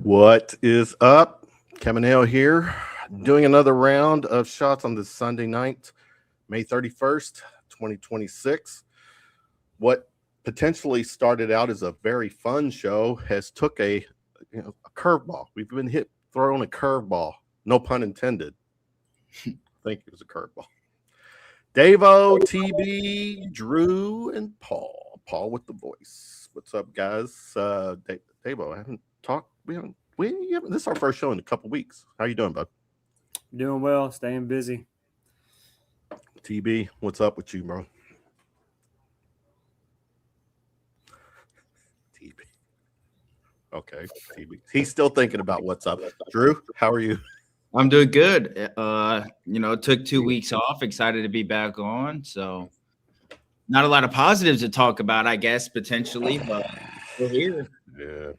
What is up? Kevin Hale here, doing another round of shots on this Sunday night, May 31st, 2026. What potentially started out as a very fun show has took a curveball. We've been thrown a curveball, no pun intended. I think it was a curveball. Davo, TB, Drew, and Paul. Paul with the voice. What's up, guys? Davo, I haven't talked. This is our first show in a couple weeks. How you doing, bud? Doing well, staying busy. TB, what's up with you, bro? TB. Okay, TB. He's still thinking about what's up. Drew, how are you? I'm doing good. Took 2 weeks off. Excited to be back on. So not a lot of positives to talk about, I guess, potentially, but we're here. Yeah.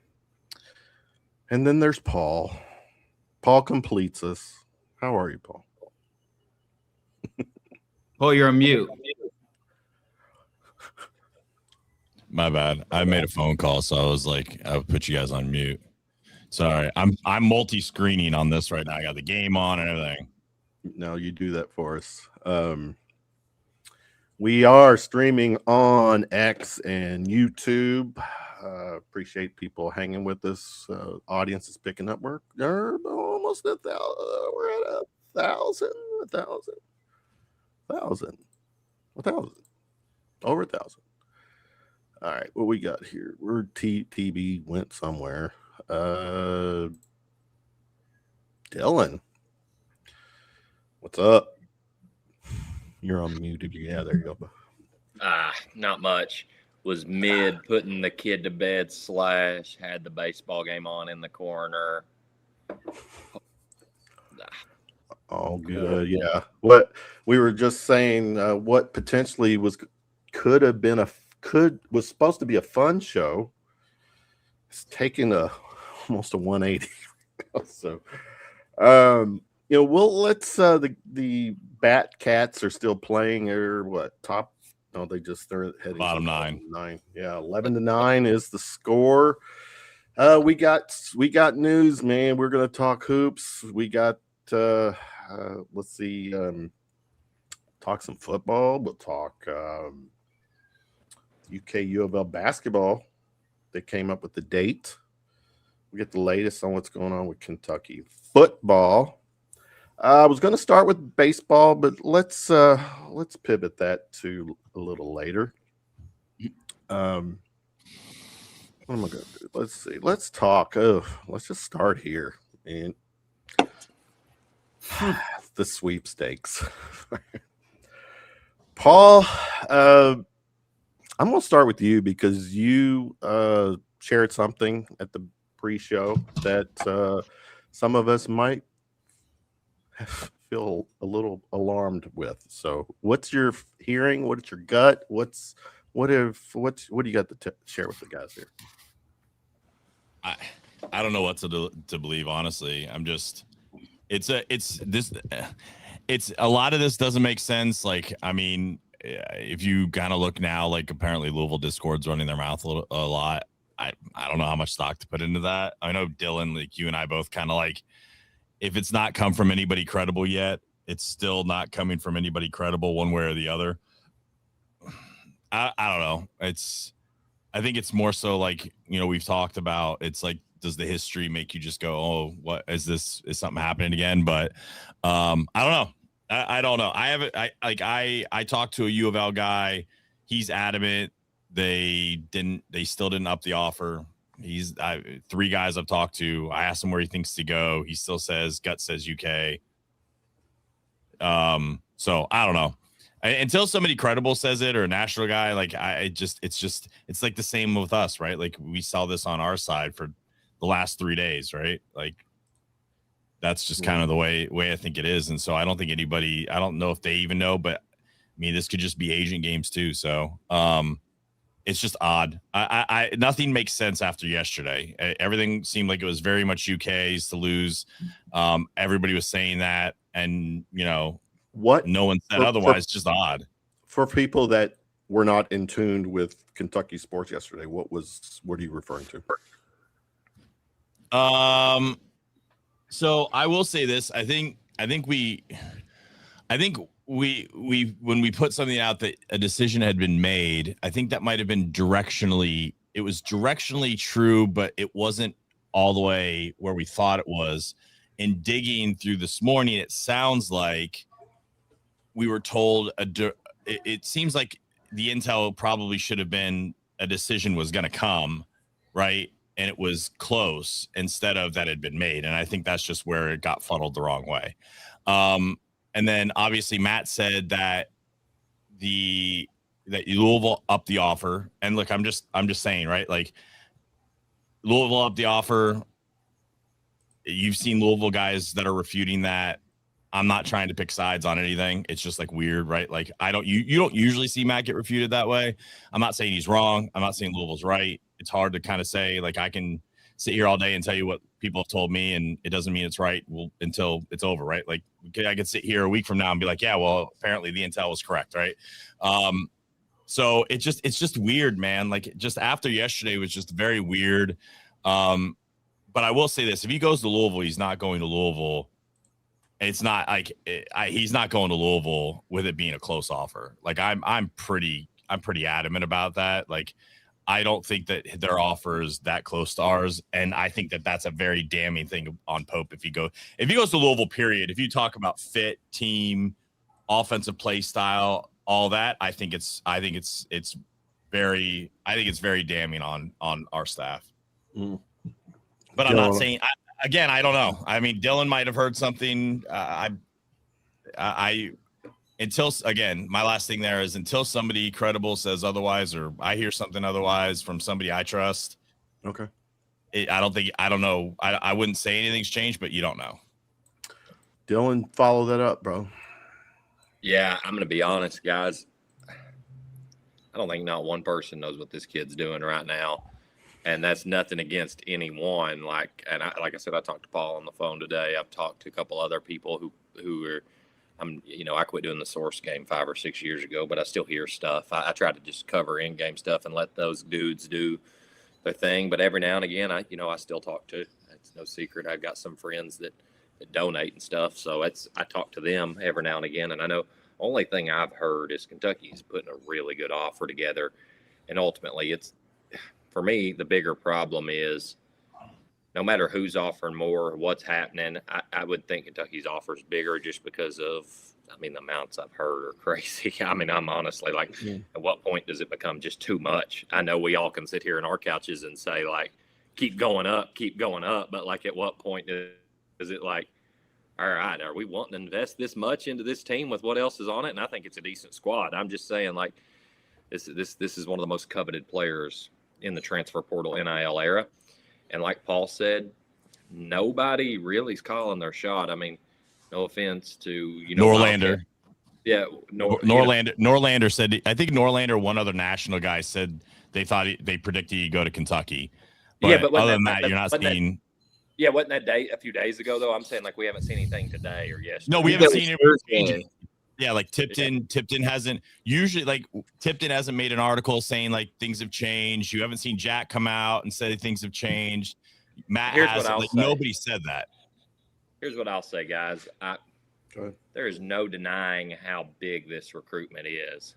And then there's Paul. Paul completes us. How are you, Paul? Paul, you're on mute. My bad. I made a phone call, so I was like, I would put you guys on mute. Sorry, I'm multi-screening on this right now. I got the game on and everything. No, you do that for us. We are streaming on X and YouTube. Appreciate people hanging with us. Audience is picking up. We're almost at 1,000. We're at 1,000. Over 1,000. All right, what we got here? We're TB went somewhere. Dylan, what's up? You're on mute. Yeah, there you go. Not much. Was mid putting the kid to bed / had the baseball game on in the corner. All good. Yeah. What we were just saying, what potentially was supposed to be a fun show. It's taking almost a 180. So, let's the Bat Cats are still playing, or what? Top? No, they're heading bottom 9. Yeah, 11-9 is the score. We got news, man. We're gonna talk hoops. We got let's see, talk some football. We'll talk UK U of L basketball. They came up with the date. We get the latest on what's going on with Kentucky football. I was going to start with baseball, but let's pivot that to a little later. What am I going to do? Let's see. Let's talk. Let's just start here, man. The sweepstakes. Paul, I'm going to start with you because you shared something at the pre-show that some of us might feel a little alarmed with. So, what's your hearing? What's your gut? What do you got to share with the guys here? I don't know what to believe, honestly. I'm just it's a lot of this doesn't make sense. Like, I mean, if you kind of look now, like apparently Louisville Discord's running their mouth a lot. I don't know how much stock to put into that. I know Dylan, like you and I both kind of like, if it's not come from anybody credible yet, it's still not coming from anybody credible one way or the other. I don't know. I think it's more so like, you know, we've talked about, it's like, does the history make you just go, oh, what is this? Is something happening again? But I don't know. I don't know. I talked to a U of L guy. He's adamant. They still didn't up the offer. Three guys I've talked to. I asked him where he thinks to go. He still says, gut says UK. So I don't know. Until somebody credible says it or a national guy, like it's like the same with us, right? Like we saw this on our side for the last 3 days, right? Like that's just kind of the way I think it is. And so I don't think anybody, I don't know if they even know, but I mean, this could just be agent games too. So it's just odd. I nothing makes sense after yesterday. Everything seemed like it was very much UK's to lose. Everybody was saying that, and you know, no one said otherwise. Just odd. For people that were not in tune with Kentucky sports yesterday, what are you referring to? So I will say this. I think we when we put something out that a decision had been made, I think that might have been directionally true, but it wasn't all the way where we thought it was. In digging through this morning, it sounds like we were told it seems like the intel probably should have been a decision was going to come, right? And it was close instead of that had been made. And I think that's just where it got funneled the wrong way. And then obviously Matt said that Louisville upped the offer. And look, I'm just saying, right? Like Louisville upped the offer. You've seen Louisville guys that are refuting that. I'm not trying to pick sides on anything. It's just like weird, right? Like you don't usually see Matt get refuted that way. I'm not saying he's wrong. I'm not saying Louisville's right. It's hard to kind of say, like, I can sit here all day and tell you what people have told me, and it doesn't mean it's right until it's over, right? Like I could sit here a week from now and be like, yeah, well, apparently the intel was correct, right? So it's just weird, man. Like just after yesterday was just very weird. But I will say this: if he goes to Louisville, he's not going to Louisville. It's not like he's not going to Louisville with it being a close offer. Like I'm pretty adamant about that. Like I don't think that their offer is that close to ours, and I think that that's a very damning thing on Pope if he goes to Louisville. Period. If you talk about fit, team, offensive play style, all that, I think it's very damning on our staff. But I'm not saying. Again, I don't know. I mean, Dylan might have heard something. My last thing there is until somebody credible says otherwise, or I hear something otherwise from somebody I trust. Okay. I don't know. I wouldn't say anything's changed, but you don't know. Dylan, follow that up, bro. Yeah, I'm going to be honest, guys. I don't think not one person knows what this kid's doing right now. And that's nothing against anyone. Like I said, I talked to Paul on the phone today. I've talked to a couple other people who are, I quit doing the source game 5 or 6 years ago, but I still hear stuff. I try to just cover in-game stuff and let those dudes do their thing. But every now and again, I still talk to. It's no secret. I've got some friends that donate and stuff. So I talk to them every now and again. And I know only thing I've heard is Kentucky's putting a really good offer together. And ultimately, for me, the bigger problem is no matter who's offering more, what's happening, I would think Kentucky's offer is bigger just because of, the amounts I've heard are crazy. I'm honestly like, At what point does it become just too much? I know we all can sit here in our couches and say, like, keep going up. But, like, at what point is it like, all right, are we wanting to invest this much into this team with what else is on it? And I think it's a decent squad. I'm just saying, like, this is one of the most coveted players in the transfer portal NIL era. And like Paul said, nobody really is calling their shot. I mean, no offense to Norlander. Yeah, Norlander said. I think Norlander, one other national guy, said they thought they predicted he'd go to Kentucky. But other than that, you're not seeing. Wasn't that day a few days ago though? I'm saying like we haven't seen anything today or yesterday. No, we haven't seen it. Yeah, like Tipton hasn't usually like Tipton hasn't made an article saying like things have changed. You haven't seen Jack come out and say things have changed. Matt hasn't. Like nobody said that. Here's what I'll say, guys. There is no denying how big this recruitment is.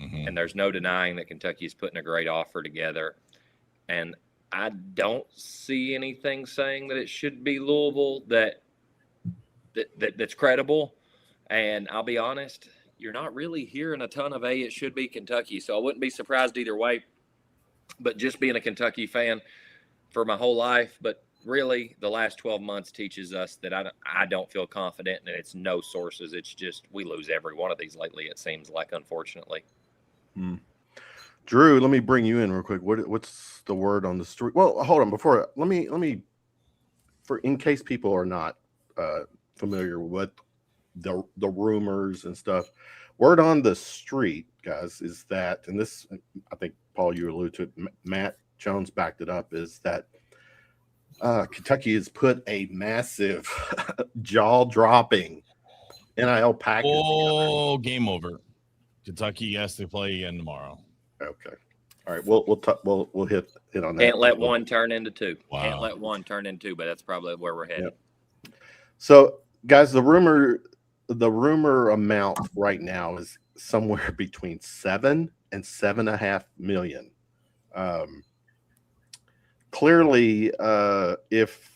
Mm-hmm. And there's no denying that Kentucky is putting a great offer together. And I don't see anything saying that it should be Louisville that's credible. And I'll be honest, you're not really hearing a ton of it should be Kentucky. So I wouldn't be surprised either way. But just being a Kentucky fan for my whole life, but really the last 12 months teaches us that I don't feel confident, and it's no sources. It's just we lose every one of these lately, it seems like, unfortunately. Drew, let me bring you in real quick. What's the word on the street? Well, hold on. Before let me for in case people are not familiar with the rumors and stuff. Word on the street, guys, is that, and this I think Paul, you alluded to it, Matt Jones backed it up, is that Kentucky has put a massive jaw-dropping NIL package. Oh, game over. Kentucky has to play again tomorrow. Okay. All right. We'll hit on that. Can't let one turn into two. Wow. Can't let one turn into two, but that's probably where we're headed. Yep. So, guys, the rumor amount right now is somewhere between 7 and 7.5 million. Clearly, if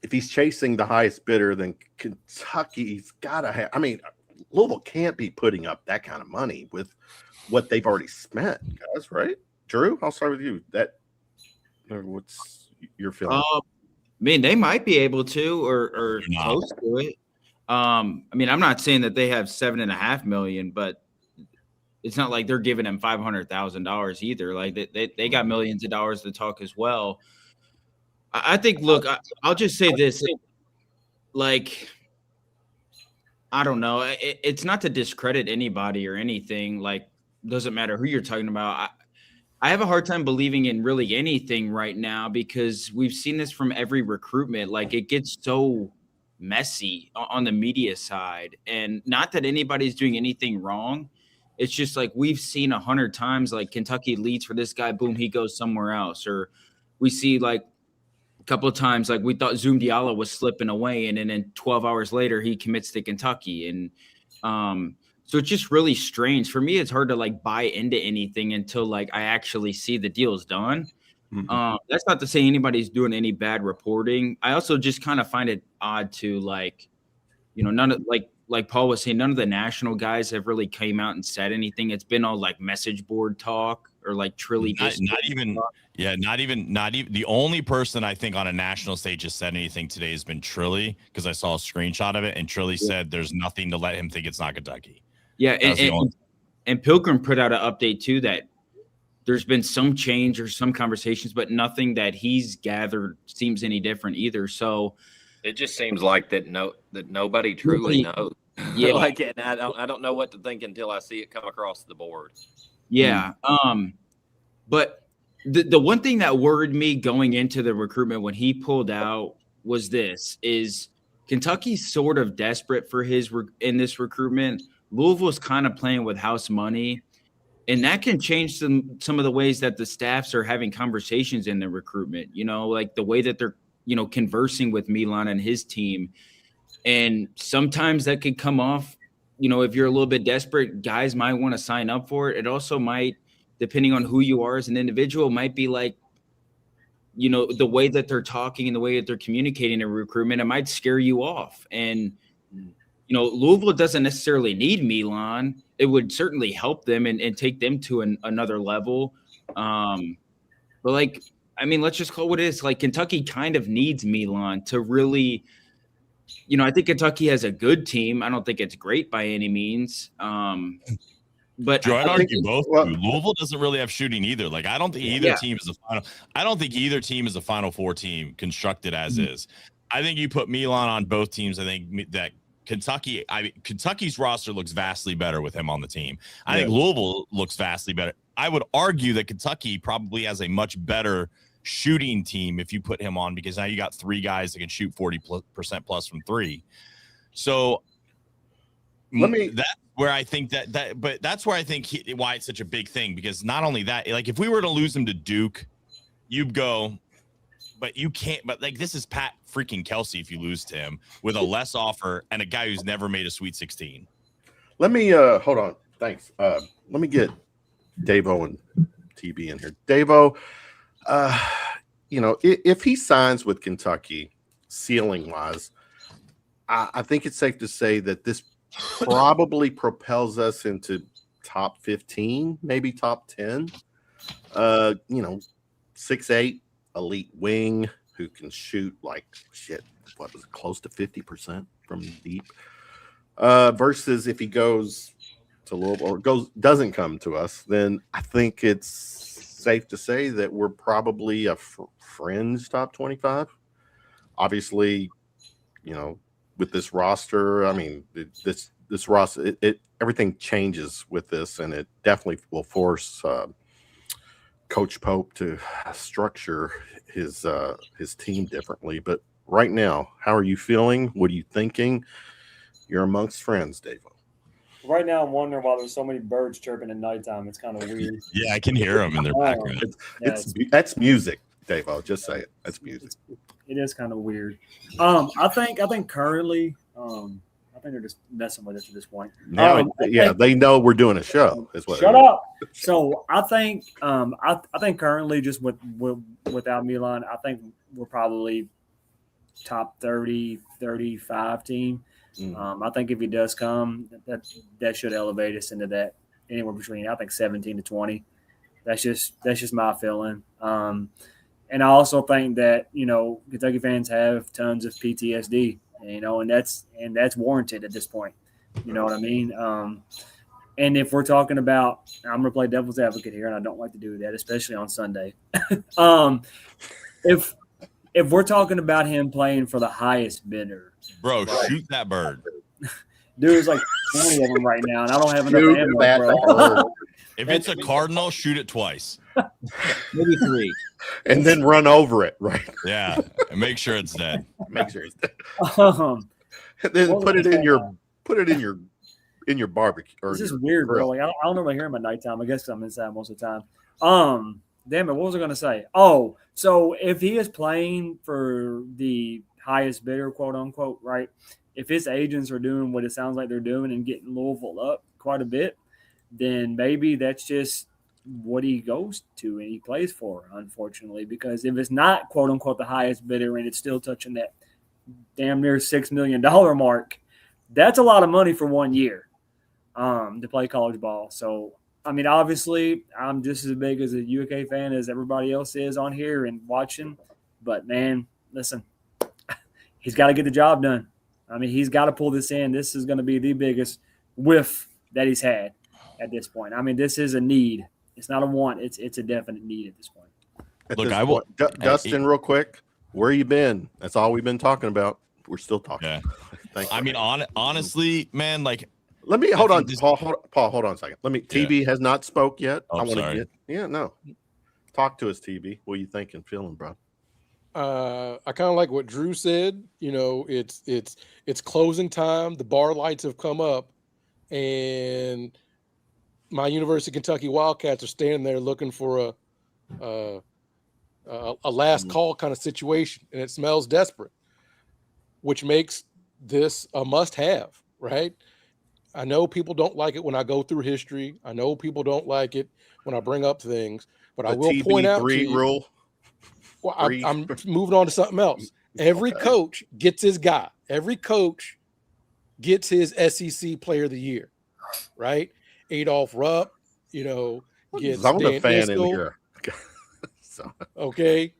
he's chasing the highest bidder, then Kentucky's got to have. I mean, Louisville can't be putting up that kind of money with what they've already spent, guys. Right, Drew? I'll start with you. What's your feeling? I mean, they might be able to, or close to it. I mean, I'm not saying that they have 7.5 million, but it's not like they're giving them $500,000 either. Like they got millions of dollars to talk as well. I think. Look, I'll just say this: like, I don't know. It's not to discredit anybody or anything. Like, doesn't matter who you're talking about. I have a hard time believing in really anything right now because we've seen this from every recruitment. Like, it gets so messy on the media side, and not that anybody's doing anything wrong. It's just like we've seen 100 times, like Kentucky leads for this guy, boom, he goes somewhere else. Or we see like a couple of times, like we thought Zoom Diallo was slipping away, and then 12 hours later he commits to Kentucky. And so it's just really strange. For me, it's hard to like buy into anything until like I actually see the deal's done. Mm-hmm. That's not to say anybody's doing any bad reporting. I also just kind of find it odd to like, none of like Paul was saying, none of the national guys have really came out and said anything. It's been all like message board talk or like Trilly. Not even. The only person I think on a national stage has said anything today has been Trilly, because I saw a screenshot of it, and Trilly said there's nothing to let him think it's not Kentucky. Yeah, and Pilgrim put out an update too that there's been some change or some conversations, but nothing that he's gathered seems any different either. So it just seems like that nobody truly knows. Yeah, like, and I don't know what to think until I see it come across the board. Yeah, but the one thing that worried me going into the recruitment when he pulled out was is Kentucky's sort of desperate for in this recruitment. Louisville's kind of playing with house money, and that can change some of the ways that the staffs are having conversations in the recruitment. Like the way that they're conversing with Milan and his team. And sometimes that could come off, if you're a little bit desperate, guys might want to sign up for it. It also might, depending on who you are as an individual, might be like, the way that they're talking and the way that they're communicating in recruitment, it might scare you off. And, Louisville doesn't necessarily need Milan. It would certainly help them and take them to another level. But like, I mean, let's just call it what it is. Like, Kentucky kind of needs Milan to really, I think Kentucky has a good team. I don't think it's great by any means. But Joe, I'd I think- argue both. well- Louisville doesn't really have shooting either. Like, I don't think either team is a final. I don't think either team is a Final Four team constructed as is. I think you put Milan on both teams. I think that Kentucky's roster looks vastly better with him on the team. I think Louisville looks vastly better. I would argue that Kentucky probably has a much better shooting team if you put him on, because now you got three guys that can shoot 40% plus from three. So that's where I think but that's where I think why it's such a big thing, because not only that, like if we were to lose him to Duke, you'd go, but you can't. But like, this is Pat freaking Kelsey if you lose to him with a less offer and a guy who's never made a Sweet 16. Let me hold on. Thanks. Let me get Davo and TB in here. Davo, if he signs with Kentucky, ceiling wise, I think it's safe to say that this probably propels us into top 15, maybe top 10. 6'8", elite wing who can shoot like shit. What was it, close to 50% from deep? Versus if he goes to Louisville or doesn't come to us, then I think it's safe to say that we're probably a fringe top 25. Obviously, with this roster, I mean, this roster, everything changes with this, and it definitely will force Coach Pope to structure his team differently. But right now, how are you feeling? What are you thinking? You're amongst friends, Dave. Right now, I'm wondering why there's so many birds chirping at nighttime. It's kind of weird. Yeah, I can hear them in their background. That's music, Dave. I'll just say it. That's music. It is kind of weird. I think currently, I think they're just messing with it at this point. Now, they know we're doing a show. Is what. Shut up. So I think currently, just without Milan, I think we're probably top 30, 35 team. I think if he does come, that should elevate us into that anywhere between, I think, 17 to 20. That's just my feeling. And I also think that Kentucky fans have tons of PTSD, and that's warranted at this point. You know what I mean? And if we're talking about, I'm gonna play devil's advocate here, and I don't like to do that, especially on Sunday. If we're talking about him playing for the highest bidder, bro, shoot that bird. Dude, there's like 20 of them right now, and I don't have enough ammo, bro. If it's a cardinal, shoot it twice. Maybe 3. And then run over it, right? Yeah, and make sure it's dead. Make sure it's dead. Then put it in your barbecue. This is weird, bro. Like, I don't normally hear him at nighttime. I guess I'm inside most of the time. Damn it, what was I gonna say? Oh, so if he is playing for the highest bidder, quote unquote, right? If his agents are doing what it sounds like they're doing and getting Louisville up quite a bit, then maybe that's just what he goes to and he plays for, unfortunately. Because if it's not, quote unquote, the highest bidder and it's still touching that damn near $6 million mark, that's a lot of money for 1 year to play college ball. So, I mean, obviously, I'm just as big as a UK fan as everybody else is on here and watching. But, man, listen, he's got to get the job done. I mean, he's got to pull this in. This is going to be the biggest whiff that he's had at this point. I mean, this is a need. It's not a want. It's a definite need at this point. Look, I will. Dustin, real quick, where you been? That's all we've been talking about. We're still talking. Yeah. Thanks. I mean, honestly, man, like, let me hold on, Paul. Hold on a second. TB has not spoke yet. Oh, I want to sorry. talk to us, TB. What are you thinking, feeling, bro? I kind of like what Drew said. It's closing time. The bar lights have come up, and my University of Kentucky Wildcats are standing there looking for a last call kind of situation, and it smells desperate, which makes this a must-have, right? I know people don't like it when I go through history. I know people don't like it when I bring up things, but I will point out to you, rule. Well, I'm moving on to something else. Every coach gets his guy. Every coach gets his SEC Player of the Year, right? Adolph Rupp, gets I'm Dan a fan Iskel. in here. So. Okay.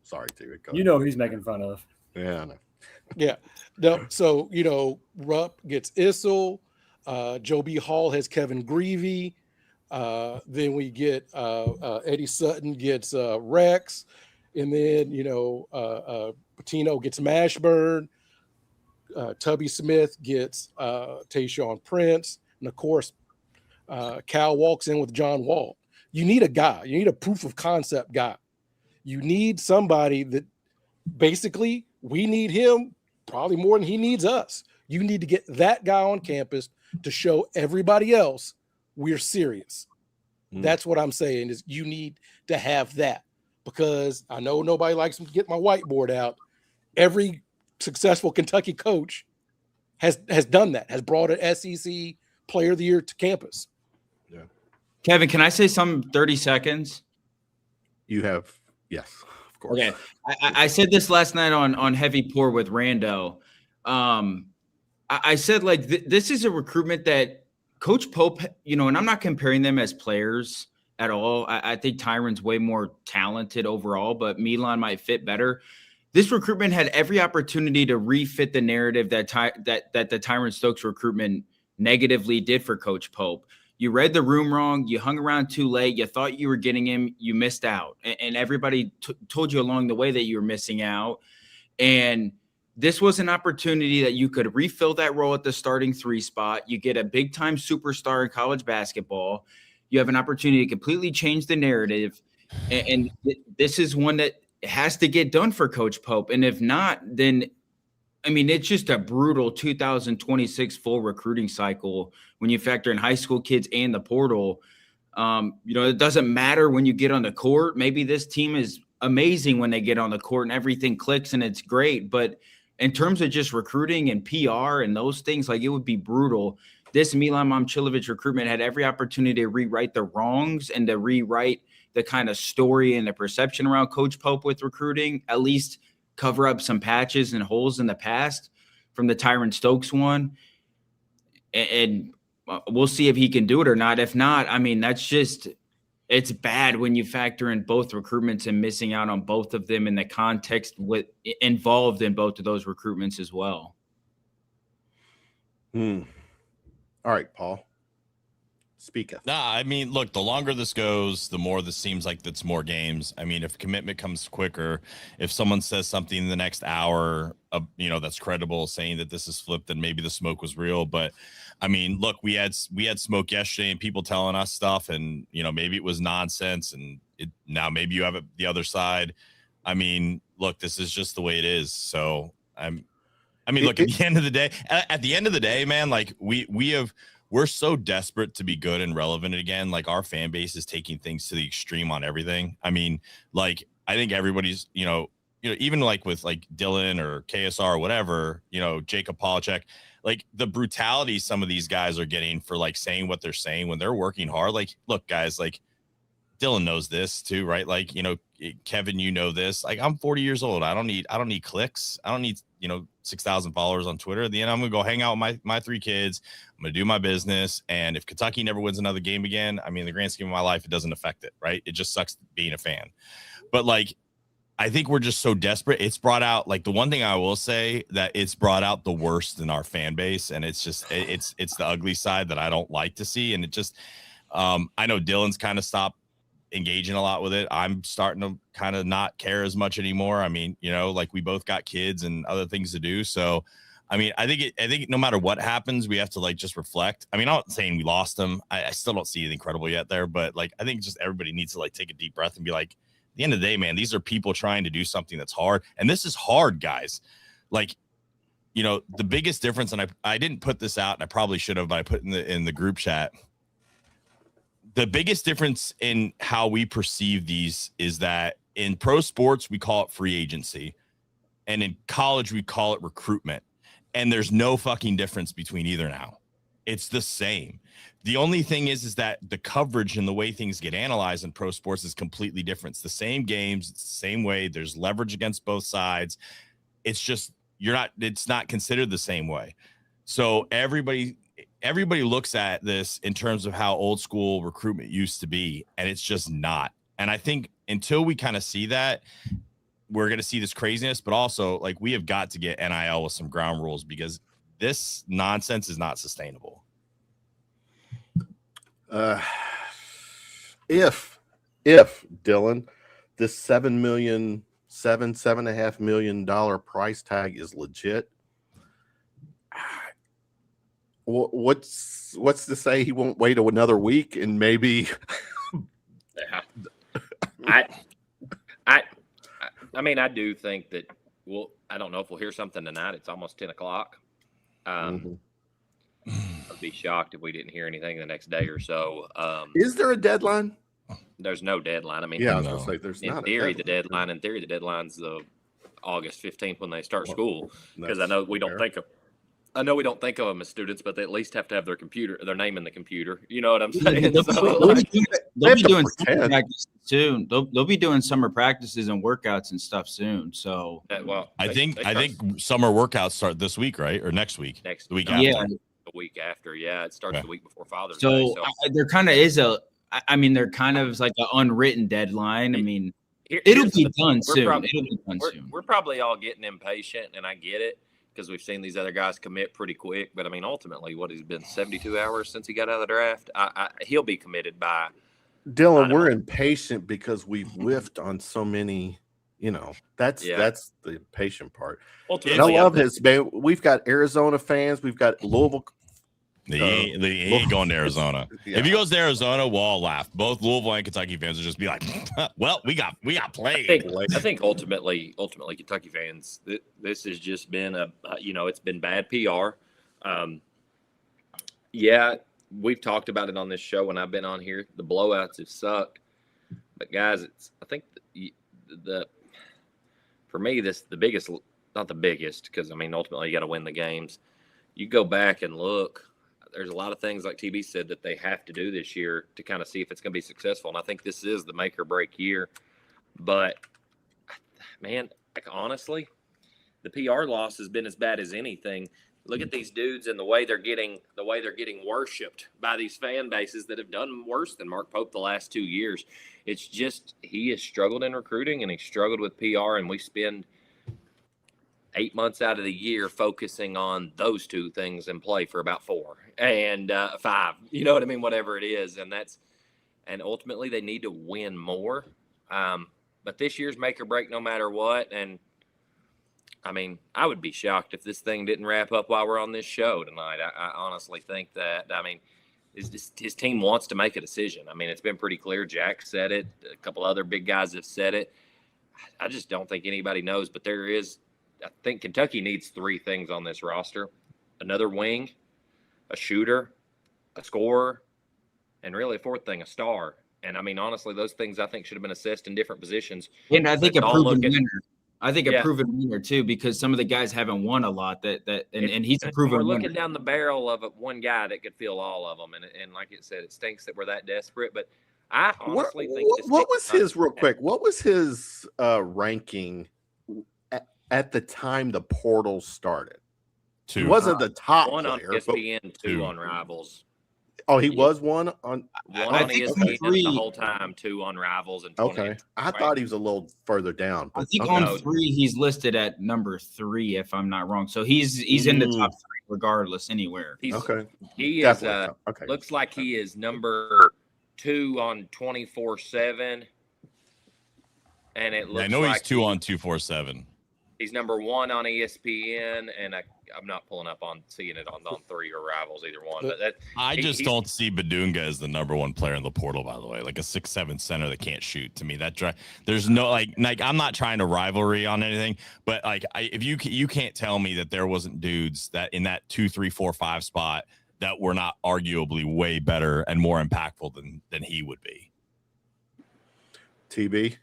Sorry, TB. He's making fun of. Yeah, I know. Yeah. No, so Rupp gets Issel, Joe B. Hall has Kevin Greavy, then we get Eddie Sutton gets Rex, and then Patino gets Mashburn, Tubby Smith gets Tayshaun Prince, and of course Cal walks in with John Wall. You need a guy. You need a proof of concept guy. You need somebody that basically we need him probably more than he needs us. You need to get that guy on campus to show everybody else we're serious. That's what I'm saying is you need to have that, because I know nobody likes to get my whiteboard out. Every successful Kentucky coach has done that, has brought an SEC player of the year to campus. Yeah. Kevin, can I say something 30 seconds? You have, yes, of course. Okay. I said this last night on Heavy Pour with Rando. I said, like, this is a recruitment that Coach Pope, and I'm not comparing them as players at all. I think Tyron's way more talented overall, but Milan might fit better. This recruitment had every opportunity to refit the narrative that the Tyron Stokes recruitment negatively did for Coach Pope. You read the room wrong. You hung around too late. You thought you were getting him. You missed out. And everybody told you along the way that you were missing out. And this was an opportunity that you could refill that role at the starting 3 spot. You get a big-time superstar in college basketball. You have an opportunity to completely change the narrative. And this is one that has to get done for Coach Pope. And if not, then, it's just a brutal 2026 full recruiting cycle when you factor in high school kids and the portal. It doesn't matter when you get on the court. Maybe this team is amazing when they get on the court and everything clicks and it's great. But in terms of just recruiting and PR and those things, like, it would be brutal. This Milan Momcilovic recruitment had every opportunity to rewrite the wrongs and to rewrite the kind of story and the perception around Coach Pope with recruiting, at least cover up some patches and holes in the past from the Tyron Stokes one. And we'll see if he can do it or not. If not, that's just – it's bad when you factor in both recruitments and missing out on both of them in the context with involved in both of those recruitments as well. All right, Paul. Speak up. Nah, look, the longer this goes, the more this seems like it's more games. If commitment comes quicker, if someone says something in the next hour, that's credible, saying that this is flipped, then maybe the smoke was real. But look, we had smoke yesterday and people telling us stuff, and maybe it was nonsense, and now maybe you have it the other side. Look, this is just the way it is. So look, at the end of the day, man, like we're so desperate to be good and relevant again. Like, our fan base is taking things to the extreme on everything. Like, I think everybody's, even like with like Dylan or KSR or whatever, Jacob Polachek, like the brutality some of these guys are getting for like saying what they're saying when they're working hard. Like, look, guys, like Dylan knows this too, right? Like, Kevin, this, like, I'm 40 years old. I don't need clicks. I don't need, 6,000 followers on Twitter. At the end, I'm going to go hang out with my 3 kids. I'm going to do my business. And if Kentucky never wins another game again, in the grand scheme of my life, it doesn't affect it. Right. It just sucks being a fan. But like, I think we're just so desperate. It's brought out, like, the one thing I will say, that it's brought out the worst in our fan base. And it's just, it's the ugly side that I don't like to see. And it just, I know Dylan's kind of stopped engaging a lot with it. I'm starting to kind of not care as much anymore. Like, we both got kids and other things to do. So, I think no matter what happens, we have to like just reflect. I'm not saying we lost them. I still don't see anything incredible yet there, but like, I think just everybody needs to like take a deep breath and be like, at the end of the day, man, these are people trying to do something that's hard. And this is hard, guys. Like, the biggest difference, and I didn't put this out, and I probably should have, but I put in the group chat. The biggest difference in how we perceive these is that in pro sports, we call it free agency. And in college, we call it recruitment. And there's no fucking difference between either now. It's the same. The only thing is that the coverage and the way things get analyzed in pro sports is completely different. It's the same games. It's the same way. There's leverage against both sides. It's just, it's not considered the same way. So everybody looks at this in terms of how old school recruitment used to be, and it's just not. And I think until we kind of see that, we're going to see this craziness, but also like we have got to get NIL with some ground rules because this nonsense is not sustainable. If Dylan, this $7.5 million price tag is legit, what's to say he won't wait another week and maybe? I mean, I do think that I don't know if we'll hear something tonight. It's almost 10 o'clock. I'd be shocked if we didn't hear anything the next day or so. Is there a deadline? There's no deadline. I mean, yeah, I was gonna say there's in not. Theory, the deadline's August 15th when they start school. Because I know we don't think of them as students, but they at least have to have their name in the computer. You know what I'm saying? They'll be doing summer practices soon. They'll be doing summer practices and workouts and stuff soon. So I think summer workouts start this week, right? Or next week? The week after. Yeah. The week after. Yeah, it starts the week before Father's Day. So there kind of is they're kind of like an unwritten deadline. I mean, it'll be done soon. We're probably all getting impatient, and I get it. Because we've seen these other guys commit pretty quick. But, I mean, ultimately, he's been 72 hours since he got out of the draft. He'll be committed by. Dylan, we're impatient because we've whiffed on so many, that's the impatient part. And I love his, man. We've got Arizona fans. We've got Louisville. He ain't going to Arizona. Yeah. If he goes to Arizona, we'll all laugh. Both Louisville and Kentucky fans will just be like, "Well, we got played." I think ultimately, Kentucky fans, this has just been it's been bad PR. We've talked about it on this show when I've been on here. The blowouts have sucked, but guys, I think for me, the biggest, not the biggest, because I mean, ultimately, you got to win the games. You go back and look. There's a lot of things, like TB said, that they have to do this year to kind of see if it's going to be successful. And I think this is the make or break year. But, man, honestly, the PR loss has been as bad as anything. Look at these dudes and the way they're getting worshipped by these fan bases that have done worse than Mark Pope the last 2 years. It's just he has struggled in recruiting and he struggled with PR, and we spend 8 months out of the year focusing on those two things and play for about 4 and 5, you know what I mean? Whatever it is. And ultimately they need to win more. But this year's make or break no matter what. And I mean, I would be shocked if this thing didn't wrap up while we're on this show tonight. I honestly think that, I mean, his team wants to make a decision. I mean, it's been pretty clear. Jack said it. A couple other big guys have said it. I just don't think anybody knows, but I think Kentucky needs 3 things on this roster: another wing, a shooter, a scorer, and really a 4th thing, a star. And I mean, honestly, those things I think should have been assessed in different positions. And I think a proven winner. I think a proven winner too, because some of the guys haven't won a lot. And he's a proven winner. We're looking down the barrel of one guy that could fill all of them. And like it said, it stinks that we're that desperate. But I honestly think what was his real quick? What was his ranking at the time the portal started? 2. He wasn't the top 1 on player, ESPN, 2 on Rivals. Oh, he was 1 on. 1 on ESPN the whole time, 2 on Rivals, and 20. Okay, I thought he was a little further down. I think on 3 he's listed at number 3, if I'm not wrong. So he's in the top 3 regardless anywhere. He is. Okay. Looks like he is number 2 on 24/7, and it looks. I know like he's 2 on 247. He's number 1 on ESPN, and I'm not pulling up on seeing it on 3 or Rivals, either one. But I just don't see Badunga as the number 1 player in the portal. By the way, like a 6'7" center that can't shoot. To me, there's no like I'm not trying to rivalry on anything, but like if you can't tell me that there wasn't dudes that in that 2, 3, 4, 5 spot that were not arguably way better and more impactful than he would be. TB.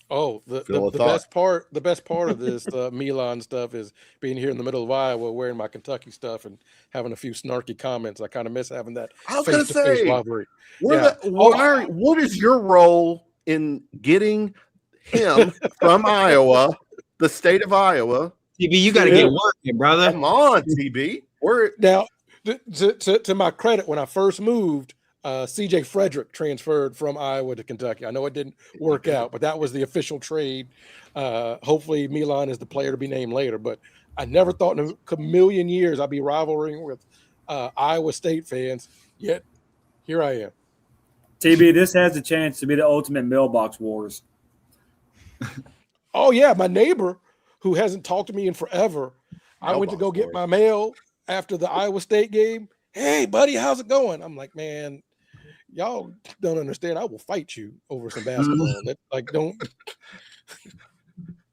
The best part of this Milan stuff is being here in the middle of Iowa, wearing my Kentucky stuff and having a few snarky comments. I kind of miss having that face-to-face rivalry. What is your role in getting him from Iowa, the state of Iowa? TB, you got to get working, brother. Come on, TB. Now, to my credit, when I first moved, CJ Frederick transferred from Iowa to Kentucky. I know it didn't work out, but that was the official trade. Hopefully Milan is the player to be named later, but I never thought in a million years I'd be rivaling with Iowa State fans, yet here I am. TB, this has a chance to be the ultimate mailbox wars. Oh, yeah, my neighbor who hasn't talked to me in forever, I went to go get my mail after the Iowa State game. Hey, buddy, how's it going? I'm like, man, y'all don't understand. I will fight you over some basketball. Don't.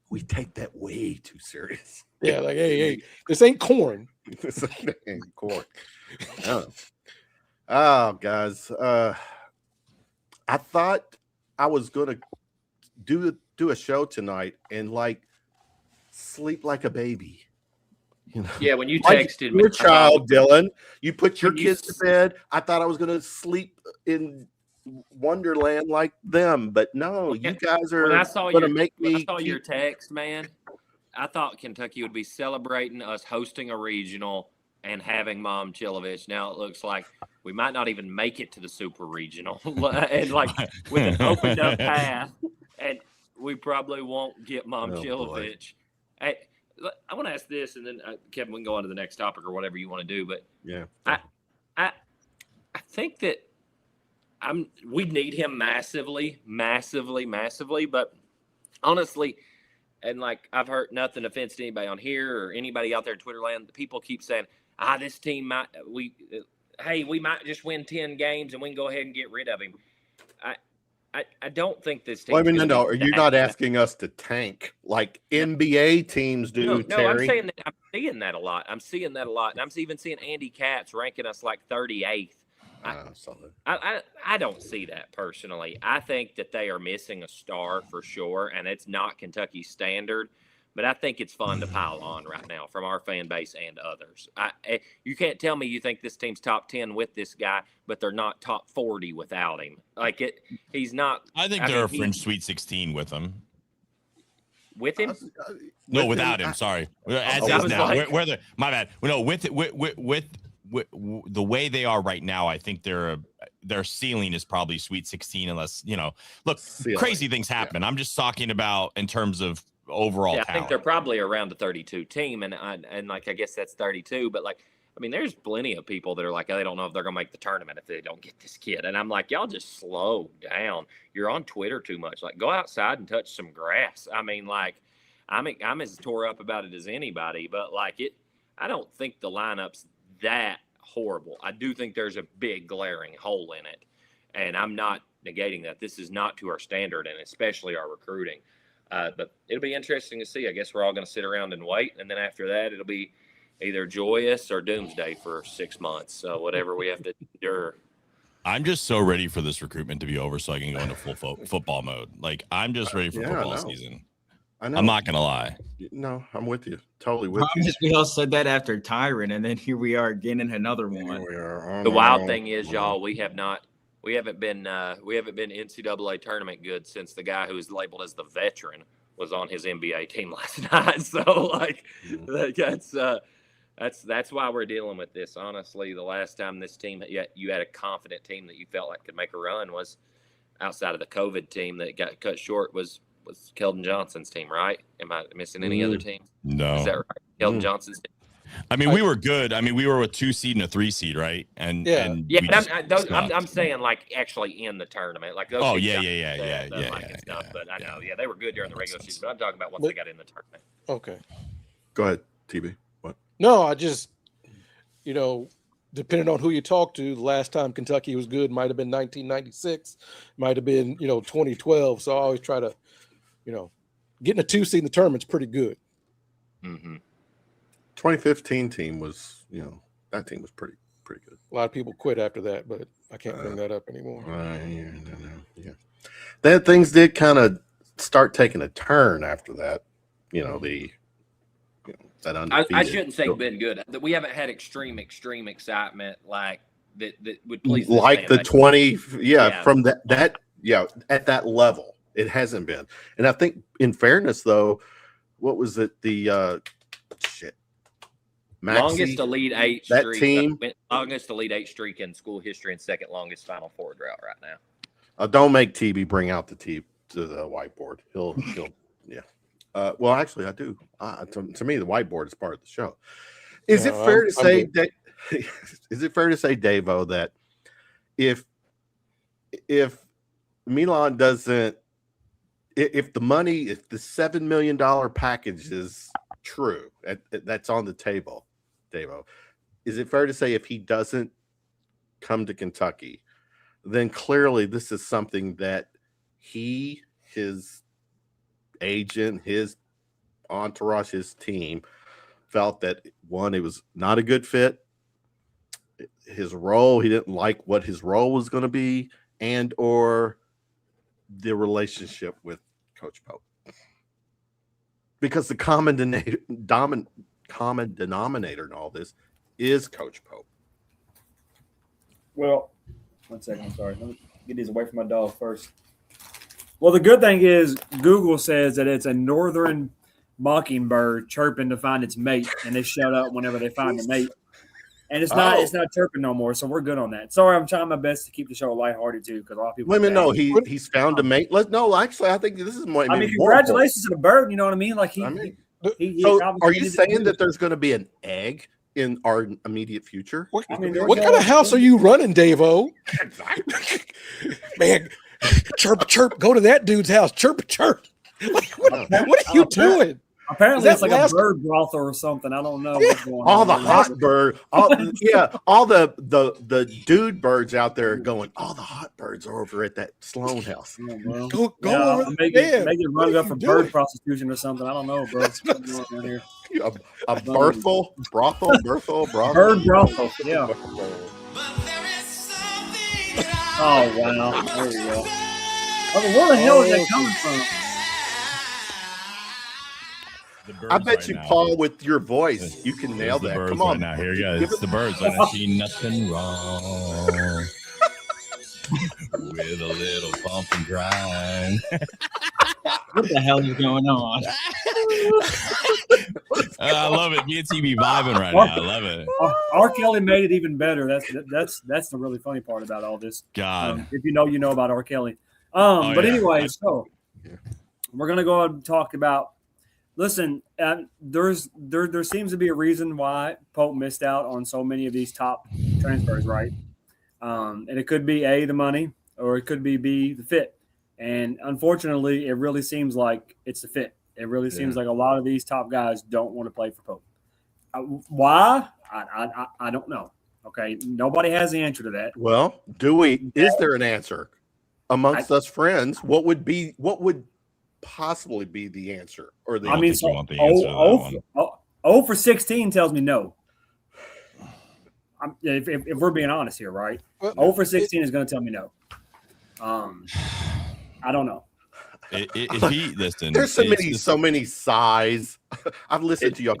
We take that way too serious. Yeah, like, hey, this ain't corn. This ain't corn. Oh, guys. I thought I was gonna do a show tonight and sleep like a baby. You know? Yeah, when you Like texted me, your child, Dylan, you put your kids to bed. I thought I was gonna sleep in Wonderland like them, but no, you guys are gonna make me. I saw your text, man. I thought Kentucky would be celebrating us hosting a regional and having Momcilovic. Now it looks like we might not even make it to the super regional, and with an opened up path, and we probably won't get Momcilovic. I want to ask this, and then Kevin, we can go on to the next topic or whatever you want to do. But yeah, I think that we need him massively. But honestly, and I've heard nothing offense to anybody on here or anybody out there in Twitter land. People keep saying, this team we might just win 10 games and we can go ahead and get rid of him. I don't think this team. Well, I mean, no, you're not asking us to tank like NBA teams do. No, Terry. I'm saying that I'm seeing that a lot. And I'm even seeing Andy Katz ranking us 38th. I don't see that personally. I think that they are missing a star for sure, and it's not Kentucky's standard. But I think it's fun to pile on right now from our fan base and others. You can't tell me you think this team's top 10 with this guy, but they're not top 40 without him. He's not. I think they're a fringe Sweet 16 with him. With him? No, without him. Sorry. As is now. My bad. No, with the way they are right now, I think their ceiling is probably Sweet 16, unless look, crazy things happen. Yeah. I'm just talking about in terms of overall talent. I think they're probably around the 32 team, and I guess that's 32. But there's plenty of people that are they don't know if they're gonna make the tournament if they don't get this kid. And I'm like, y'all just slow down. You're on Twitter too much. Go outside and touch some grass. I'm as tore up about it as anybody. But I don't think the lineup's that horrible. I do think there's a big glaring hole in it, and I'm not negating that. This is not to our standard, and especially our recruiting. But it'll be interesting to see. I guess we're all going to sit around and wait, and then after that, it'll be either joyous or doomsday for 6 months. So whatever we have to endure. I'm just so ready for this recruitment to be over, so I can go into full football mode. I'm just ready for football season. I know. I'm not gonna lie. No, I'm with you. Totally with you. We all said that after Tyron, and then here we are getting another one. The wild thing is, y'all, we haven't been NCAA tournament good since the guy who was labeled as the veteran was on his NBA team last night. So that's why we're dealing with this. Honestly, the last time this team you had a confident team that you felt like could make a run was outside of the COVID team that got cut short was Keldon Johnson's team, right? Am I missing any other team? No. Is that right? Keldon Johnson's team. We were good. We were a 2 seed and a 3 seed, right? I'm saying actually in the tournament. But I know, they were good during the regular season. But I'm talking about once they got in the tournament. Okay. Go ahead, TB. What? No, I just, depending on who you talk to, the last time Kentucky was good might have been 1996, might have been 2012. So I always try to, getting a 2 seed in the tournament's pretty good. Mm-hmm. 2015 team was, that team was pretty good. A lot of people quit after that, but I can't bring that up anymore. Yeah. Then things did kind of start taking a turn after that. That undefeated. I shouldn't say been good. We haven't had extreme excitement that would please. The 20, from that at that level, it hasn't been. And I think, in fairness, though, what was it? Longest Elite Eight that streak. team. Longest Elite Eight streak in school history and second longest Final Four drought right now. Don't make TB bring out the whiteboard. He'll yeah. Well, actually, I do. To me, the whiteboard is part of the show. Is it fair to say that? Is it fair to say, Davo, that if Milan doesn't, if the $7 million package is true, that's on the table, Davo, is it fair to say if he doesn't come to Kentucky, then clearly this is something that his agent, his entourage, his team felt that, one, it was not a good fit. His role, he didn't like what his role was going to be, and or the relationship with Coach Pope. Because the common denominator in all this is Coach Pope. Well, 1 second. I'm sorry. Let me get these away from my dog first. Well, the good thing is Google says that it's a northern mockingbird chirping to find its mate, and they shut up whenever they find the mate. And it's not chirping no more, so we're good on that. Sorry, I'm trying my best to keep the show lighthearted too, because a lot of people. Wait a minute, no, he's found a mate. Actually, I think this is more. I mean, congratulations to the bird. You know what I mean? Like so, are you saying that there's going to be an egg in our immediate future? What kind of house are you running, Davo? Man, chirp, go to that dude's house. Chirp. What are you doing? Apparently, it's like a bird brothel or something. I don't know what's going on. All the hot bird, all the dude birds out there going. All the hot birds are over at that Slone house. Go over make it run up for bird prostitution or something. I don't know, bro. What's going on here? A brothel. Bird brothel. Yeah. Oh wow! There you go. Where the hell is that coming from? I bet you, Paul, with your voice, you can nail that. Come on. Right now. Here you go. It's the birds. I see nothing wrong with a little bump and grind. What the hell is going on? I love it. Me and TB vibing right now. I love it. R. Kelly made it even better. That's the really funny part about all this. God, if you know about R. Kelly. Anyway, so we're gonna go ahead and talk about. Listen, there seems to be a reason why Pope missed out on so many of these top transfers, right? And it could be A, the money, or it could be B, the fit. And unfortunately, it really seems like it's the fit. It really seems like a lot of these top guys don't want to play for Pope. Why? I don't know. Okay, nobody has the answer to that. Well, is there an answer amongst us friends? What would possibly be the answer? Or the answer 0 for 16 tells me no. If we're being honest here, right? 0 for 16 is going to tell me no. I don't know. If he listen, there's so many sighs. I've listened to y'all.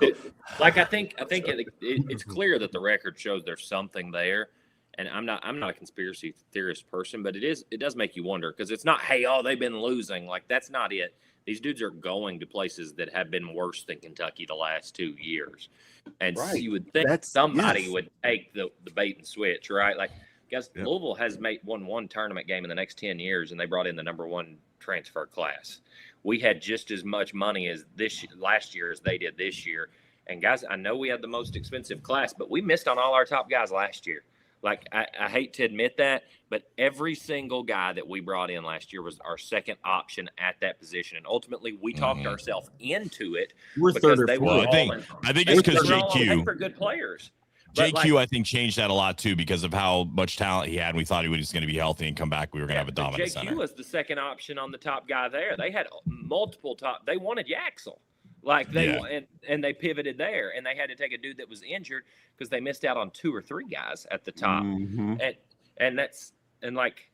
I think it's clear that the record shows there's something there. And I'm not a conspiracy theorist person, but it does make you wonder, because it's not, hey, they've been losing. Like, that's not it. These dudes are going to places that have been worse than Kentucky the last 2 years. And so you would think somebody would take the bait and switch, right? Like, guys, Louisville has won one tournament game in the next 10 years, and they brought in the number one transfer class. We had just as much money as last year as they did this year. And guys, I know we had the most expensive class, but we missed on all our top guys last year. Like, I hate to admit that, but every single guy that we brought in last year was our second option at that position. And ultimately, we talked ourselves into it. We're because third or they fourth. were I think it's because JQ. For good players. JQ, I think, changed that a lot, too, because of how much talent he had. And we thought he was going to be healthy and come back. We were going to have a dominant center. JQ was the second option on the top guy there. They had multiple top. They wanted Yaxel. Like and they pivoted there, and they had to take a dude that was injured because they missed out on 2 or 3 guys at the top. Mm-hmm. And like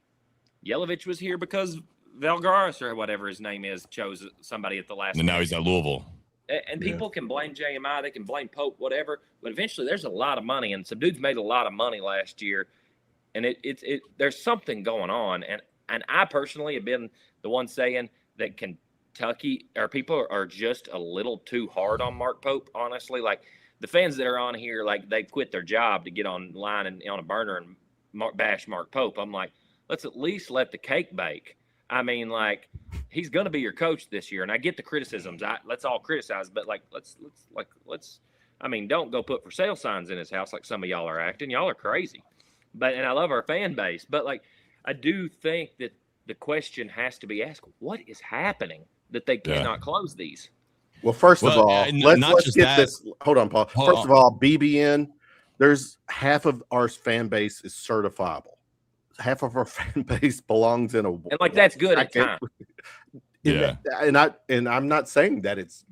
Yelovich was here because Valgaris or whatever his name is chose somebody at the last. And now he's at Louisville. And people can blame JMI, they can blame Pope, whatever. But eventually, there's a lot of money, and some dudes made a lot of money last year, and there's something going on. And I personally have been the one saying that Kentucky or people are just a little too hard on Mark Pope. Honestly, like the fans that are on here, like they quit their job to get online and on a burner and bash Mark Pope. I'm like, let's at least let the cake bake. I mean, like, he's going to be your coach this year, and I get the criticisms. Let's all criticize, but like, let's. I mean, don't go put for sale signs in his house like some of y'all are acting. Y'all are crazy. And I love our fan base, but like, I do think that the question has to be asked: what is happening that they cannot close these? Well, first of all, let's get this. Hold on, Paul. First of all, BBN, there's half of our fan base is certifiable. Half of our fan base belongs in a and like that's good at time. And I'm not saying that it's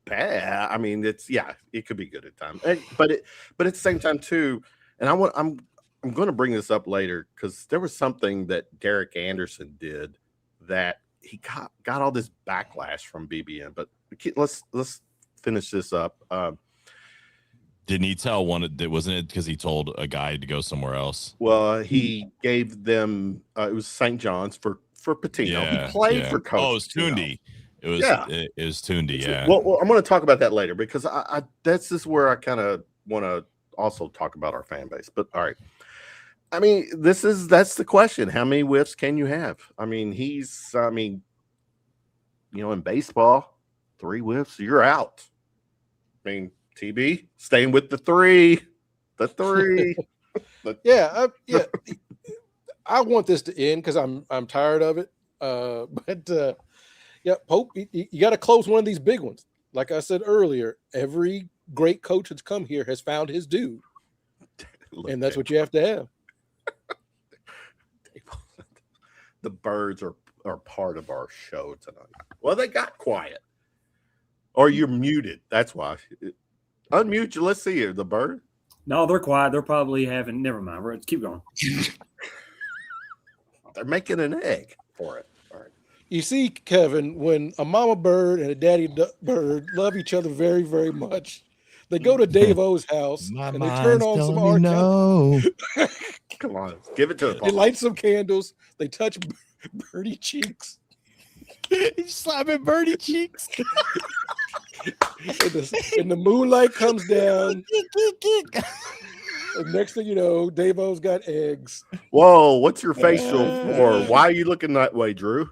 bad. I mean, it could be good at times, but at the same time too. And I'm going to bring this up later because there was something that Derek Anderson did that he got all this backlash from BBN. But let's finish this up. Didn't he tell wasn't it because he told a guy to go somewhere else? Well, he gave them it was St. John's for Patino. He played for Coach. Oh, it was Tunde. It was Tunde. Yeah. Well, I'm going to talk about that later because this is where I kind of want to also talk about our fan base. But all right. I mean, that's the question. How many whiffs can you have? I mean, in baseball, 3 whiffs, you're out. I mean, TB staying with the 3. I want this to end because I'm tired of it. Pope, you got to close one of these big ones. Like I said earlier, every great coach that's come here has found his dude, and that's what you have to have. The birds are part of our show tonight. Well, they got quiet. Or you're muted. That's why. Unmute you. Let's see here. The bird? No, they're quiet. They're probably having. Never mind. Let's keep going. They're making an egg for it. All right. You see, Kevin, when a mama bird and a daddy bird love each other very, very much, they go to Dave O's house and they turn on some R. Kelly. Come on, give it to us. They light some candles. They touch Birdie cheeks. He's slapping Birdie cheeks. and the moonlight comes down. And next thing you know, Dave O's got eggs. Whoa, what's your facial for? Why are you looking that way, Drew?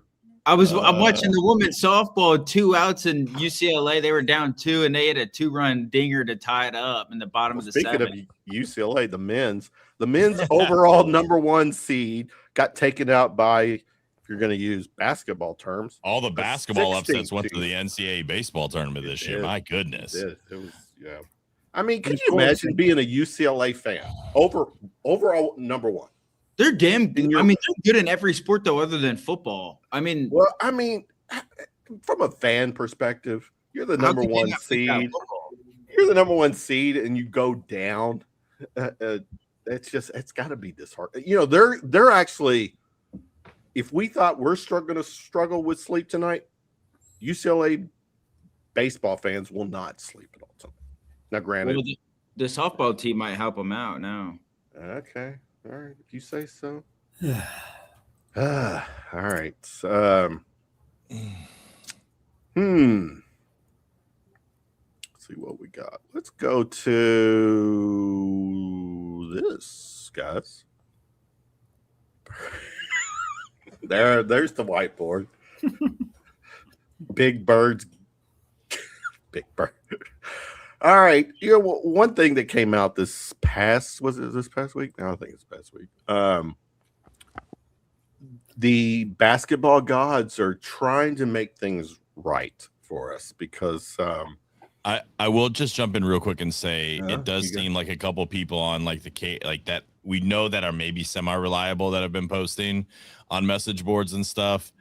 I'm watching the women's softball, 2 outs in UCLA. They were down 2, and they had a 2-run dinger to tie it up in the bottom of the 7th. Speaking of UCLA, the men's overall number 1 seed got taken out by, if you're going to use basketball terms, all the basketball upsets went to the NCAA baseball tournament this year. My goodness. It was, yeah. I mean, can you imagine being a UCLA fan? Overall number 1. They're damn good. I mean, they're good in every sport, though, other than football. From a fan perspective, you're the number 1 seed. You're the number 1 seed, and you go down. It's got to be disheartening. They're actually. If we thought we're going to struggle with sleep tonight, UCLA baseball fans will not sleep at all tonight. Now, granted, the softball team might help them out now. Okay. All right, if you say so. All right. Let's see what we got. Let's go to this, guys. There's the whiteboard. Big birds. Big bird. All right. One thing that came out this past week? No, I think it's past week. The basketball gods are trying to make things right for us because I will just jump in real quick and say it does seem like a couple people on like that we know that are maybe semi-reliable that have been posting on message boards and stuff.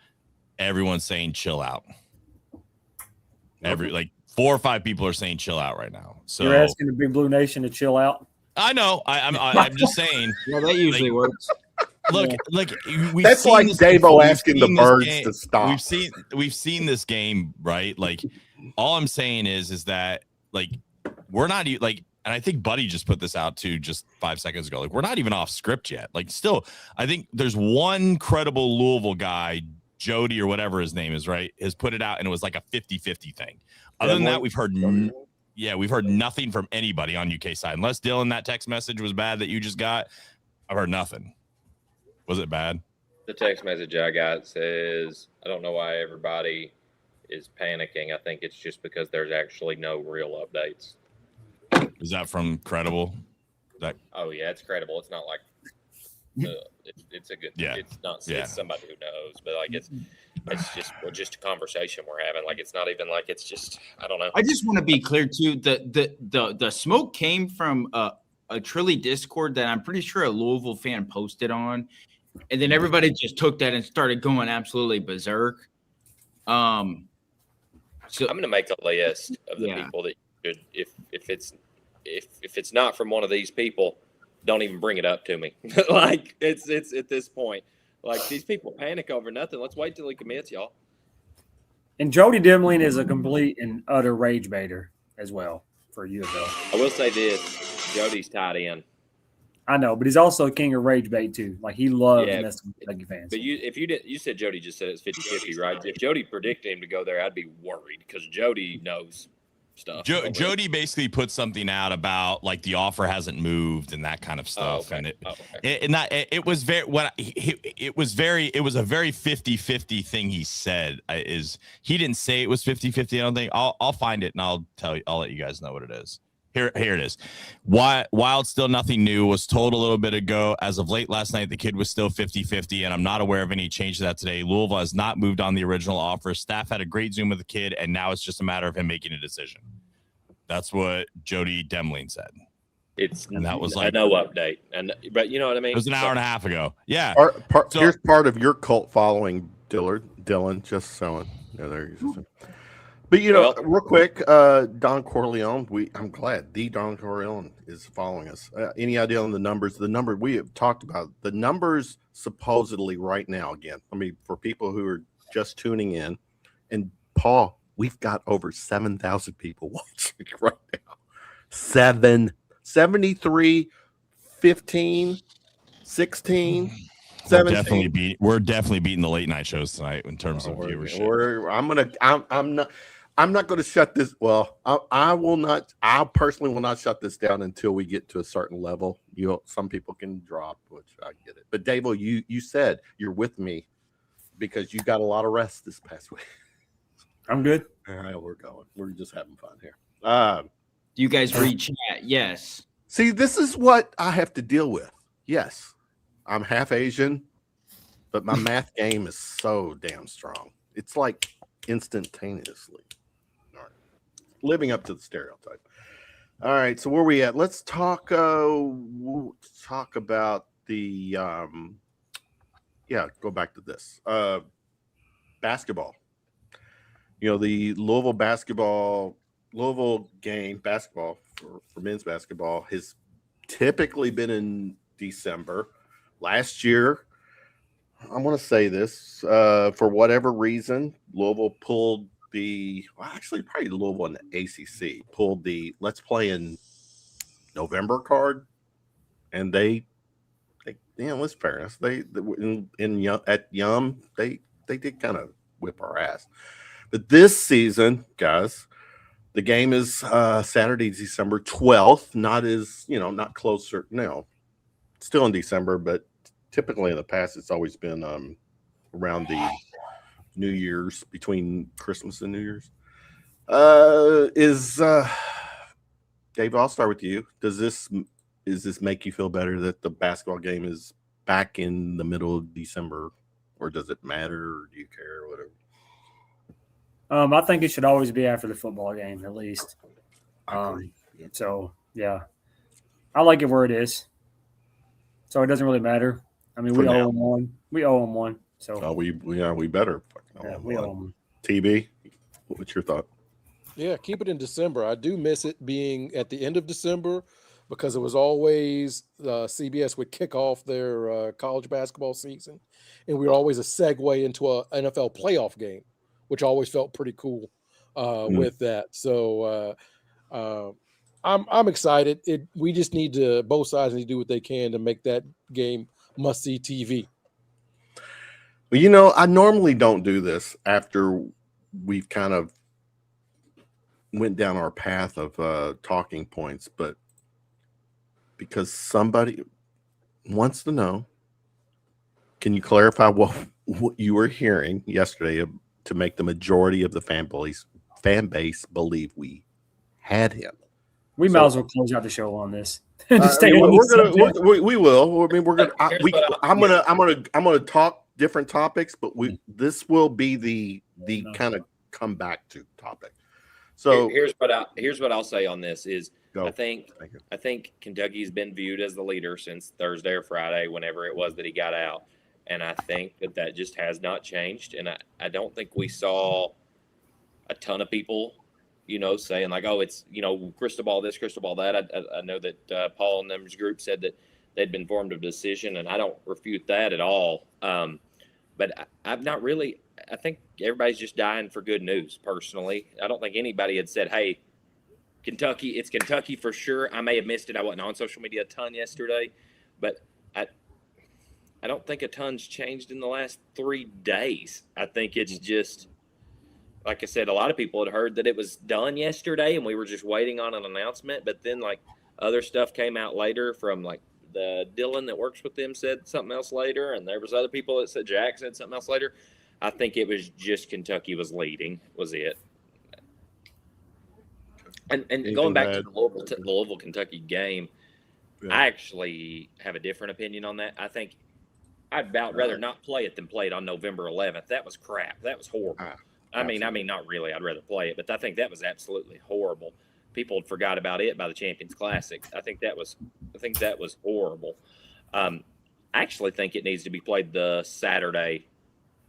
Everyone's saying chill out. 4 or 5 people are saying chill out right now. So you're asking the Big Blue Nation to chill out. I know. I'm just saying. Well, that usually works. Look, that's like Davo asking the birds to stop. We've seen this game, right? Like, all I'm saying is that like we're not like, and I think Buddy just put this out too just 5 seconds ago. Like, we're not even off script yet. Like, still, I think there's one credible Louisville guy, Jody or whatever his name is, right, has put it out, and it was like a 50-50 thing. Other than that, we've heard we've heard nothing from anybody on UK side. Unless Dylan, that text message was bad that you just got. I've heard nothing. Was it bad? The text message I got says, I don't know why everybody is panicking. I think it's just because there's actually no real updates. Is that from Credible? Oh yeah, it's credible. It's not like it's a good. Yeah. It's not. Yeah. It's somebody who knows, but like it's just a conversation we're having. Like it's not even like it's just. I don't know. I just want to be clear too. The smoke came from a Trilly Discord that I'm pretty sure a Louisville fan posted on, and then everybody just took that and started going absolutely berserk. So I'm going to make a list of the people that should, if it's not from one of these people, don't even bring it up to me. Like it's at this point, like these people panic over nothing. Let's wait till he commits, y'all. And Jody Demling is a complete and utter rage baiter as well for UFL. I will say this: Jody's tied in. I know, but he's also a king of rage bait too. Like he loves messing with Kentucky fans. But you said Jody just said it's 50-50, right? If Jody predicted him to go there, I'd be worried because Jody knows stuff. Jody basically put something out about like the offer hasn't moved and that kind of stuff. Okay. And it was very it was a very 50-50 thing he said. He didn't say it was 50-50. I don't think. I'll find it and I'll let you guys know what it is. Here it is. Wild still nothing new. Was told a little bit ago. As of late last night, the kid was still 50-50, and I'm not aware of any change to that today. Louisville has not moved on the original offer. Staff had a great Zoom with the kid, and now it's just a matter of him making a decision. That's what Jody Demling said. That was like no update. But you know what I mean? It was an hour and a half ago. Yeah. Here's part of your cult following, Dylan. Just so there you go. But real quick, Don Corleone. I'm glad the Don Corleone is following us. Any idea on the numbers? The number we have talked about. The numbers supposedly right now. Again, for people who are just tuning in, and Paul, we've got over 7,000 people watching right now. 73, 15, 16. We're definitely beating the late night shows tonight in terms of viewership. I'm not going to shut this. Well, I will not. I personally will not shut this down until we get to a certain level. Some people can drop, which I get it. But Dave, you said you're with me because you got a lot of rest this past week. I'm good. All right, we're going. We're just having fun here. Do you guys read chat? Yes. See, this is what I have to deal with. Yes, I'm half Asian, but my math game is so damn strong. It's like instantaneously. All right. Living up to the stereotype. All right, so where are we at? Let's talk we'll talk about the go back to this. Basketball. The Louisville game basketball for men's basketball has typically been in December. Last year, I want to say this, for whatever reason, Louisville pulled probably Louisville and the ACC pulled the let's play in November card, and they let's fairness, at Yum they did kind of whip our ass. But this season, guys, the game is Saturday, December 12th. Not closer. No, still in December, but typically in the past, it's always been around the New Year's, between Christmas and New Year's. Dave, I'll start with you. Does this make you feel better that the basketball game is back in the middle of December, or does it matter, or do you care, or whatever? I think it should always be after the football game, at least. So yeah, I like it where it is. So it doesn't really matter. I mean, we owe them one. We owe them one. So we better. We owe them. TB, what's your thought? Yeah, keep it in December. I do miss it being at the end of December because it was always CBS would kick off their college basketball season, and we were always a segue into a NFL playoff game, which always felt pretty cool with that. So I'm excited. We just need to, both sides need to do what they can to make that game must-see TV. Well, I normally don't do this after we've kind of went down our path of talking points, but because somebody wants to know, can you clarify what you were hearing yesterday to make the majority of the fan base believe we had him? We might as well close out the show on this. Just I stay mean, on this subject. we will. I mean, we're gonna. I'm Here's gonna talk different topics, but this will be the kind of come back to topic. So here's what I'll say on this is go. I think Kentucky's been viewed as the leader since Thursday or Friday, whenever it was that he got out, and I think that just has not changed. And I don't think we saw a ton of people, saying like, oh, it's crystal ball this, crystal ball that. I know that Paul and them's group said that they'd been informed of a decision, and I don't refute that at all. But I've not really. I think everybody's just dying for good news. Personally, I don't think anybody had said, "Hey, Kentucky, it's Kentucky for sure." I may have missed it. I wasn't on social media a ton yesterday, but I don't think a ton's changed in the last 3 days. I think it's just, like I said, a lot of people had heard that it was done yesterday, and we were just waiting on an announcement. But then, like, other stuff came out later from like the Dylan that works with them said something else later, and there was other people that said Jack said something else later. I think it was just Kentucky was leading, was it. And going back to the Louisville Kentucky game, I actually have a different opinion on that. I think I'd about rather not play it than play it on November 11th. That was crap. That was horrible. I mean, not really. I'd rather play it, but I think that was absolutely horrible. People had forgot about it by the Champions Classic. I think that was horrible. I actually think it needs to be played the Saturday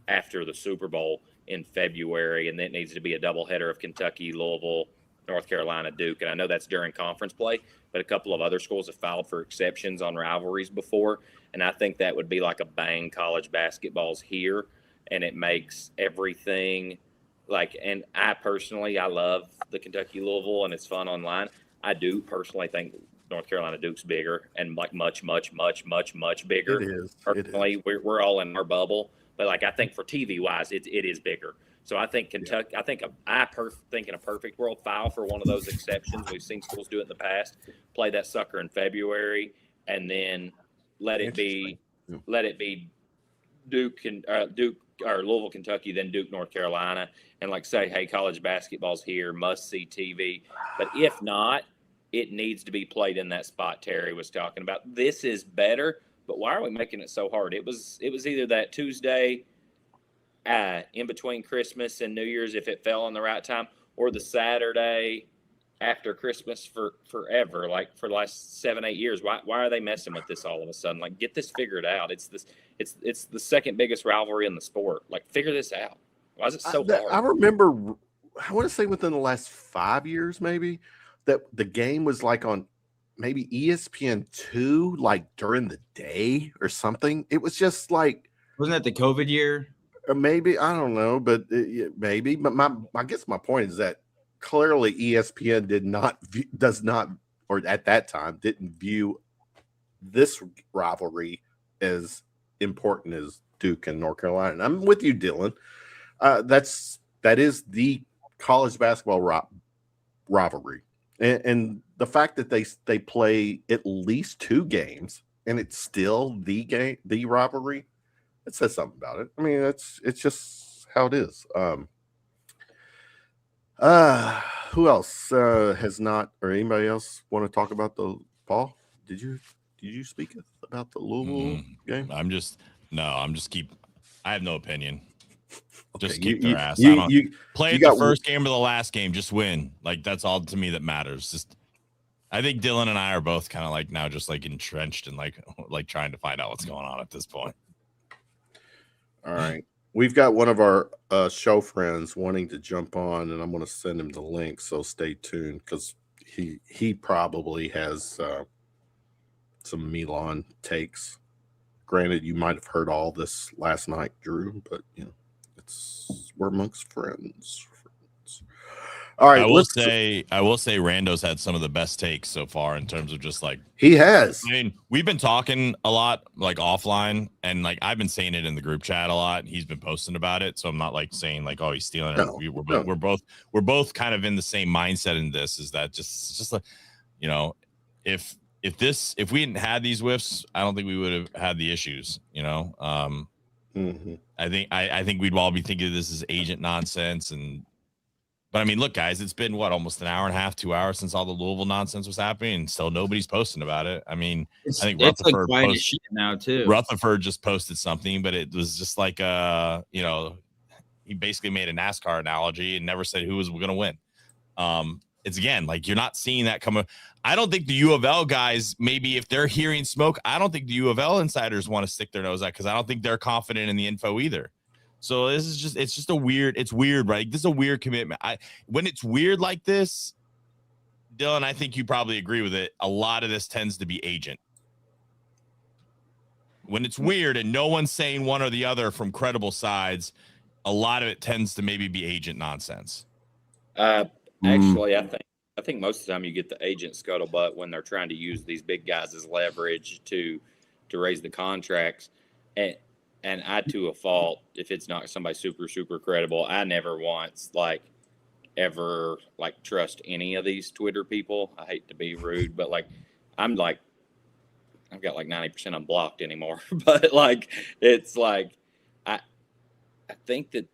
after the Super Bowl in February, and that needs to be a doubleheader of Kentucky, Louisville, North Carolina, Duke. And I know that's during conference play, but a couple of other schools have filed for exceptions on rivalries before, and I think that would be like a bang. College basketball's here, and it makes everything like. And I personally, I love the Kentucky Louisville, and it's fun online. I do personally think North Carolina Duke's bigger, and like much bigger. It is. Personally, we're all in our bubble. But like I think for TV wise, it is bigger. So I think Kentucky. I think think in a perfect world, file for one of those exceptions. We've seen schools do it in the past. Play that sucker in February, and then let it be Duke or Louisville, Kentucky, then Duke, North Carolina, and like say, hey, college basketball's here, must see TV. But if not, it needs to be played in that spot Terry was talking about. This is better. But why are we making it so hard? It was either that Tuesday in between Christmas and New Year's, if it fell on the right time, or the Saturday after Christmas forever, like for the last 7-8 years. Why are they messing with this all of a sudden? Like, get this figured out. It's the second biggest rivalry in the sport. Like, figure this out. Why is it so hard? I remember, I want to say within the last 5 years, maybe, that the game was like on maybe ESPN2, like during the day or something. It was just like, wasn't that the COVID year? Or maybe, I don't know, but maybe. But I guess my point is that clearly ESPN does not, or at that time didn't view this rivalry as important as Duke and North Carolina. And I'm with you, Dylan. That is the college basketball rivalry. And the fact that they play at least 2 games and it's still the rivalry, it says something about it. I mean, it's just how it is. Who else has not, or anybody else want to talk about the Paul? Did you speak about the Louisville game? I have no opinion. Okay, just keep their ass. Play the first game or the last game. Just win. Like, that's all to me that matters. Just, I think Dylan and I are both kind of like now just like entrenched and like trying to find out what's going on at this point. All right. We've got one of our show friends wanting to jump on, and I'm going to send him the link. So stay tuned because he probably has some Milan takes. Granted, you might have heard all this last night, Drew, but we're amongst friends. All right, I will say Rando's had some of the best takes so far in terms of just like he has. I mean, we've been talking a lot like offline, and like I've been saying it in the group chat a lot. He's been posting about it, so I'm not like saying like, oh, he's stealing it. No, We're both kind of in the same mindset in this. Is that just like, you know, if we hadn't had these whiffs, I don't think we would have had the issues. You know, I think we'd all be thinking this is agent nonsense But I mean, look, guys, it's been almost an hour and a half, 2 hours since all the Louisville nonsense was happening, and still nobody's posting about it. I mean, I think it's like Rutherford quiet as shit now too. Rutherford just posted something, but it was just like you know, he basically made a NASCAR analogy and never said who was going to win. It's again like you're not seeing that come up. I don't think the U of L guys, maybe if they're hearing smoke, I don't think the U of L insiders want to stick their nose out because I don't think they're confident in the info either. So this is it's weird, right? This is a weird commitment. When it's weird like this, Dylan, I think you probably agree with it. A lot of this tends to be agent. When it's weird and no one's saying one or the other from credible sides, a lot of it tends to maybe be agent nonsense. Actually, I think most of the time you get the agent scuttlebutt when they're trying to use these big guys as leverage to raise the contracts. And I, to a fault, if it's not somebody super, super credible, I never once, ever trust any of these Twitter people. I hate to be rude, but, I've got, 90% unblocked anymore. But, it's I think that,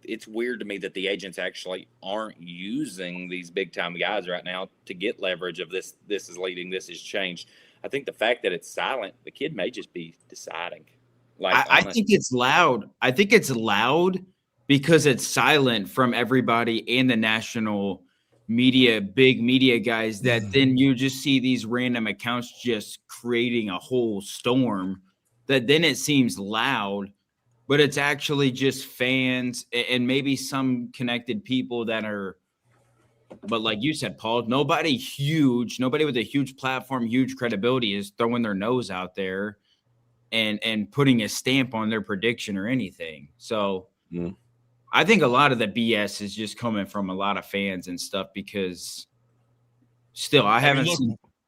it's weird to me that the agents actually aren't using these big-time guys right now to get leverage of this is leading, this has changed. I think the fact that it's silent, the kid may just be deciding. I think it's loud. I think it's loud because it's silent from everybody and the national media, big media guys, that then you just see these random accounts just creating a whole storm that then it seems loud, but it's actually just fans and maybe some connected people that are, but like you said, Paul, nobody with a huge platform, huge credibility is throwing their nose out there and putting a stamp on their prediction or anything. So I think a lot of the BS is just coming from a lot of fans and stuff because still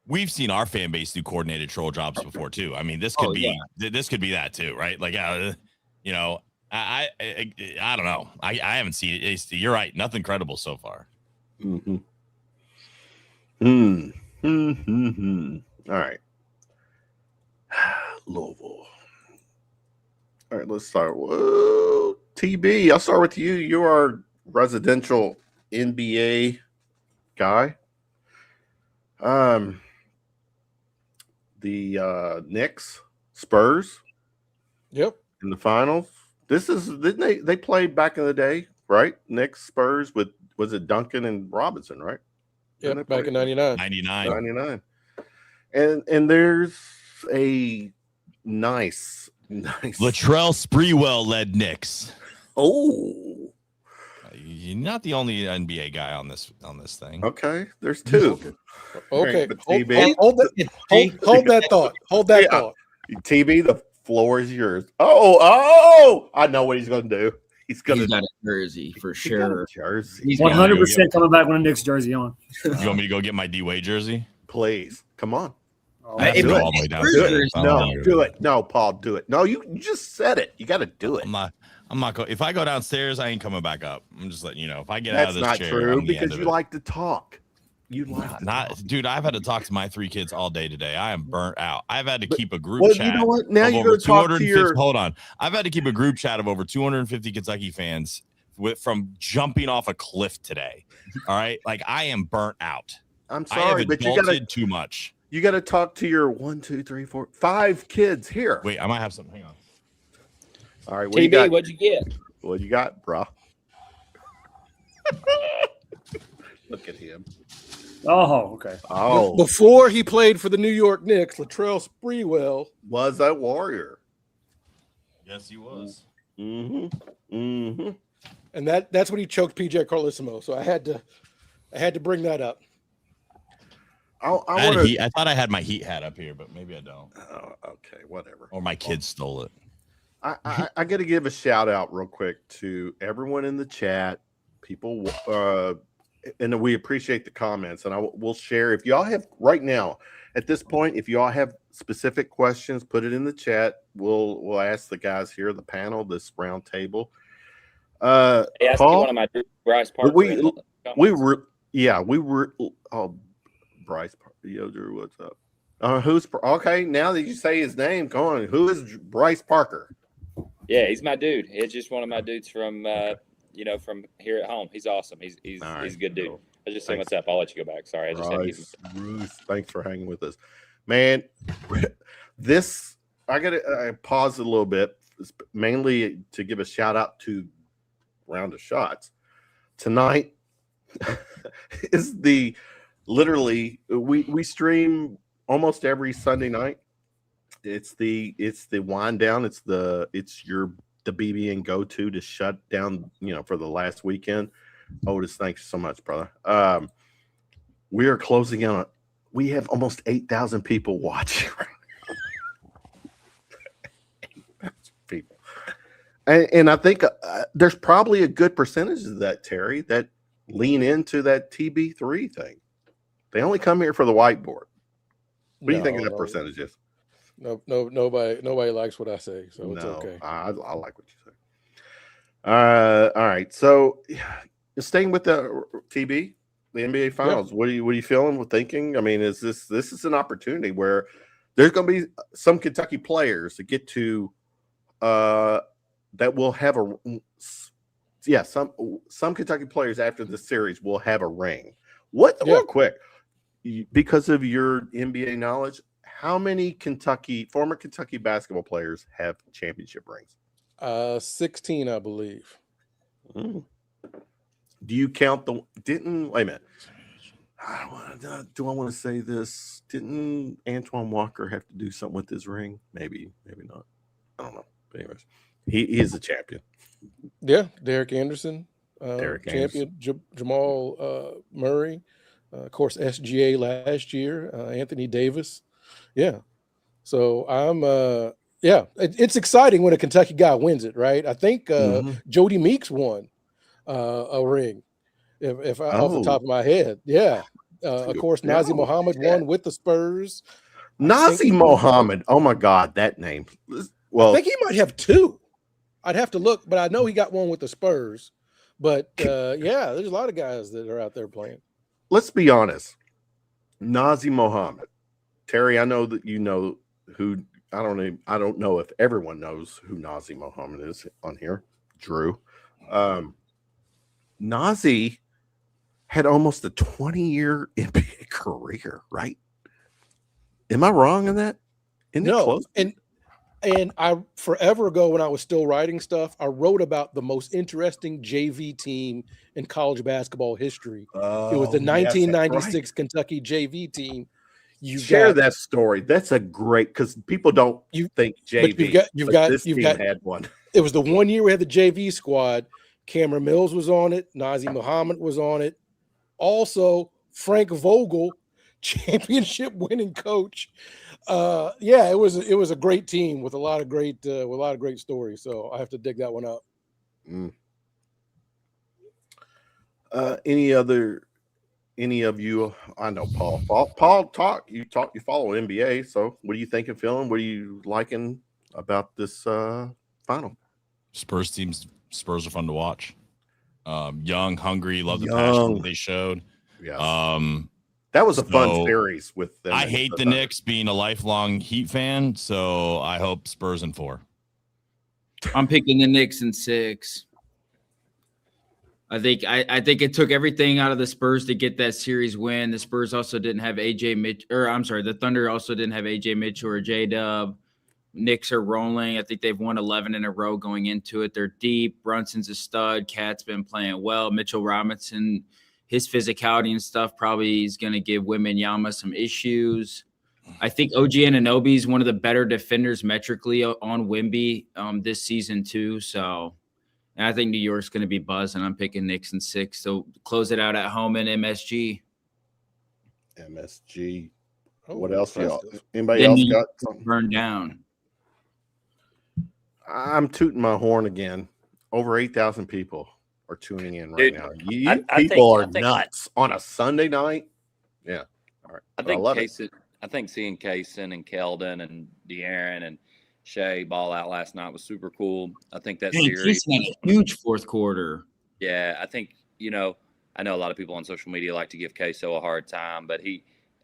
we've seen our fan base do coordinated troll jobs before too. I mean, this could be that too, right? You know, I don't know. I haven't seen it. You're right. Nothing credible so far. All right. Louisville. All right, let's start. Whoa, TB, I'll start with you. You are residential NBA guy. The Knicks, Spurs. Yep. In the finals. Didn't they played back in the day, right? Knicks, Spurs was it Duncan and Robinson, right? Yep, back in 99. 99. And there's a nice Latrell Sprewell led Knicks. Oh, you're not the only NBA guy on this thing. Okay, there's two. Okay, TB, hold that thought. Hold that thought. TB, the floor is yours. Oh, I know what he's going to do. He's got a jersey for sure. Jersey. He's 100% coming back with a Knicks jersey on. You want me to go get my D-Wade jersey? Please, come on. Do all the way down. Do it. No, Paul, do it. No, you just said it. You got to do it. I'm not going. If I go downstairs, I ain't coming back up. I'm just letting you know. If I get That's out of this not chair, true because you like to talk. Dude, I've had to talk to my three kids all day today. I am burnt out. I've had to keep a group chat. You know what? Now you're going to talk to your. Hold on. I've had to keep a group chat of over 250 Kentucky fans from jumping off a cliff today. All right, I am burnt out. I'm sorry, but you got too much. You got to talk to your 1, 2, 3, 4, 5 kids here. Wait, I might have something. Hang on. All right, TB, what'd you get? What you got, bro? Look at him. Oh, okay. Oh, Before he played for the New York Knicks, Latrell Sprewell was a Warrior. Yes, he was. Mm-hmm. And that's when he choked PJ Carlissimo. So I had to bring that up. I thought I had my Heat hat up here, but maybe I don't. Oh, okay, whatever. Or my kids stole it. I got to give a shout out real quick to everyone in the chat. People and we appreciate the comments, and we'll share. If y'all have right now at this point, if y'all have specific questions, put it in the chat. We'll ask the guys here, the panel, this round table. Hey, I see Paul, one of my Bryce Parker. we were Bryce Yoder, what's up? Who's okay? Now that you say his name, go on. Who is Bryce Parker? Yeah, he's my dude. He's just one of my dudes from from here at home. He's awesome. He's Right, a good dude. cool. I just saying what's up. I'll let you go back. Sorry, I just had to Bryce, Bruce, thanks for hanging with us, man. This I gotta pause a little bit, mainly to give a shout out to Round of Shots tonight. Is the literally we stream almost every Sunday night. It's the wind down. It's the BB and go to shut down, for the last weekend. Otis, thanks so much, brother. We are closing in on. We have almost 8,000 people watching. People, and I think there's probably a good percentage of that, Terry, that lean into that TB3 thing. They only come here for the whiteboard. What do you think of that percentage is? No, nobody likes what I say, so it's okay. I like what you say. All right. So, staying with the TB, the NBA Finals. Yeah. What are you feeling? With thinking? I mean, is this is an opportunity where there's going to be some Kentucky players that get to that will have some Kentucky players after the series will have a ring. Real quick, because of your NBA knowledge, how many former Kentucky basketball players have championship rings? 16, I believe. Do you count wait a minute. Do I want to say this? Didn't Antoine Walker have to do something with his ring? Maybe not. I don't know. But anyways, he is a champion. Yeah, Derek Anderson, champion. Jamal Murray, of course, SGA last year, Anthony Davis. Yeah. So I'm it's exciting when a Kentucky guy wins it, right? I think Jody Meeks won a ring, if off the top of my head. Yeah. Of course, Nazir Muhammad won with the Spurs. Nazir Muhammad. Oh my God, that name. Well, I think he might have two. I'd have to look, but I know he got one with the Spurs. But there's a lot of guys that are out there playing. Let's be honest. Nazir Muhammad. Terry, I know that you know who. I don't know if everyone knows who Nazir Muhammad is on here. Drew. Nazir had almost a 20-year NBA career, right? Am I wrong in that? Isn't it close? And I forever ago, when I was still writing stuff, I wrote about the most interesting JV team in college basketball history. It was the 1996 Kentucky JV team. Share that story. That's a great, because people don't think JV. You've got had one. It was the one year we had the JV squad. Cameron Mills was on it. Nazir Muhammad was on it. Also, Frank Vogel, championship winning coach. It was a great team with a lot of great stories. So I have to dig that one up. Any of you? I know Paul you follow NBA. So what are you thinking, feeling? What are you liking about this final? Spurs are fun to watch. Young, hungry, love the passion that they showed. Yes. That was a fun series with them. I hate the Knicks, being a lifelong Heat fan, so I hope Spurs in 4. I'm picking the Knicks in 6. I think it took everything out of the Spurs to get that series win. The Spurs also didn't have the Thunder also didn't have AJ Mitchell or J-Dub. Knicks are rolling. I think they've won 11 in a row going into it. They're deep. Brunson's a stud. Cat's been playing well. Mitchell Robinson, his physicality and stuff probably is going to give Wembanyama some issues. I think OG Anunoby is one of the better defenders metrically on Wemby this season too. So, and I think New York's going to be buzzing. I'm picking Knicks in 6. So close it out at home in MSG. MSG. What else? Anybody else got something? Burned down. I'm tooting my horn again. Over 8,000 people are tuning in right Dude, now. You I people think- are nuts on a Sunday night. Yeah. All right. I But think love it. Kaysen, I think seeing Kaysen and Keldon and De'Aaron and Shea ball out last night was super cool. I think that Hey, series. Keith had a huge fourth quarter. Yeah, I think I know a lot of people on social media like to give Queso a hard time, but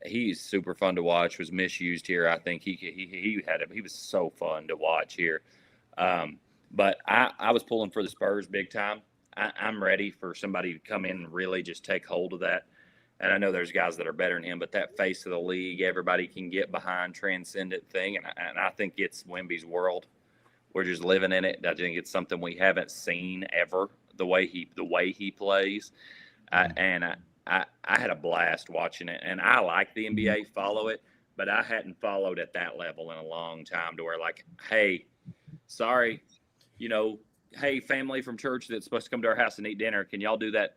he's super fun to watch. Was misused here. I think he was so fun to watch here. But I was pulling for the Spurs big time. I'm ready for somebody to come in and really just take hold of that. And I know there's guys that are better than him, but that face of the league, everybody can get behind, transcendent thing, and I think it's Wemby's world. We're just living in it. I think it's something we haven't seen ever. The way he plays, and I had a blast watching it. And I like the NBA, follow it, but I hadn't followed at that level in a long time. To where like, hey, sorry, hey, family from church that's supposed to come to our house and eat dinner, can y'all do that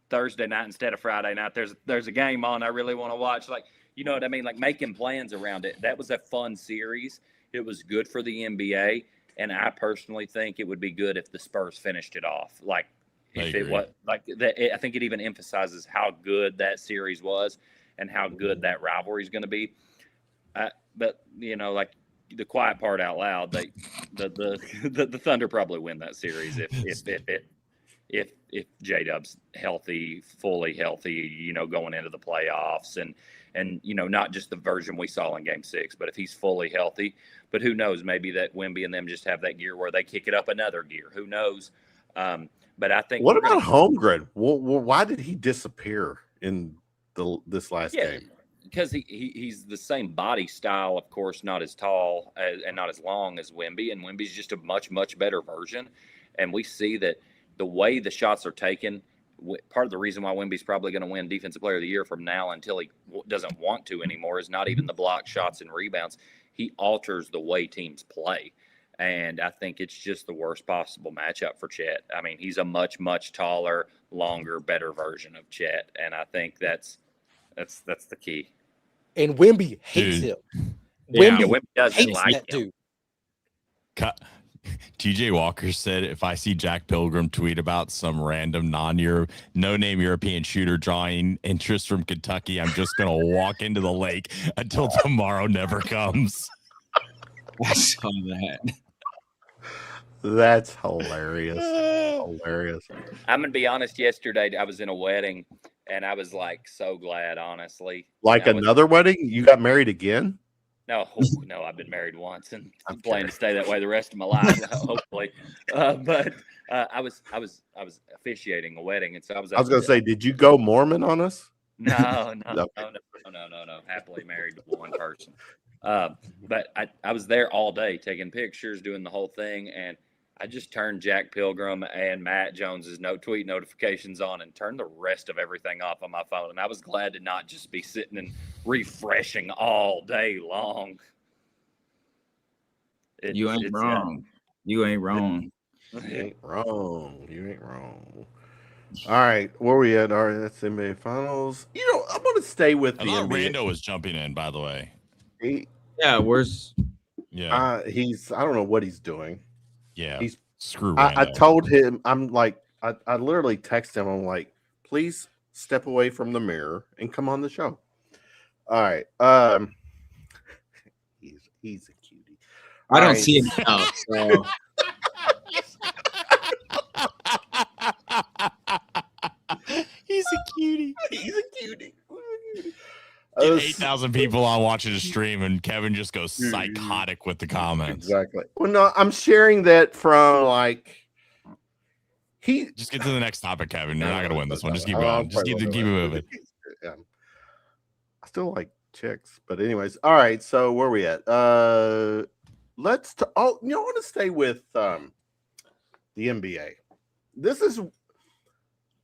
Thursday night instead of Friday night? There's a game on I really want to watch. Like, you know what I mean? Like making plans around it. That was a fun series. It was good for the NBA. And I personally think it would be good if the Spurs finished it off. Like, if it was like that, I think it even emphasizes how good that series was and how good that rivalry is going to be. But like the quiet part out loud, the Thunder probably win that series if J-Dub's healthy, fully healthy, going into the playoffs and not just the version we saw in Game 6, but if he's fully healthy. But who knows? Maybe that Wemby and them just have that gear where they kick it up another gear. Who knows? But I think. What about Holmgren? Why did he disappear in this last game? Because he's the same body style, of course, not as tall and not as long as Wemby, and Wemby's just a much, much better version. And we see that the way the shots are taken, part of the reason why Wemby's probably going to win Defensive Player of the Year from now until he doesn't want to anymore is not even the block shots and rebounds. He alters the way teams play. And I think it's just the worst possible matchup for Chet. I mean, he's a much, much taller, longer, better version of Chet. And I think that's the key. And Wemby hates him. Yeah. Wemby doesn't hates like that him. dude. TJ Walker said, if I see Jack Pilgrim tweet about some random no-name European shooter drawing interest from Kentucky, I'm just going to walk into the lake until tomorrow never comes. I saw that. That's hilarious. Hilarious. I'm going to be honest. Yesterday, I was in a wedding, and I was like so glad, honestly. Like another wedding? You got married again? No, I've been married once and I'm planning to stay that way the rest of my life, hopefully. But I was officiating a wedding, and so I was going to say, did you go Mormon on us? No. Happily married to one person. But I was there all day taking pictures, doing the whole thing, and I just turned Jack Pilgrim and Matt Jones's tweet notifications on and turned the rest of everything off on my phone. And I was glad to not just be sitting and refreshing all day long. You ain't wrong. You ain't wrong. You ain't wrong. All right, where we at? All right, that's NBA Finals. I'm going to stay with the NBA. Rando was jumping in, by the way. Where's? Yeah. I don't know what he's doing. Yeah. He's screw. I told him, I'm like, I literally texted him. I'm like, please step away from the mirror and come on the show. All right. He's a cutie. I don't see him out. So. He's a cutie. He's a cutie. Get 8,000 people on watching the stream, and Kevin just goes psychotic with the comments. Exactly. Well, no, I'm sharing that from Just get to the next topic, Kevin. You're not gonna win this one. Just keep going. Just keep it moving. Yeah. I still like chicks, but anyways, all right. So where are we at? I want to stay with the NBA. This is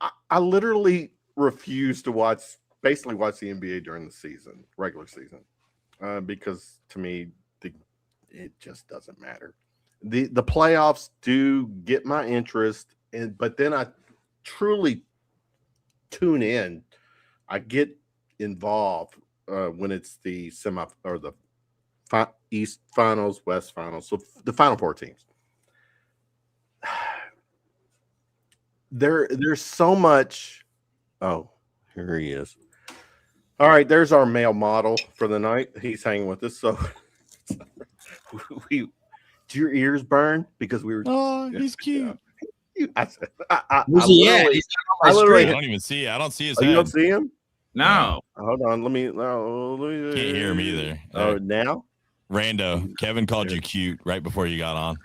I literally refuse to basically watch the NBA during the regular season, because to me it just doesn't matter. The playoffs do get my interest, but then I truly tune in. I get involved when it's the semi or the East Finals, West Finals, so the Final Four teams. there's so much. Oh, here he is. All right, there's our male model for the night. He's hanging with us. So, do your ears burn because we were? Oh, he's cute. Where's he at? He's not on my I screen. don't even see it. I don't see his Oh, head. you don't see him? No. Hold on. Let me. Can't hear him either. Oh, now? Rando, Kevin called you cute right before you got on.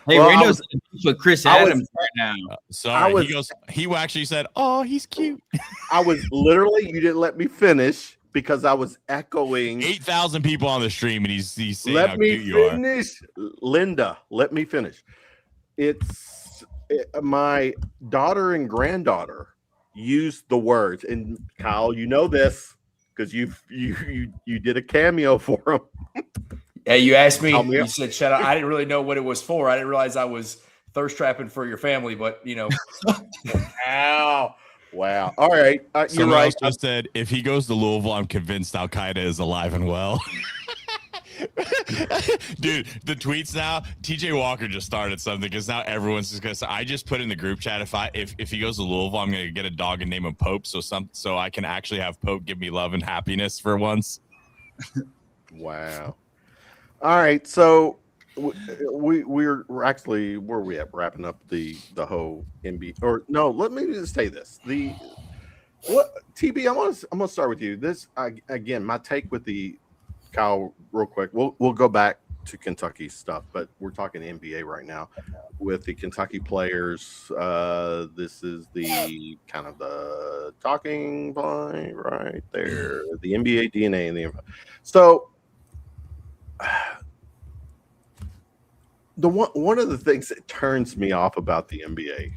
Hey, Well, Rando's with Chris Adams right now. Sorry, he actually said, "Oh, he's cute." I was literally. You didn't let me finish because I was echoing. 8,000 people on the stream, and he's saying Let how me cute you are. finish, Linda. Let me finish. My daughter and granddaughter used the words, and Kyle, you know this because you did a cameo for them. Yeah, you asked me. Tell me- You said, "Shut up." I didn't really know what it was for. I didn't realize I was thirst trapping for your family, but you know. Ow. Wow. All right. You're Someone right. else just said, if he goes to Louisville, I'm convinced Al Qaeda is alive and well. Dude, the tweets now, TJ Walker just started something because now everyone's just gonna say, I just put in the group chat, if he goes to Louisville, I'm gonna get a dog and name him Pope so I can actually have Pope give me love and happiness for once. Wow. All right. So we're actually where are we at wrapping up the whole NBA or no, let me just say this. TB, I'm gonna start with you. This again, my take with the Kyle real quick. We'll go back to Kentucky stuff, but we're talking NBA right now with the Kentucky players. This is the kind of the talking point right there, the NBA DNA and the so one of the things that turns me off about the NBA,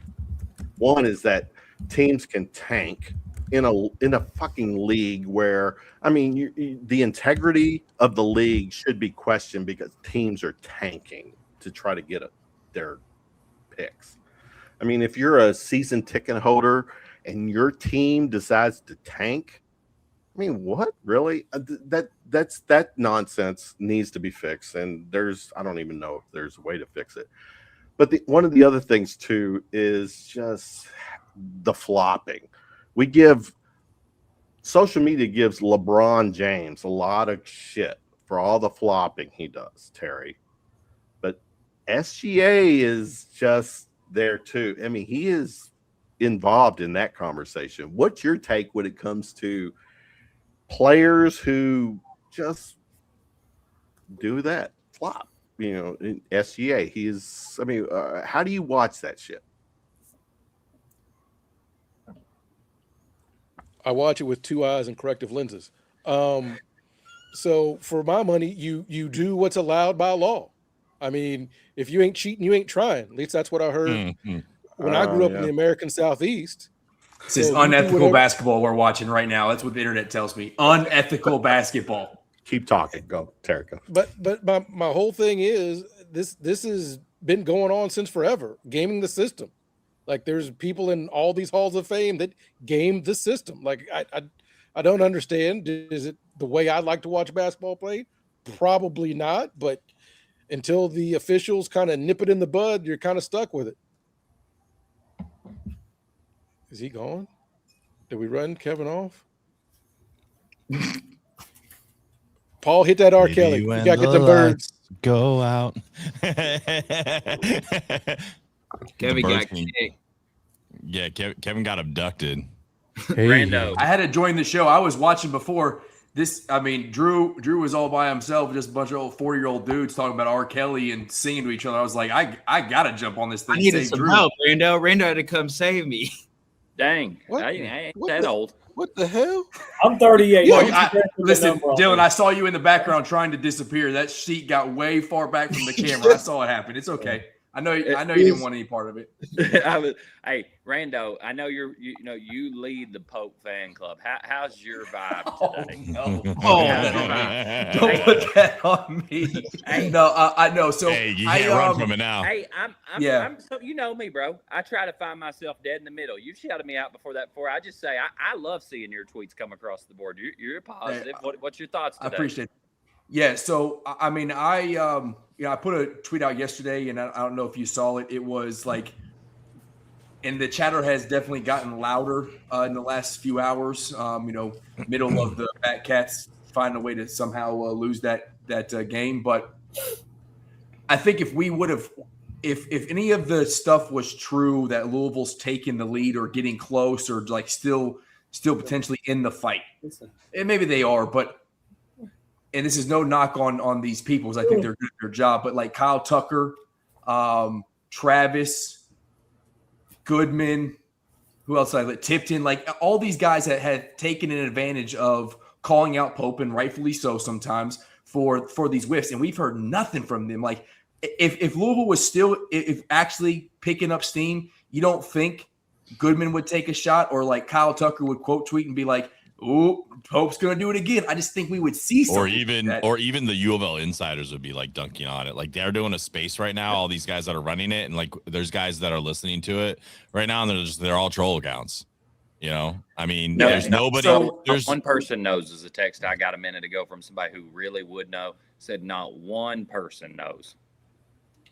one is that teams can tank in a fucking league where the integrity of the league should be questioned because teams are tanking to try to get their picks. I mean, if you're a season ticket holder and your team decides to tank, I mean, what really? That nonsense needs to be fixed, and I don't even know if there's a way to fix it. But one of the other things too is just the flopping. Social media gives LeBron James a lot of shit for all the flopping he does, Terry. But SGA is just there too. I mean, he is involved in that conversation. What's your take when it comes to players who just do that flop? In SGA, how do you watch that shit? I watch it with 2 eyes and corrective lenses. So for my money, you do what's allowed by law. I mean, if you ain't cheating, you ain't trying. At least that's what I heard when I grew up in the American Southeast. This is unethical basketball we're watching right now. That's what the internet tells me. Unethical basketball. Keep talking. Go, Terry. Go. But my whole thing is this has been going on since forever. Gaming the system. Like there's people in all these halls of fame that game the system. Like I don't understand. Is it the way I'd like to watch basketball played? Probably not. But until the officials kind of nip it in the bud, you're kind of stuck with it. Is he gone? Did we run Kevin off? Paul, hit that R. Kelly. You gotta get the birds. Go out. Kevin got kicked. Yeah, Kevin got abducted. Hey. Rando. I had to join the show. I was watching before this. I mean, Drew was all by himself, just a bunch of old 40-year-old dudes talking about R. Kelly and singing to each other. I was like, I gotta jump on this thing. I needed some help, Rando. Rando had to come save me. Dang. I ain't that old. What the hell? I'm 38. Listen, Dylan, I saw you in the background trying to disappear. That sheet got way far back from the camera. I saw it happen. It's okay. I know you didn't want any part of it. Hey, Rando, I know you lead the Pope fan club. How's your vibe today? Don't put that on me. Hey, no, I know. So you can't run from it now. Hey, I'm so you know me, bro. I try to find myself dead in the middle. You shouted me out before. I just say I love seeing your tweets come across the board. You're positive. What's your thoughts today? I appreciate it. Yeah, so I mean, I put a tweet out yesterday, and I don't know if you saw it. It was like and the chatter has definitely gotten louder in the last few hours. Middle of the Wildcats find a way to somehow lose that game. But I think if we would have, if any of the stuff was true that Louisville's taking the lead or getting close or like still potentially in the fight, and maybe they are, but. And this is no knock on these people, because I think they're good at their job. But like Kyle Tucker, Travis, Goodman, who else? Tipton, like all these guys that had taken an advantage of calling out Pope, and rightfully so sometimes for these whiffs, and we've heard nothing from them. Like if Louisville was still if actually picking up steam, you don't think Goodman would take a shot, or like Kyle Tucker would quote tweet and be like, "Ooh, Pope's gonna do it again." I just think we would see something. Or even the U of L insiders would be like dunking on it. Like they're doing a space right now. All these guys that are running it, and like there's guys that are listening to it right now, and they're all troll accounts. You know, I mean, there's nobody. There's one person knows. Is a text I got a minute ago from somebody who really would know. Said not one person knows.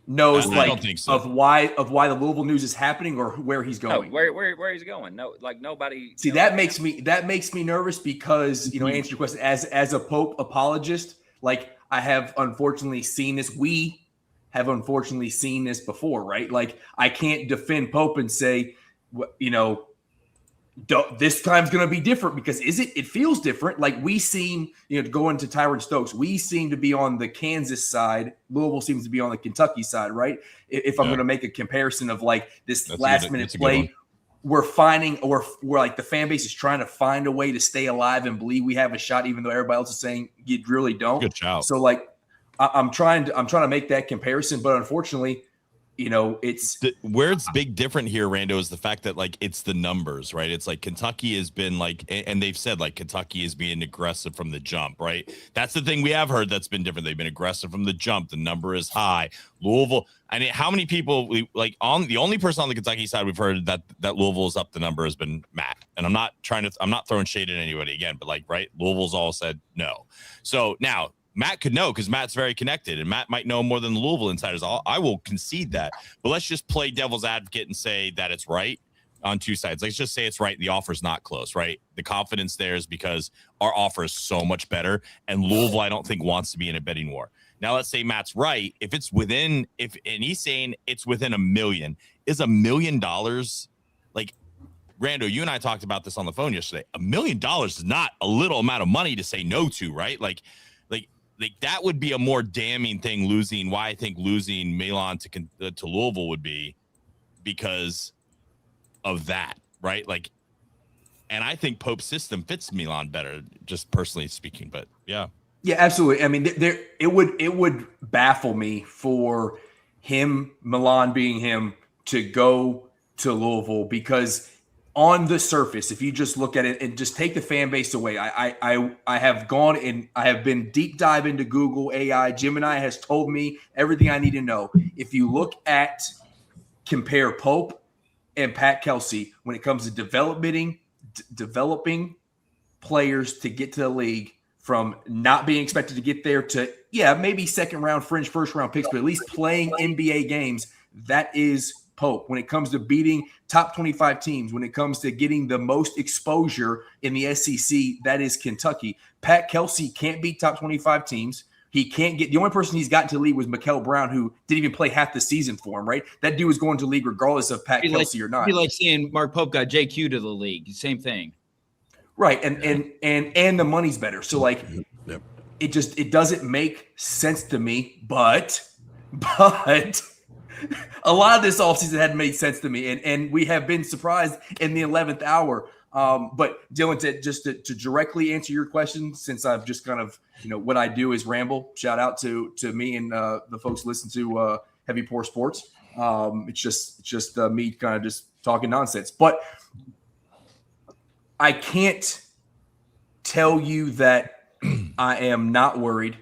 Knows I like don't think so. of why the Louisville news is happening or where he's going. No, where he's going. No, like nobody. See, that makes me nervous because, answer your question, as a Pope apologist, like I have unfortunately seen this. We have unfortunately seen this before, right? Like I can't defend Pope and say, this time's going to be different, because it feels different. Like we seem, going to Tyron Stokes, we seem to be on the Kansas side. Louisville seems to be on the Kentucky side, right? If I'm going to make a comparison of like this last minute play, we're like the fan base is trying to find a way to stay alive and believe we have a shot, even though everybody else is saying you really don't. Good job. So like, I'm trying to make that comparison, but unfortunately, it's where it's big different here, Rando, is the fact that like it's the numbers, right? It's like Kentucky has been like, and they've said like Kentucky is being aggressive from the jump, right? That's the thing we have heard that's been different. They've been aggressive from the jump. The number is high. Louisville, I mean, how many people on the only person on the Kentucky side we've heard that Louisville is up the number has been Matt. And I'm not throwing shade at anybody again, but like, right, Louisville's all said no. So now Matt could know, because Matt's very connected, and Matt might know more than the Louisville insiders. I will concede that. But let's just play devil's advocate and say that it's right on two sides. Let's just say it's right. The offer's not close, right? The confidence there is because our offer is so much better, and Louisville, I don't think, wants to be in a bidding war. Now, let's say Matt's right. If it's within, and he's saying it's within $1 million, is $1 million, like, Rando, you and I talked about this on the phone yesterday. $1 million is not a little amount of money to say no to, right? Like that would be a more damning thing. Why I think losing Milan to Louisville would be because of that, right? Like, and I think Pope's system fits Milan better, just personally speaking. But yeah, absolutely. I mean, it would baffle me for him, Milan being him, to go to Louisville, because on the surface, if you just look at it and just take the fan base away, I have gone and I have been deep dive into Google AI. Gemini has told me everything I need to know. If you look at compare Pope and Pat Kelsey when it comes to developing players to get to the league, from not being expected to get there to maybe second round, fringe first round picks, but at least playing NBA games, that is Pope. When it comes to beating top 25 teams, when it comes to getting the most exposure in the SEC, that is Kentucky. Pat Kelsey can't beat top 25 teams. He can't get – the only person he's gotten to the league was Mikel Brown, who didn't even play half the season for him, right? That dude was going to the league regardless of Pat Kelsey or not. It'd be like saying Mark Pope got JQ to the league. Same thing. Right, and the money's better. So, like, it doesn't make sense to me, but a lot of this offseason hadn't made sense to me, and we have been surprised in the 11th hour. But Dylan, to directly answer your question, since I've just kind of, what I do is ramble. Shout out to me and the folks who listen to Heavy Pour Sports. It's just me kind of just talking nonsense. But I can't tell you that I am not worried.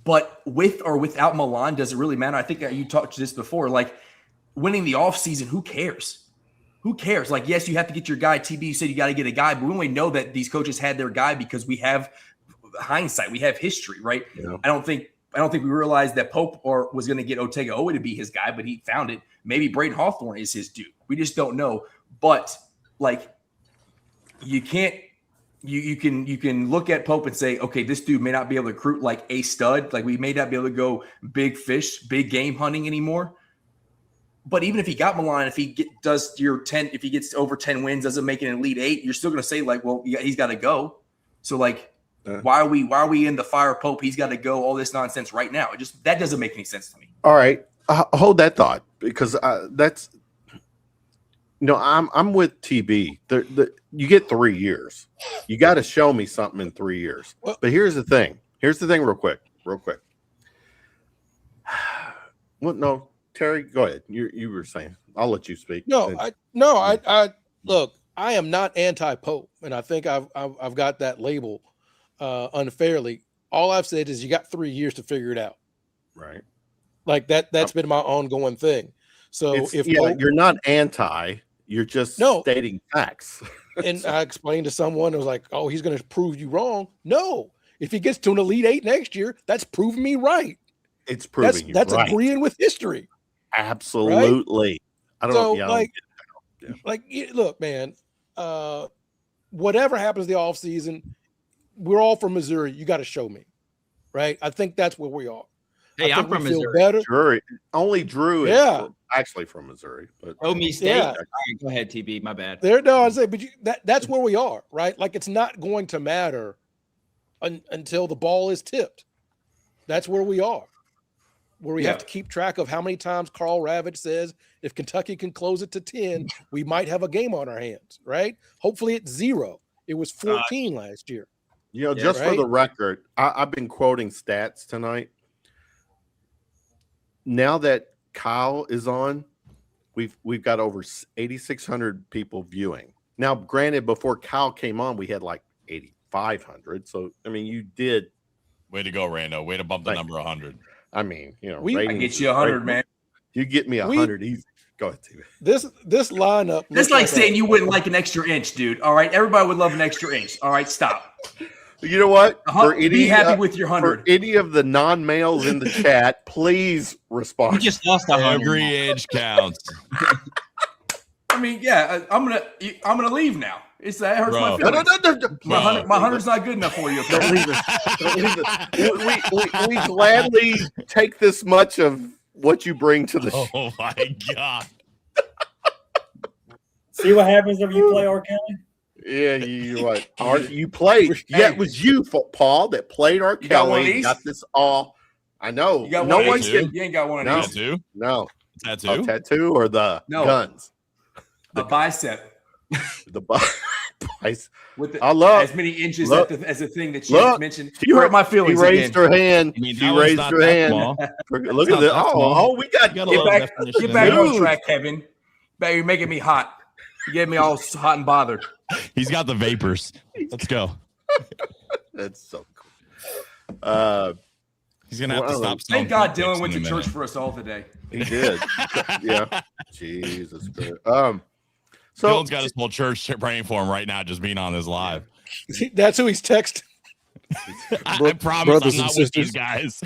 But with or without Milan, does it really matter? I think that you talked to this before. Like, winning the offseason, who cares? Who cares? Like, yes, you have to get your guy. TB, you said you got to get a guy, but we only know that these coaches had their guy because we have hindsight. We have history, right? Yeah. I don't think I don't think we realized that Pope was going to get Otega Owe to be his guy, but he found it. Maybe Braden Hawthorne is his dude. We just don't know. But like, you can't. You can look at Pope and say, okay, this dude may not be able to recruit like a stud. Like we may not be able to go big fish, big game hunting anymore. But even if he got Milan, if he gets over 10 wins, doesn't make an Elite 8, you're still going to say like, well, he's got to go. So like, why are we in the fire Pope? He's got to go. All this nonsense right now. That doesn't make any sense to me. All right, hold that thought because that's. No, I'm with TB. You get 3 years. You got to show me something in 3 years. But here's the thing. Real quick. Well, no, Terry, go ahead. You were saying. I'll let you speak. I look. I am not anti-Pope, and I think I've got that label unfairly. All I've said is you got 3 years to figure it out. Right. Like that's been my ongoing thing. So if Pope, you're not anti, you're just stating facts. And I explained to someone, it was like, oh, he's going to prove you wrong. No, if he gets to an Elite 8 next year, that's proving me right. It's proving that's right. agreeing with history. Absolutely. Right? Look, man, whatever happens the off season, we're all from Missouri. You got to show me, right? I think that's where we are. Hey, I'm from Missouri. Drew, only Drew is actually from Missouri. But me State. Yeah. Right, go ahead, TB. My bad. I say, but that's where we are, right? Like it's not going to matter until the ball is tipped. That's where we are. Where we have to keep track of how many times Carl Ravitch says if Kentucky can close it to 10, we might have a game on our hands, right? Hopefully it's 0. It was 14 last year. Just for the record, I've been quoting stats tonight. Now that Kyle is on, we've got over 8,600 people viewing. Now, granted, before Kyle came on, we had like 8,500. So, I mean, you did. Way to go, Rando. Way to bump the number 100. I mean, I get you 100, man. You get me 100 easy. Go ahead, TV. This lineup. That's like saying you wouldn't like an extra inch, dude. All right, everybody would love an extra inch. All right, stop. You know what? Be happy with your 100. For any of the non-males in the chat, please respond. You just lost 100. Every inch counts. I mean, I'm gonna leave now. That hurts my feelings. No. My 100's not good enough for you. Okay? Don't leave it. We gladly take this much of what you bring to the show. Oh my God. See what happens if you play R. Kelly? Yeah, you played. Yeah, it was you, Paul, that played R. You got one of Kelly. these? Got this all. I know. You got no one one of these? can. You ain't got one of these. Tattoo? No. Tattoo? Tattoo or the guns? A bicep. The bicep. With I love as many inches as the thing that you mentioned. You hurt my feelings. She raised her hand. She raised her hand. Look at this. We got get back on track, Kevin. You're making me hot. You get me all hot and bothered. He's got the vapors. Let's go. That's so cool. He's gonna have to stop. Thank God Dylan went to church for us all today. He did. Yeah. Jesus Christ. So Dylan's got his whole church praying for him right now, just being on this live. That's who he's texting. I promise I'm not with these guys.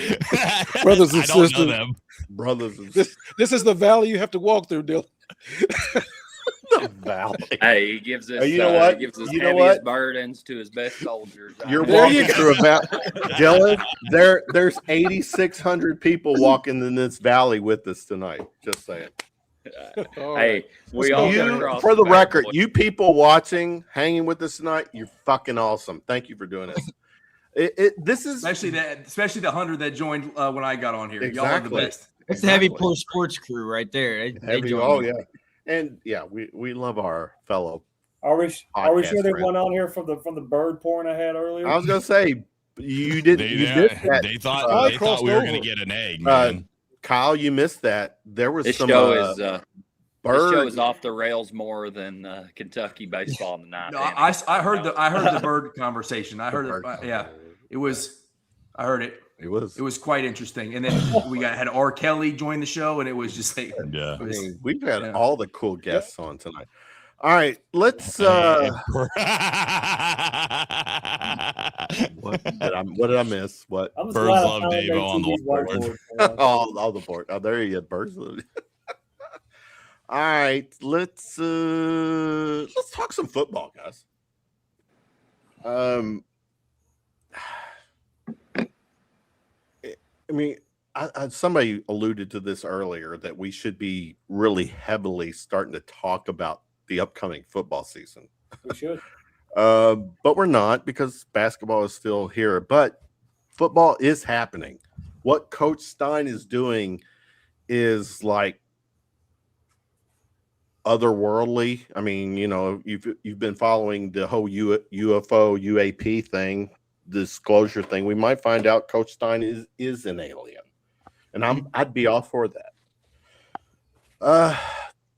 Brothers and I don't sisters. know them. Brothers and sisters. This is the valley you have to walk through, Dylan. The valley. Hey, he gives us, you know what? He gives his You know heaviest what? burdens to his best soldiers. You're walking through a valley. Dylan, there's 8,600 people walking in this valley with us tonight. Just saying. Hey, we all for the record, you people watching, hanging with us tonight, you're fucking awesome. Thank you for doing this. This is especially the 100 that joined when I got on here. Exactly. Y'all are the best. It's the Heavy Pour Sports crew right there. And we love our fellow. Are we sure they went on here from the bird porn I had earlier? I was gonna say you did. They thought we were gonna get an egg, man. Kyle, you missed that. There was this some show is off the rails more than Kentucky baseball tonight. No, I heard the bird conversation. I heard it. It was. I heard it. It was quite interesting. And then we had R. Kelly join the show, and it was just we've had all the cool guests on tonight. All right, let's. What did I miss? What? I'm just Birds glad I love finally Davo made on the TV's whiteboard. whiteboard. All the board. Oh, there he is. Birds. All right, let's talk some football, guys. I mean, somebody alluded to this earlier that we should be really heavily starting to talk about the upcoming football season. We should. But we're not, because basketball is still here. But football is happening. What Coach Stein is doing is like otherworldly. I mean, you know, you've been following the whole UFO UAP thing, disclosure thing. We might find out Coach Stein is an alien, and I'd be all for that.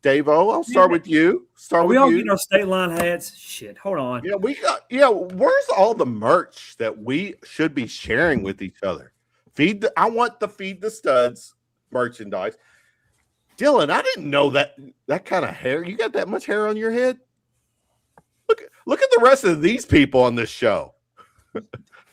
Davo, I'll start with you. Are we all getting our state line hats? Shit, hold on. Yeah, where's all the merch that we should be sharing with each other? I want the Feed the Studs merchandise. Dylan, I didn't know that kind of hair. You got that much hair on your head? Look at the rest of these people on this show.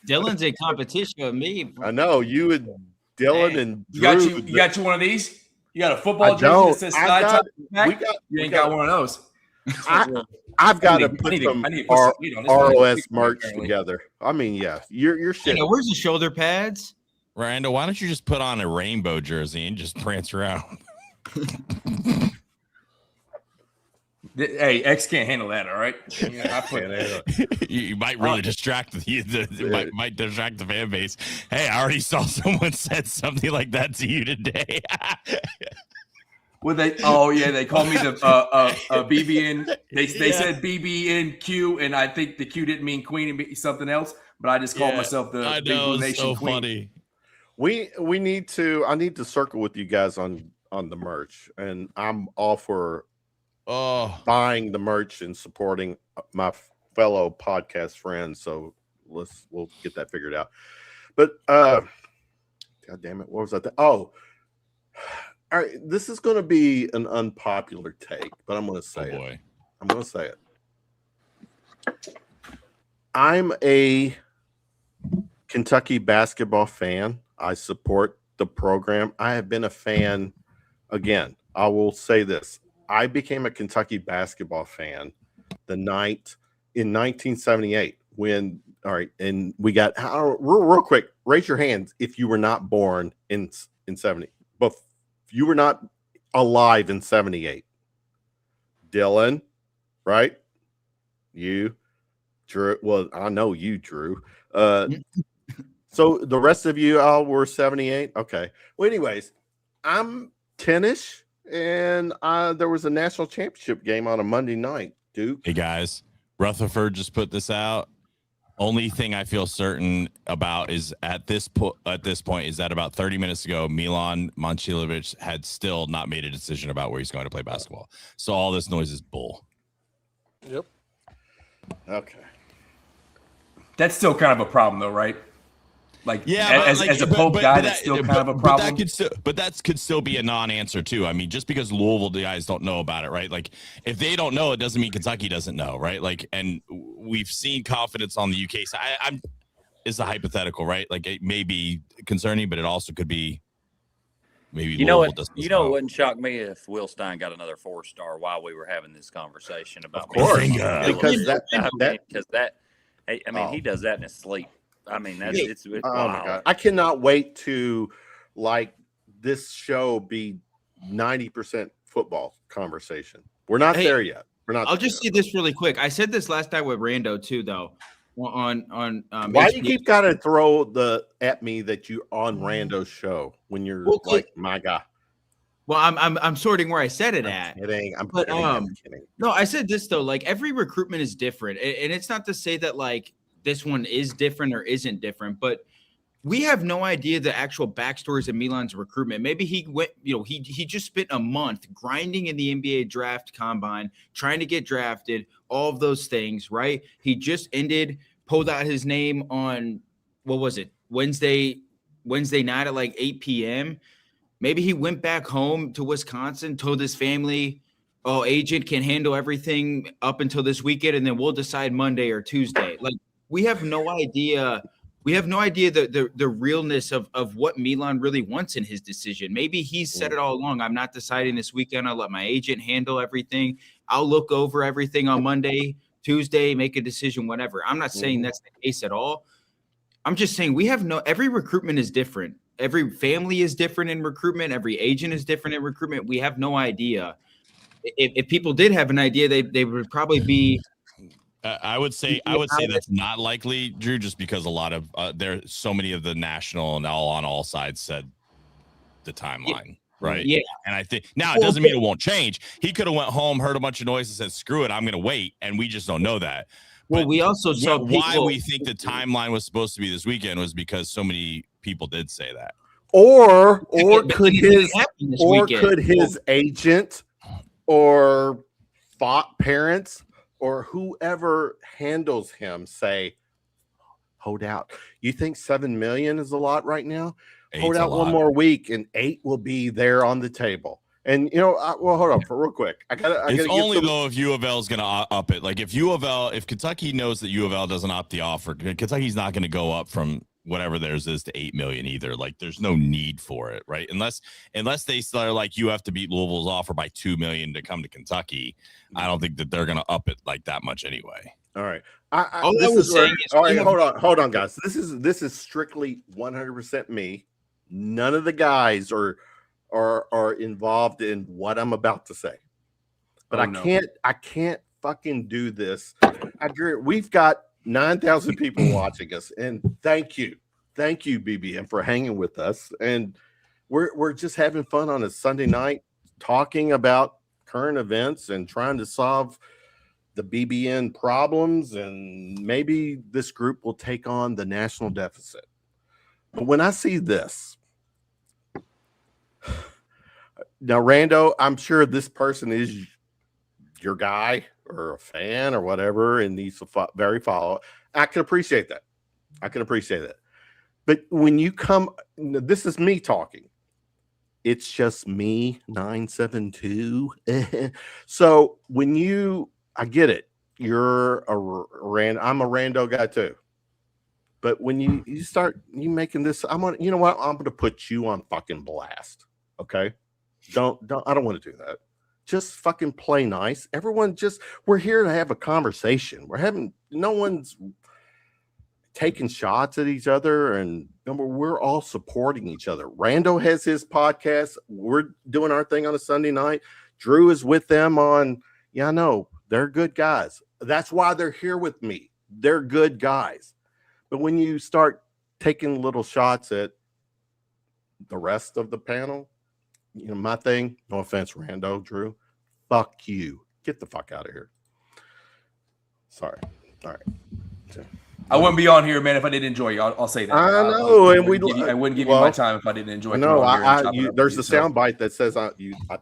Dylan's in competition with me. I know you and Dylan and Drew. You got you one of these? You got a football jersey that says Sky Top back? You ain't got one of those. I've got to put some ROS merch together. I mean, yeah, you're shit. Where's the shoulder pads? Randall, why don't you just put on a rainbow jersey and just prance around? Hey, X can't handle that. All right, you might really distract might distract the fan base. Hey, I already saw someone said something like that to you today. Well, they called me the BBN. They said BBNQ, and I think the Q didn't mean Queen and something else. But I just called myself the Big Blue Nation so Queen. Funny. I need to circle with you guys on the merch, and I'm all for buying the merch and supporting my fellow podcast friends. So we'll get that figured out. But God damn it, what was that? All right, this is going to be an unpopular take, but I'm going to say it. I'm going to say it. I'm a Kentucky basketball fan. I support the program. I have been a fan. Again, I will say this. I became a Kentucky basketball fan the night in 1978 when, all right, and we got, real quick, raise your hands if you were not born in 70. But you were not alive in 78. Dylan, right? You, Drew. Well, I know you, Drew. So the rest of you all were 78. Okay. Well, anyways, I'm 10-ish, and there was a national championship game on a Monday night. Duke. Hey guys, Rutherford just put this out. Only thing I feel certain about is at this point is that about 30 minutes ago, Milan Momcilovic had still not made a decision about where he's going to play basketball. So all this noise is bull. Yep. Okay. That's still kind of a problem, though, right? Like, yeah, as a Pope guy, that's still kind of a problem. But that could still be a non-answer too. I mean, just because Louisville guys don't know about it, right? Like, if they don't know, it doesn't mean Kentucky doesn't know, right? Like, and we've seen confidence on the UK side. It's a hypothetical, right? Like, it may be concerning, but it also could be maybe. You know what? It wouldn't shock me if Will Stein got another 4-star while we were having this conversation about. Of course, because that. Hey, I mean, he does that in his sleep. I mean, it's oh wow. my God. I cannot wait to like this show be 90% football conversation. We're not there yet. We're not. I'll just say this really quick. I said this last time with Rando too, though. On why do you keep gotta throw at me that you on Rando's show when you're my guy? Well, I'm sorting where I said it at. I'm kidding. No, I said this though. Like, every recruitment is different, and it's not to say that like this one is different or isn't different, but we have no idea the actual backstories of Milan's recruitment. Maybe he went, he just spent a month grinding in the NBA draft combine, trying to get drafted, all of those things, right? He just pulled out his name on, what was it, Wednesday night at like 8 p.m. Maybe he went back home to Wisconsin, told his family, oh, agent can handle everything up until this weekend, and then we'll decide Monday or Tuesday. Like, we have no idea. We have no idea the realness of what Milan really wants in his decision. Maybe he's said it all along. I'm not deciding this weekend. I'll let my agent handle everything. I'll look over everything on Monday, Tuesday, make a decision, whatever. I'm not saying that's the case at all. I'm just saying every recruitment is different. Every family is different in recruitment. Every agent is different in recruitment. We have no idea. If people did have an idea, they would probably be. I would say that's not likely, Drew, just because a lot of there's so many of the national and all sides said the timeline, right? Yeah, and I think now it doesn't mean it won't change. He could have went home, heard a bunch of noise, and said, "Screw it, I'm going to wait," and we just don't know that. Well, But we also saw why we think the timeline was supposed to be this weekend was because so many people did say that. Or But could it didn't his happen this or weekend. could his agent or parents or whoever handles him say, hold out. You think 7 million is a lot right now? Hold out one more week and 8 will be there on the table. And hold on for real quick. It's only though if U of L is going to up it. Like if Kentucky knows that U of L doesn't opt the offer, Kentucky's not going to go up from whatever theirs is to 8 million either. Like there's no need for it, right? Unless they start like you have to beat Louisville's offer by 2 million to come to Kentucky. I don't think that they're going to up it like that much anyway. All right. Hold on, guys. This is strictly 100% me. None of the guys are involved in what I'm about to say. But I can't fucking do this. We've got 9,000 people watching us, and thank you, BBM, for hanging with us. And we're just having fun on a Sunday night, talking about current events and trying to solve the BBN problems. And maybe this group will take on the national deficit. But when I see this, now, Rando, I'm sure this person is your guy or a fan or whatever, and needs to very follow. I can appreciate that. But when you come, this is me talking. It's just me, 972. So I get it. You're I'm a Rando guy too. But when you start making this, I'm going to put you on fucking blast. Okay. I don't want to do that. Just fucking play nice. We're here to have a conversation. No one's taking shots at each other, and we're all supporting each other. Rando has his podcast. We're doing our thing on a Sunday night. Drew is with them on, they're good guys. That's why they're here with me. They're good guys. But when you start taking little shots at the rest of the panel, my thing, no offense, Rando, Drew, fuck you. Get the fuck out of here. Sorry. All right. I wouldn't be on here, man, if I didn't enjoy you. I'll say that. I know, I wouldn't give you my time if I didn't enjoy. No, there's a sound bite that says I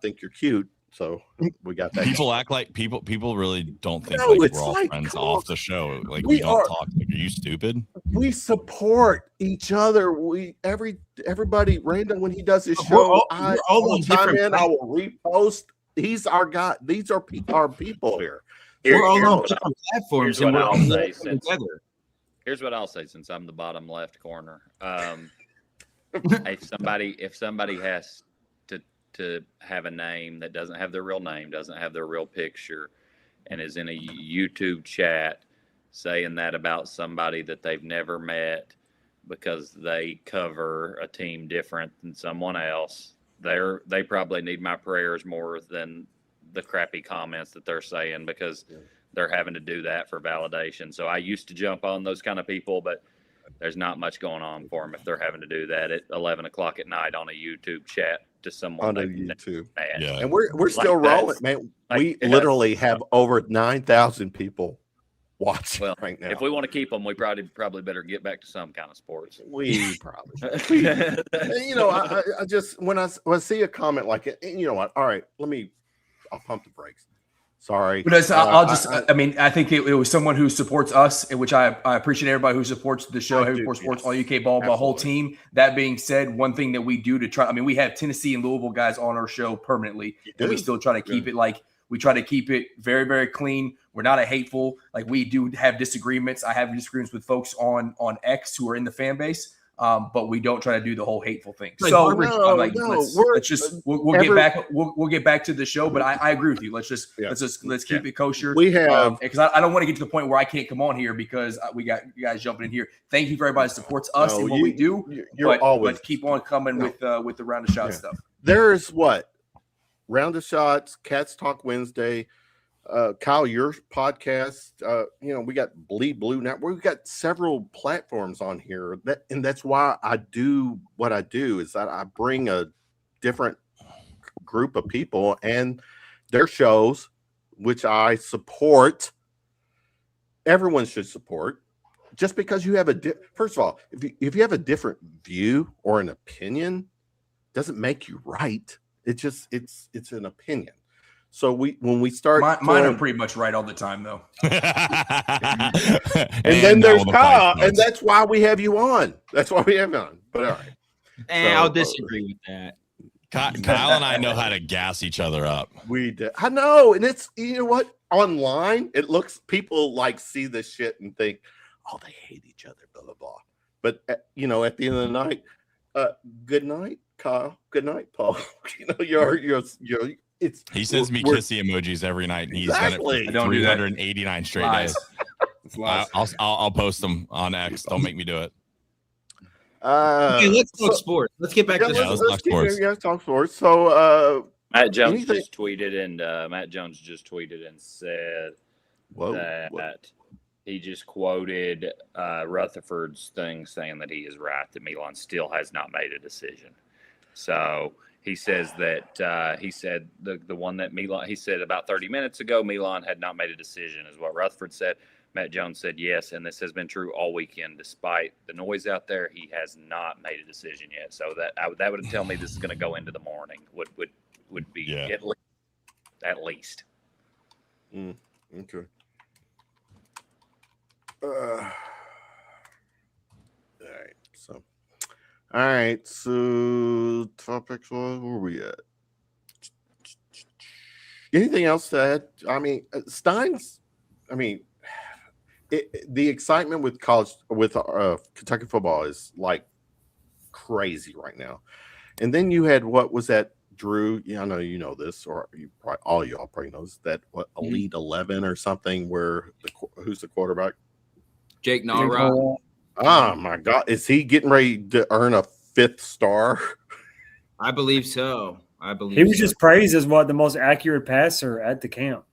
think you're cute. So we got that. People act like people really don't think we're all friends off the show. Like we don't talk. Like, are you stupid? We support each other. Everybody, Random, when he does his show, I will chime in. I will repost. He's our guy. These are our people here. We're all on different platforms, and we're all together. Here's what I'll say, since I'm the bottom left corner. If somebody has to have a name that doesn't have their real name, doesn't have their real picture, and is in a YouTube chat saying that about somebody that they've never met because they cover a team different than someone else, they probably need my prayers more than the crappy comments that they're saying, because they're having to do that for validation. So I used to jump on those kind of people, but there's not much going on for them if they're having to do that at 11 o'clock at night on a YouTube chat to someone on YouTube. Yeah. And we're still rolling, man. We literally have over 9,000 people watching right now. If we want to keep them, we probably better get back to some kind of sports. We probably should. I just when I see a comment like it, you know what? All right, I'll pump the brakes. Sorry. But I think it was someone who supports us, which I appreciate everybody who supports the show, Heavy Sports, All UK Ball, my whole team. That being said, one thing that we do to try, we have Tennessee and Louisville guys on our show permanently, and we still try to keep it like We try to keep it very, very clean. We're not a hateful, like we do have disagreements. I have disagreements with folks on X who are in the fan base. But we don't try to do the whole hateful thing. So we'll get back. We'll get back to the show. But I agree with you. Let's keep it kosher. We have because I don't want to get to the point where I can't come on here because we got you guys jumping in here. Thank you for everybody that supports us and what we do. But keep on coming with the round of shots stuff. There's round of shots, Cats Talk Wednesday. Kyle, your podcast, we got Bleed Blue now. We've got several platforms on here, and that's why I do what I do, is that I bring a different group of people and their shows, which I support. Everyone should support. Just because you have first of all, if you have a different view or an opinion, doesn't make you right. It's an opinion. So when we start, mine are pretty much right all the time, though. and then there's Kyle, and that's why we have you on. That's why we have you on. But all right, I'll disagree with that. Kyle and I know how to gas each other up. We do. I know, and it's what online it looks. People see this shit and think, oh, they hate each other, blah blah blah. But at the end of the night, good night, Kyle. Good night, Paul. You're. He sends me kissy emojis every night, and he's done it for 389 straight days. I'll post them on X. Don't make me do it. Okay, let's talk sports. Let's get back to let's talk sports. Yeah, talk sports. So Matt Jones just tweeted and said that he just quoted Rutherford's thing saying that he is right, that Milan still has not made a decision. So he says that he said the one that Milan, he said about 30 minutes ago, Milan had not made a decision, is what Rutherford said. Matt Jones said yes, and this has been true all weekend. Despite the noise out there, he has not made a decision yet. So that would tell me this is going to go into the morning. Would be at least. Okay. All right. So topics. Where were we at? Anything else to add? I mean, Stein's. I mean, the excitement with Kentucky football is crazy right now. And then you had, what was that, Drew? Yeah, I know you know this, or all y'all probably knows that Elite 11 or something. Where who's the quarterback? Jake Nara. Oh my God, is he getting ready to earn a 5th star? I believe so. He was just praised as the most accurate passer at the camp.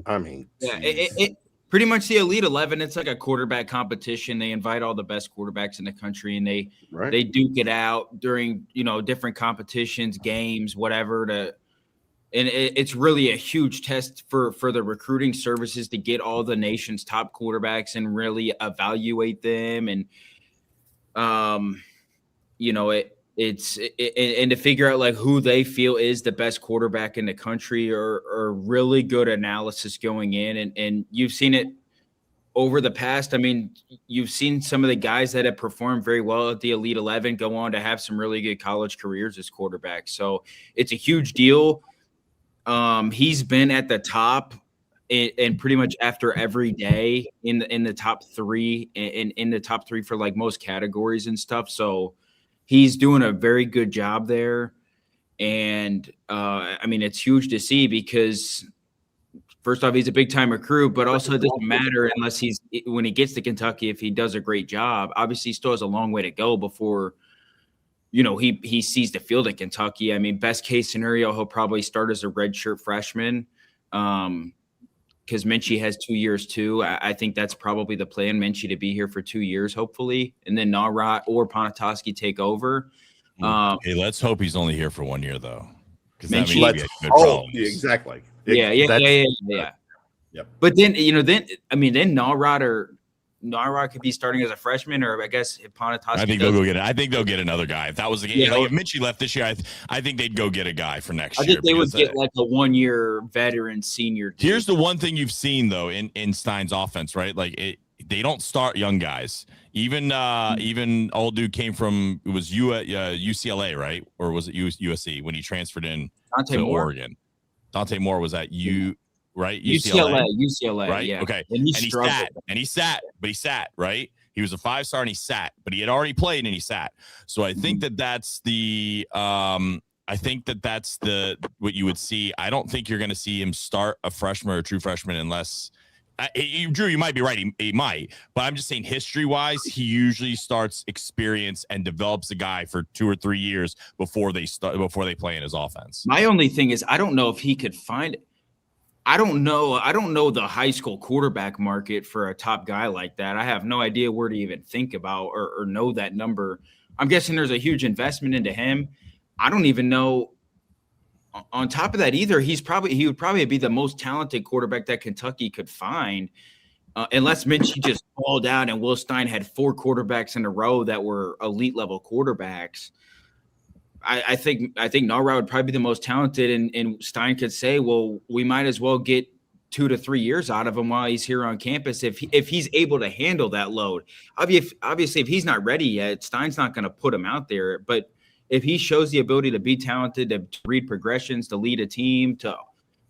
I mean, it pretty much the Elite 11. It's like a quarterback competition. They invite all the best quarterbacks in the country, and they duke it out during different competitions, games, whatever. And it's really a huge test for the recruiting services to get all the nation's top quarterbacks and really evaluate them, and it's to figure out who they feel is the best quarterback in the country, or really good analysis going in. And you've seen it over the past. I mean, you've seen some of the guys that have performed very well at the Elite 11 go on to have some really good college careers as quarterbacks. So it's a huge deal. He's been at the top and pretty much after every day in the top 3 and in the top 3 for most categories and stuff. So he's doing a very good job there. And I mean, it's huge to see because first off, he's a big time recruit, but also it doesn't matter unless when he gets to Kentucky, if he does a great job. Obviously he still has a long way to go before he sees the field at Kentucky. I mean, best case scenario, he'll probably start as a redshirt freshman because Minchie has 2 years too. I think that's probably the plan, Minchie to be here for 2 years, hopefully, and then Nara or Ponatoski take over. Hey, let's hope he's only here for 1 year though, because that means exactly. Yeah. Yep. But then then Nara could be starting as a freshman, or I guess if Ponatoski. I think they'll go get it. I think they'll get another guy. If that was the case, if Minchie left this year, I think they'd go get a guy for next year. I think they would get a 1 year veteran senior team. Here's the one thing you've seen though in Stein's offense, right? They don't start young guys. Even old dude came from, it was UCLA, right? Or was it USC when he transferred in to Oregon? Dante Moore was at right? UCLA, right? yeah. Okay. And he sat, but he sat, right? He was a 5-star and he sat, but he had already played and he sat. So I think that's the what you would see. I don't think you're going to see him start a freshman or a true freshman unless Drew, you might be right. He might, but I'm just saying history wise, he usually starts experience and develops a guy for 2 or 3 years before they play in his offense. My only thing is, I don't know if he could find it. I don't know the high school quarterback market for a top guy like that. I have no idea where to even think about or know that number. I'm guessing there's a huge investment into him. I don't even know. On top of that, either he would probably be the most talented quarterback that Kentucky could find, unless Minchie just balled out and Will Stein had 4 quarterbacks in a row that were elite level quarterbacks. I think Norrod would probably be the most talented, and Stein could say, well, we might as well get 2 to 3 years out of him while he's here on campus if he's able to handle that load. Obviously, if he's not ready yet, Stein's not going to put him out there, but if he shows the ability to be talented, to read progressions, to lead a team, to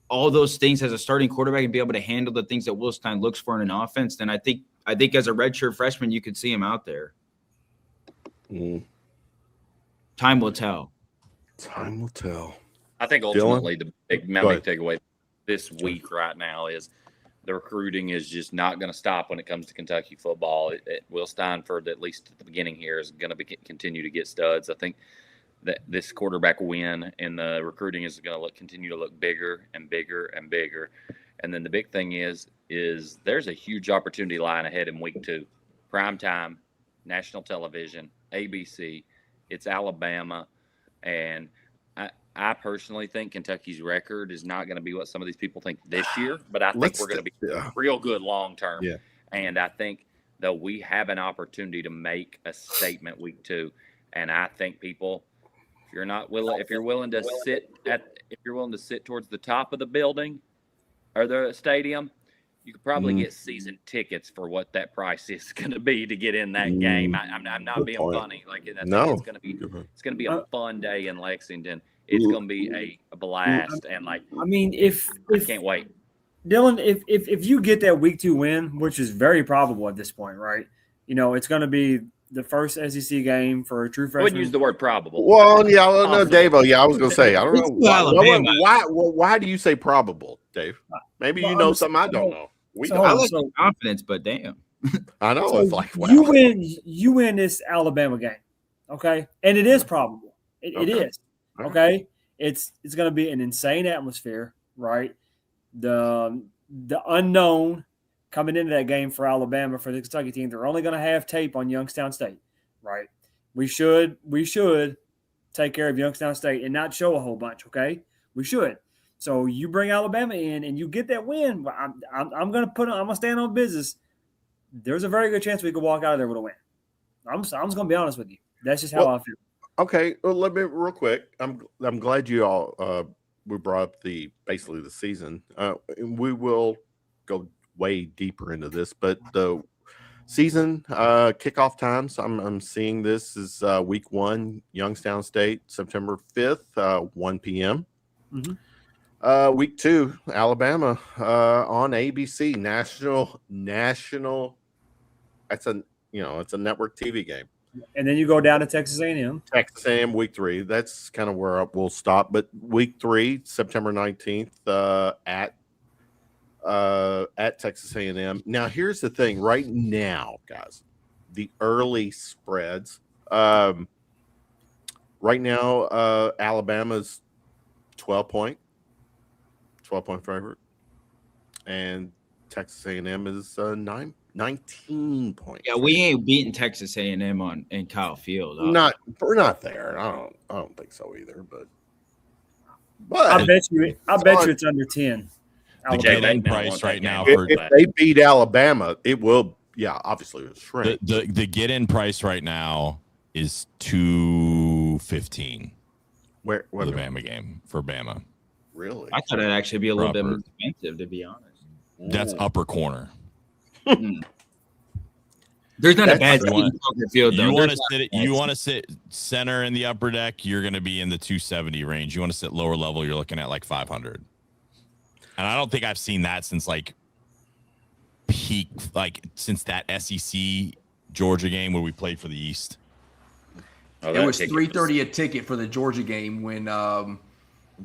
all those things as a starting quarterback and be able to handle the things that Will Stein looks for in an offense, then I think as a redshirt freshman, you could see him out there. Time will tell. Time will tell. I think ultimately the big takeaway this week right now is the recruiting is just not going to stop when it comes to Kentucky football. Will Steinford, at least at the beginning here, is going to continue to get studs. I think that this quarterback win and the recruiting is going to continue to look bigger and bigger and bigger. And then the big thing is there's a huge opportunity lying ahead in week 2. Primetime, national television, ABC. It's Alabama. And I personally think Kentucky's record is not going to be what some of these people think this year, but I think we're going to be real good long term. Yeah. And I think that we have an opportunity to make a statement week 2. And I think people, if you're willing to sit towards the top of the building or the stadium, you could probably get season tickets for what that price is going to be to get in that game. I'm not being funny. Like it's going to be a fun day in Lexington. It's going to be a blast. And I can't wait. Dylan, if you get that week 2 win, which is very probable at this point, right? It's going to be the first SEC game for a true freshman. I wouldn't use the word probable. Well, yeah, no, Dave. Yeah, I was going to say, I don't know why do you say probable, Dave? Maybe you know something I don't know. I like confidence, but damn, I know it's like wow. You win this Alabama game, okay? And it is probable. It is, okay? It's going to be an insane atmosphere, right? The unknown coming into that game for Alabama, for the Kentucky team, they're only going to have tape on Youngstown State, right? We should take care of Youngstown State and not show a whole bunch, okay? We should. So you bring Alabama in and you get that win. I'm going to stand on business. There's a very good chance we could walk out of there with a win. I'm just going to be honest with you. That's just how I feel. Okay, well, let me real quick. I'm glad you all we brought up basically the season. We will go way deeper into this, but the season kickoff times. I'm seeing this is week 1, Youngstown State, September 5th, 1 p.m. Mm-hmm. Week 2, Alabama on ABC, national. It's a network TV game. And then you go down to Texas A&M. Texas A&M week 3. That's kind of where we'll stop. But week 3, September 19th, at Texas A&M. Now, here's the thing. Right now, guys, the early spreads. Right now, Alabama's 12-point favorite, and Texas A&M is 19 points. Yeah, we ain't beating Texas A&M in Kyle Field. We're not there. I don't think so either. But I bet you it's under 10. The get-in price right now if they beat Alabama, it will. Yeah, obviously it's shrink. The get-in price right now is $215. Where the Bama game for Bama? Really? I thought it'd actually be a little bit more expensive, to be honest. That's upper corner. There's not a bad field though. You want to sit center in the upper deck, you're going to be in the 270 range. You want to sit lower level, you're looking at like 500. And I don't think I've seen that since like peak, like since that SEC Georgia game where we played for the East. It was $3.30 a ticket for the Georgia game when you're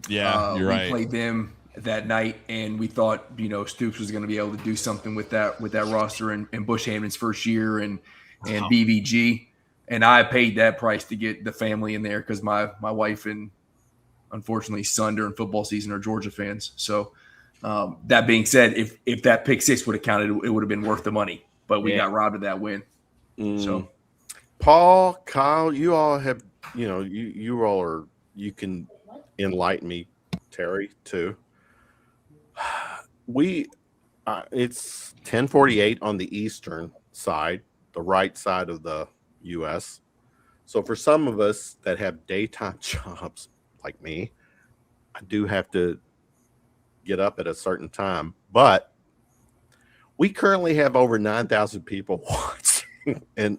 we right. played them that night, and we thought Stoops was going to be able to do something with that roster and Bush Hamden's first year and BVG, and I paid that price to get the family in there because my wife and unfortunately son during football season are Georgia fans. So that being said, if that pick six would have counted, it would have been worth the money, but we got robbed of that win. So. Paul, Kyle, you all have, you all are, you can enlighten me, Terry, too. It's 10:48 on the eastern side, the right side of the U.S. So for some of us that have daytime jobs like me, I do have to get up at a certain time. But we currently have over 9,000 people watching, and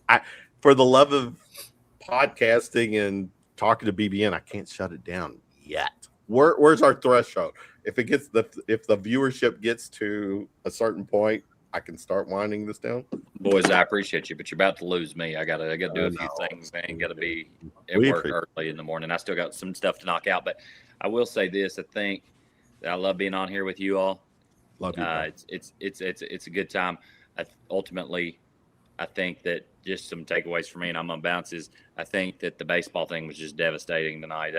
for the love of podcasting and talking to BBN, I can't shut it down yet. Where's our threshold? If the viewership gets to a certain point, I can start winding this down. Boys, I appreciate you, but you're about to lose me. I gotta do a few things, man. Gotta be at work early in the morning. I still got some stuff to knock out, but I will say this: I think that I love being on here with you all. Love you. It's a good time. Ultimately, I think that just some takeaways for me, and I'm gonna bounce, is I think that the baseball thing was just devastating tonight.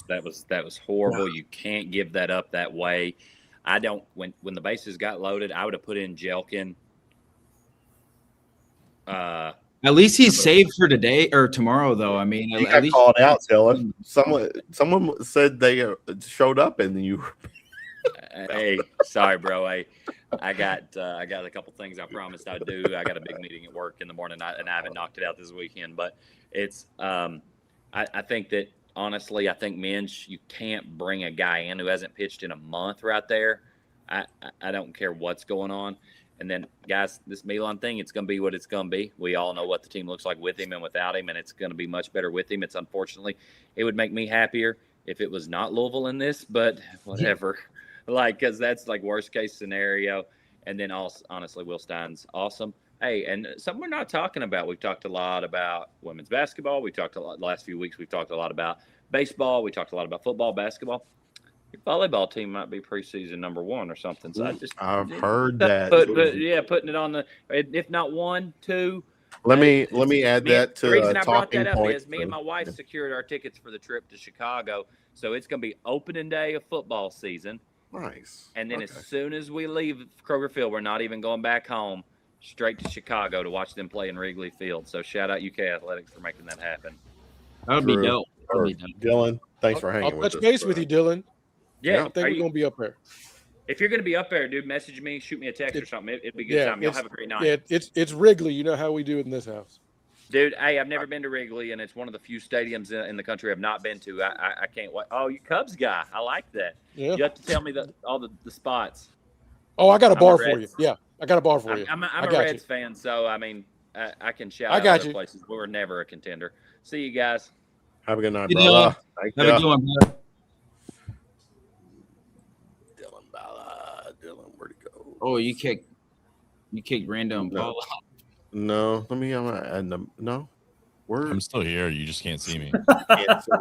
That was horrible. You can't give that up that way. I don't. When the bases got loaded, I would have put in Jelkin. At least he's saved for today or tomorrow, though. I mean, you at got least called out, Dylan. Someone said they showed up and you. Hey, sorry, bro. I got a couple things I promised I'd do. I got a big meeting at work in the morning, and I haven't knocked it out this weekend. But it's I think that honestly, I think Minch, you can't bring a guy in who hasn't pitched in a month right there. I don't care what's going on. And then, guys, this Milan thing, it's going to be what it's going to be. We all know what the team looks like with him and without him, and it's going to be much better with him. It's unfortunately, it would make me happier if it was not Louisville in this, but whatever. Because that's like worst case scenario. And then also, honestly, Will Stein's awesome. Hey, and something we're not talking about. We've talked a lot about women's basketball. We talked a lot the last few weeks. We've talked a lot about baseball. We talked a lot about football, basketball. Your volleyball team might be preseason number one or something. So I've heard that. Putting it on the, if not 1, 2. Let me add that to the reason I brought that up point. is me and my wife secured our tickets for the trip to Chicago. So it's going to be opening day of football season. Nice. And then as soon as we leave Kroger Field, we're not even going back home, straight to Chicago to watch them play in Wrigley Field. So shout out UK Athletics for making that happen. That would be dope. Dylan, thanks for hanging with us. I'll touch base with you, Dylan. Yeah, I think we're going to be up there. If you're going to be up there, dude, message me, shoot me a text or something. It'd be a good time. You'll have a great night. Yeah, it's Wrigley. You know how we do it in this house. Dude, hey, I've never been to Wrigley, and it's one of the few stadiums in the country I've not been to. I can't wait. Oh, you Cubs guy. I like that. Yeah. You have to tell me all the spots. Oh, I got a bar for you. Yeah, I got a bar for you. I'm a Reds fan, so, I mean, I can shout out other places. We're never a contender. See you guys. Have a good night, brother. Have a good one, brother. Dylan, where'd he go? Oh, you kicked random Paul. No, let me no. I'm still here. You just can't see me.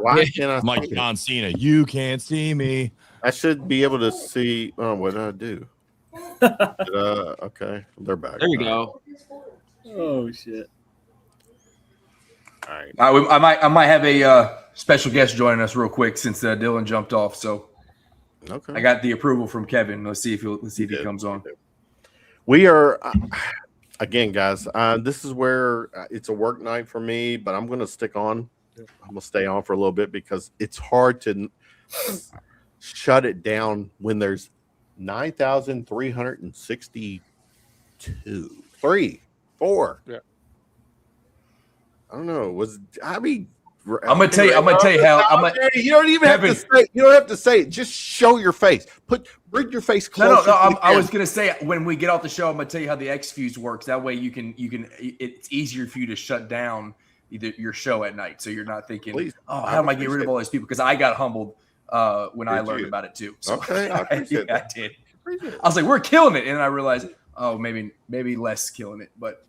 Why can't I? I'm like John Cena. You can't see me. I should be able to see. Oh, what did I do? Okay, they're back. There we go. Oh shit! All right. I might have a special guest joining us real quick since Dylan jumped off. So, okay, I got the approval from Kevin. Let's see if he comes on. We are. Again, guys, this is where it's a work night for me, but I'm going to stick on. I'm going to stay on for a little bit because it's hard to shut it down when there's 9,362. 3, 4. Yeah. I don't know. I'm gonna tell you how. You don't even have to say. You don't have to say it. Just show your face. Bring your face closer. No. I was gonna say when we get off the show, I'm gonna tell you how the X fuse works. That way, you can. It's easier for you to shut down your show at night, so you're not thinking, how am I getting rid of all these people? Because I got humbled when I learned about it too. So okay, I appreciate I did. I was like, we're killing it. And I realized, oh, maybe less killing it, but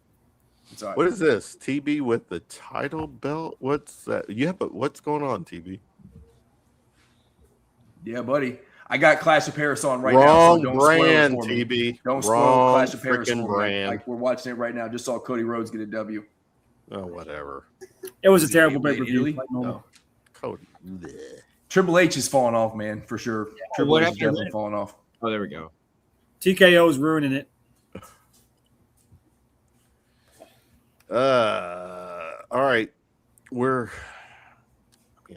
it's all right. What is this? TB with the title belt? What's that? Yeah, but what's going on, TB? Yeah, buddy. I got Clash of Paris on right Wrong now. So don't brand, spoil it for me. TB. Don't spoil Wrong Clash of Paris freaking for me. brand. Like we're watching it right now. Just saw Cody Rhodes get a W. Oh, whatever. It was a Is he terrible playing pay-per-view. Italy? Like normal. No. Cody. Bleh. Triple H is falling off, man, for sure. Triple what H is happened definitely falling off. Oh, there we go. TKO's ruining it. All right.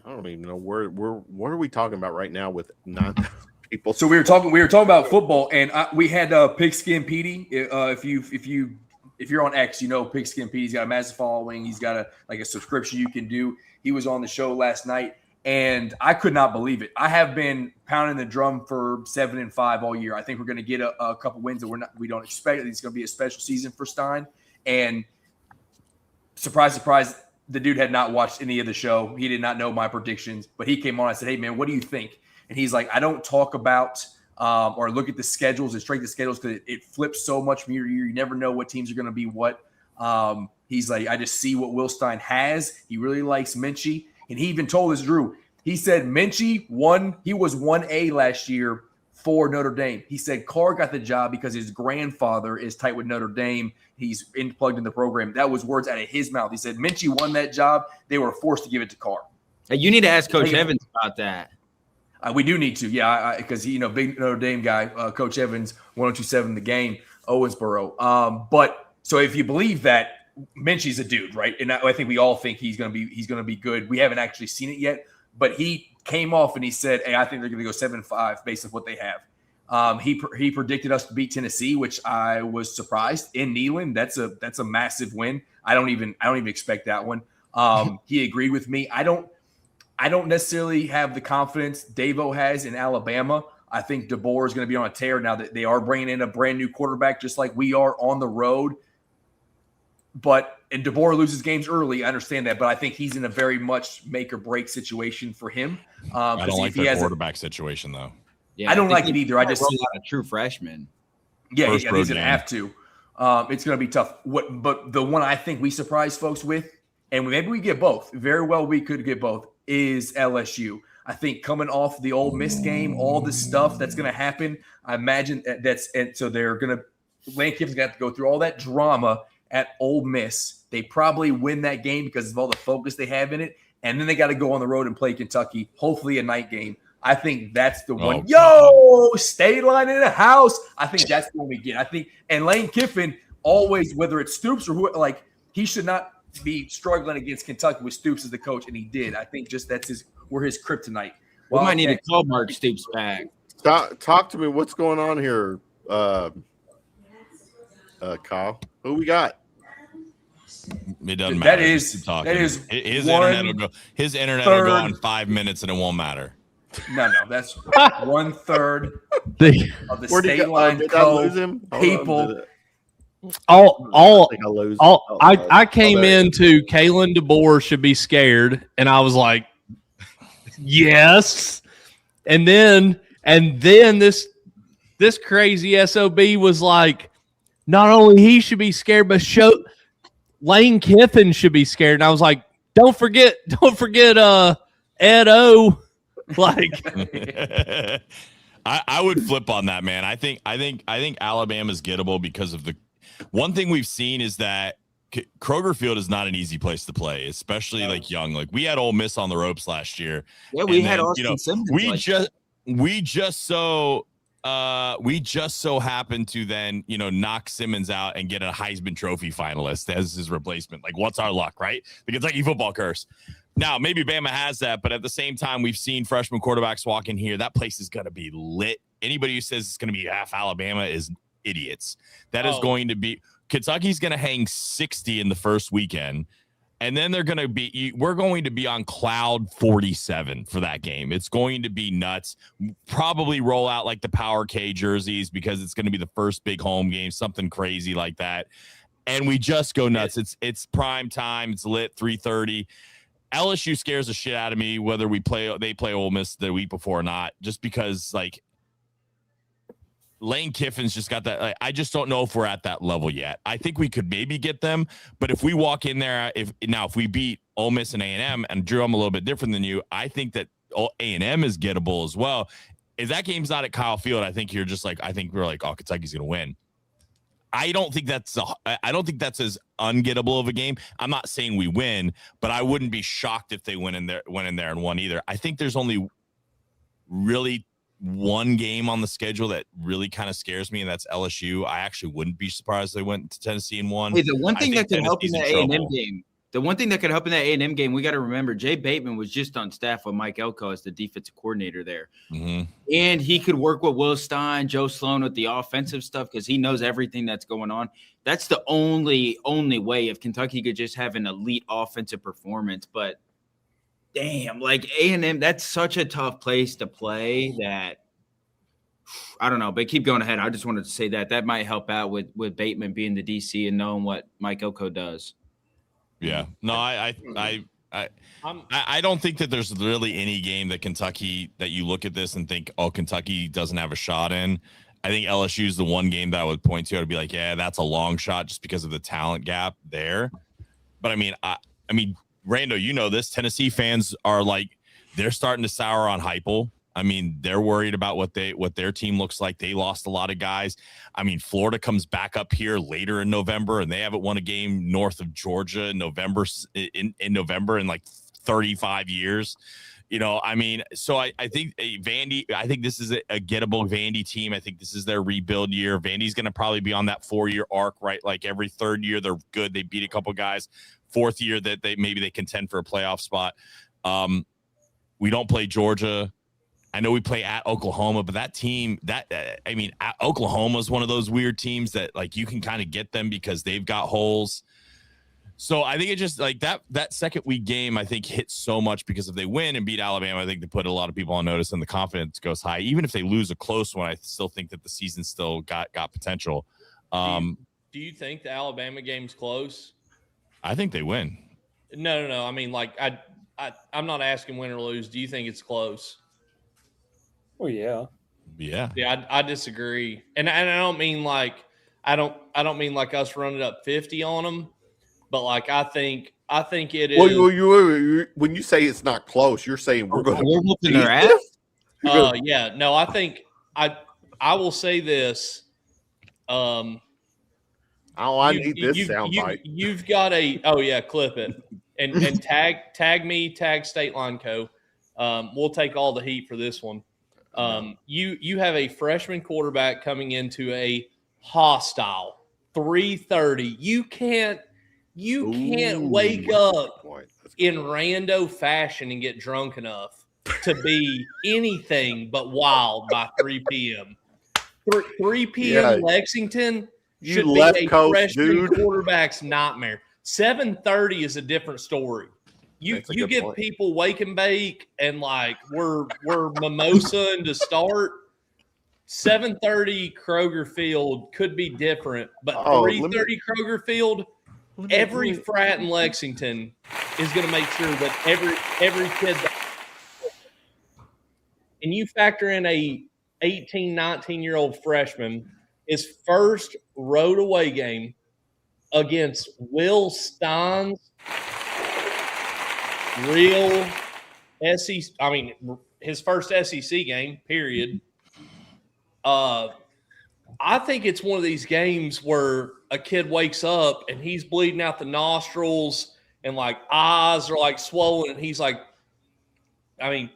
I don't even know what are we talking about right now with 9,000 people. So we were talking about football, and we had Pigskin Petey. If you're on X, you know Pigskin Petey's got a massive following. He's got a subscription you can do. He was on the show last night, and I could not believe it. I have been pounding the drum for 7-5 all year. I think we're going to get a couple wins that we don't expect. It's going to be a special season for Stein, and surprise, surprise. The dude had not watched any of the show. He did not know my predictions, but he came on. I said, "Hey, man, what do you think?" And he's like, "I don't talk about or look at the schedules and strength of schedules because it flips so much from year to year. You never know what teams are going to be what." He's like, "I just see what Will Stein has. He really likes Minchie." And he even told us, Drew, he said Minchie he was 1A last year for Notre Dame. He said Carr got the job because his grandfather is tight with Notre Dame. He's plugged in the program. That was words out of his mouth. He said Minchie won that job. They were forced to give it to Carr. Hey, you need to ask Coach Evans about that. We do need to, yeah, because big Notre Dame guy, Coach Evans, 1027 The Game, Owensboro. But so if you believe that, Minchie's a dude, right? And I think we all think he's gonna be good. We haven't actually seen it yet, but he came off and he said, "Hey, I think they're gonna go 7-5 based on what they have." He predicted us to beat Tennessee, which I was surprised in Neyland. That's a massive win. I don't even expect that one. He agreed with me. I don't necessarily have the confidence Davo has in Alabama. I think DeBoer is going to be on a tear now that they are bringing in a brand new quarterback, just like we are on the road. And DeBoer loses games early. I understand that, but I think he's in a very much make or break situation for him. I don't like the quarterback situation though. Yeah, I don't like it either. I just roll out a true freshman. Yeah, he's going to have to. It's going to be tough. But the one I think we surprise folks with, and maybe we get both. Very well, we could get both. Is LSU. I think coming off the Ole Miss game, all the stuff that's going to happen. I imagine so they're going to Lane Kiffin's going to have to go through all that drama at Ole Miss. They probably win that game because of all the focus they have in it, and then they got to go on the road and play Kentucky. Hopefully, a night game. I think that's the one. State line in the house. I think that's the one we get. I think, and Lane Kiffin always, whether it's Stoops or who, like he should not be struggling against Kentucky with Stoops as the coach, and he did. I think just we're his kryptonite. We might need to call Mark Stoops back. Talk to me. What's going on here, Kyle? Who we got? It doesn't matter. That is his internet will go. His internet will go on 5 minutes and it won't matter. No, that's 1/3 of the state line code people. I came into Kalen DeBoer should be scared, and I was like, yes. And then this crazy SOB was like, not only he should be scared, but Lane Kiffin should be scared. And I was like, don't forget Ed O. Like I would flip on that, man. I think Alabama's gettable because of the one thing we've seen is that Kroger Field is not an easy place to play, especially like young. Like we had Ole Miss on the ropes last year. Yeah, we had Austin Simmons. We just so happened to then knock Simmons out and get a Heisman Trophy finalist as his replacement. Like, what's our luck, right? The Kentucky football curse. Now, maybe Bama has that, but at the same time, we've seen freshman quarterbacks walk in here. That place is going to be lit. Anybody who says it's going to be half Alabama is idiots. That is going to be – Kentucky's going to hang 60 in the first weekend, and then we're going to be on cloud 47 for that game. It's going to be nuts. Probably roll out like the Power K jerseys because it's going to be the first big home game, something crazy like that. And we just go nuts. It's prime time. It's lit, 3:30. LSU scares the shit out of me whether they play Ole Miss the week before or not, just because like Lane Kiffin's just got that. Like, I just don't know if we're at that level yet. I think we could maybe get them, but if we walk in there, if we beat Ole Miss and A&M, and Drew, I'm a little bit different than you. I think that A&M is gettable as well. If that game's not at Kyle Field, I think we're like, oh, Kentucky's gonna win. I don't think that's as ungettable of a game. I'm not saying we win, but I wouldn't be shocked if they went in there and won either. I think there's only really one game on the schedule that really kind of scares me, and that's LSU. I actually wouldn't be surprised if they went to Tennessee and won. Hey, the one thing that could help in that A&M game. The one thing that could help in that A&M game, we got to remember, Jay Bateman was just on staff with Mike Elko as the defensive coordinator there. Mm-hmm. And he could work with Will Stein, Joe Slone with the offensive stuff because he knows everything that's going on. That's the only way if Kentucky could just have an elite offensive performance. But, damn, like A&M, that's such a tough place to play that I don't know. But keep going ahead. I just wanted to say that might help out with Bateman being the DC and knowing what Mike Elko does. Yeah, no, I don't think that there's really any game that you look at this and think, oh, Kentucky doesn't have a shot in. I think LSU is the one game that I would point to. I'd be like, yeah, that's a long shot just because of the talent gap there. But I mean, Rando, you know this. Tennessee fans are like, they're starting to sour on Heupel. I mean, they're worried about what their team looks like. They lost a lot of guys. I mean, Florida comes back up here later in November, and they haven't won a game north of Georgia in November in like 35 years. You know, I mean, so I think Vandy. I think this is a gettable Vandy team. I think this is their rebuild year. Vandy's going to probably be on that 4-year arc, right? Like every third year they're good. They beat a couple guys. Fourth year that they contend for a playoff spot. We don't play Georgia. I know we play at Oklahoma, but that team, Oklahoma is one of those weird teams that like you can kind of get them because they've got holes. So I think it just like that second week game, I think hits so much because if they win and beat Alabama, I think they put a lot of people on notice and the confidence goes high. Even if they lose a close one, I still think that the season still got potential. Do you think the Alabama game's close? I think they win. No. I mean, like I'm not asking win or lose. Do you think it's close? Oh yeah. Yeah, I disagree, and I don't mean like I don't mean like us running up 50 on them, but like I think it is. Well, when you say it's not close, you're saying we're going to whooping their ass. Yeah, no, I think I will say this. I need this soundbite. You've got clip it and tag me, tag State Line Co. We'll take all the heat for this one. You have a freshman quarterback coming into a hostile 3:30. You can't wake up in rando fashion and get drunk enough to be anything but wild by 3 p.m. 3 p.m. Lexington should be a freshman quarterback's nightmare. 7:30 is a different story. You get point. People wake and bake and like we're mimosa to start. 7:30 Kroger Field could be different, but 3:30 Kroger Field, every frat in Lexington is going to make sure that every kid. And you factor in a 18, 19-year-old freshman, his first road away game against Will Stein's real SEC. I mean, his first SEC game, period. I think it's one of these games where a kid wakes up and he's bleeding out the nostrils and like eyes are like swollen and he's like, I mean,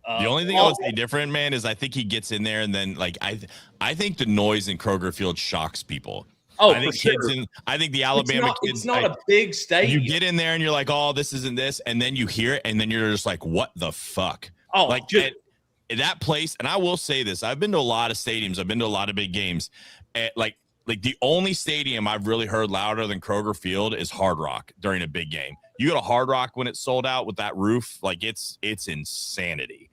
the only thing I would say different, man, is I think he gets in there and then like I think the noise in Kroger Field shocks people. Oh, I think for sure. I think the Alabama kids. It's not a big stadium. You get in there and you're like, oh, this isn't this, and then you hear it, and then you're just like, what the fuck? Oh, like that place. And I will say this: I've been to a lot of stadiums. I've been to a lot of big games. Like the only stadium I've really heard louder than Kroger Field is Hard Rock during a big game. You go to Hard Rock when it's sold out with that roof, like it's insanity.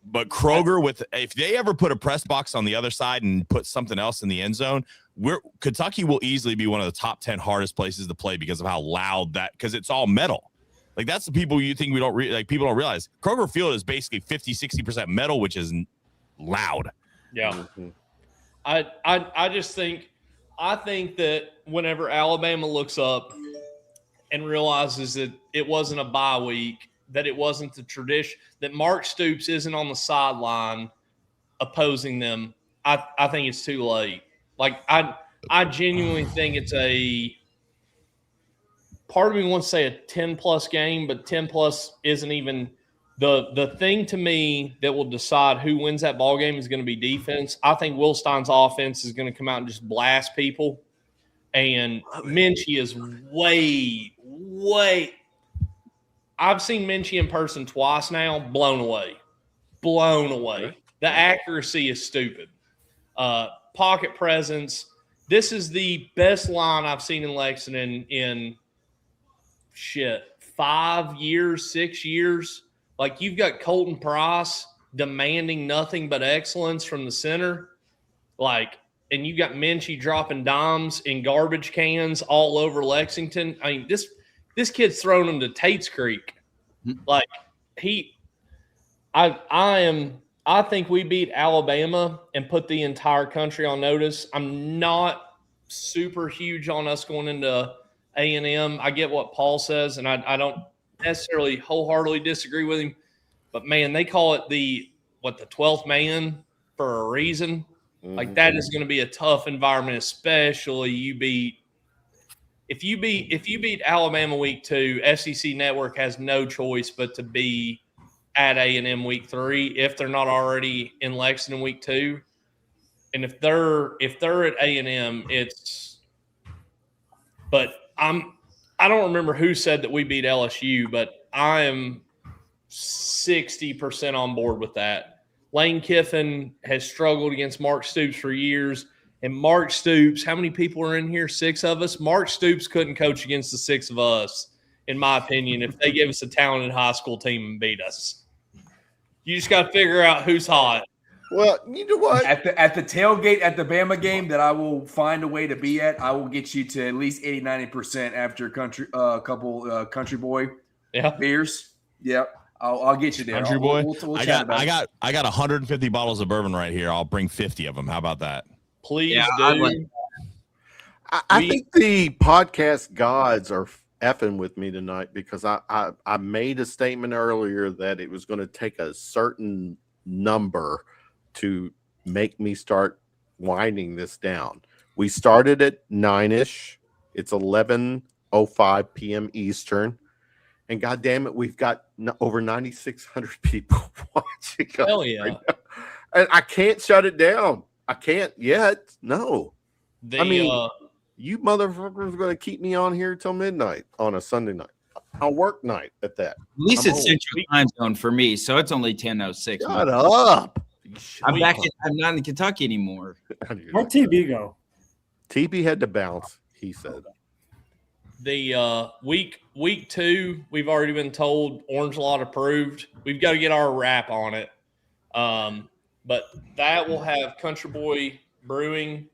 But Kroger, if they ever put a press box on the other side and put something else in the end zone, Kentucky will easily be one of the top 10 hardest places to play because of how loud because it's all metal. Like that's the people you think people don't realize. Kroger Field is basically 50-60% metal, which is loud. Yeah. Mm-hmm. I just think that whenever Alabama looks up and realizes that it wasn't a bye week, that it wasn't the tradition, that Mark Stoops isn't on the sideline opposing them, I think it's too late. Like I genuinely think it's a part of me wants to say a 10-plus game, but 10-plus isn't even the thing to me that will decide who wins that ball game is going to be defense. I think Will Stein's offense is going to come out and just blast people. And Minchie is way. I've seen Minchie in person twice now, blown away. The accuracy is stupid. Pocket presence. This is the best line I've seen in Lexington in 5 years, 6 years. Like, you've got Colton Price demanding nothing but excellence from the center. Like, and you got Minchie dropping dimes in garbage cans all over Lexington. I mean, this kid's throwing them to Tate's Creek. Like, I think we beat Alabama and put the entire country on notice. I'm not super huge on us going into A&M. I get what Paul says, and I don't necessarily wholeheartedly disagree with him. But, man, they call it the 12th man for a reason. Like, that is going to be a tough environment, especially if you beat Alabama week 2, SEC Network has no choice but to be at A&M week 3 if they're not already in Lexington week 2. And if they're at A&M, but I don't remember who said that we beat LSU, but I am 60% on board with that. Lane Kiffin has struggled against Mark Stoops for years. And Mark Stoops, how many people are in here? 6 of us. Mark Stoops couldn't coach against the 6 of us, in my opinion, if they gave us a talented high school team and beat us. You just got to figure out who's hot. Well, you know what? At the tailgate at the Bama game that I will find a way to be at, I will get you to at least 80-90% after a couple country boy beers. Yep. I'll get you there. Country boy. We'll I chat about it. got 150 bottles of bourbon right here. I'll bring 50 of them. How about that? Please do. I think the podcast gods are effing with me tonight because I made a statement earlier that it was going to take a certain number to make me start winding this down. We started at 9-ish. It's 11:05 p.m. Eastern. And God damn it, we've got over 9,600 people watching. Hell yeah. Right now. And I can't shut it down. I can't yet. No. You motherfuckers are going to keep me on here till midnight on a Sunday night. On work night at that. At least it's Central Time Zone for me, so it's only 10:06. Shut up. I'm not in Kentucky anymore. Where'd TB go? TB had to bounce, he said. The week 2, we've already been told Orange Lot approved. We've got to get our wrap on it. But that will have Country Boy Brewing,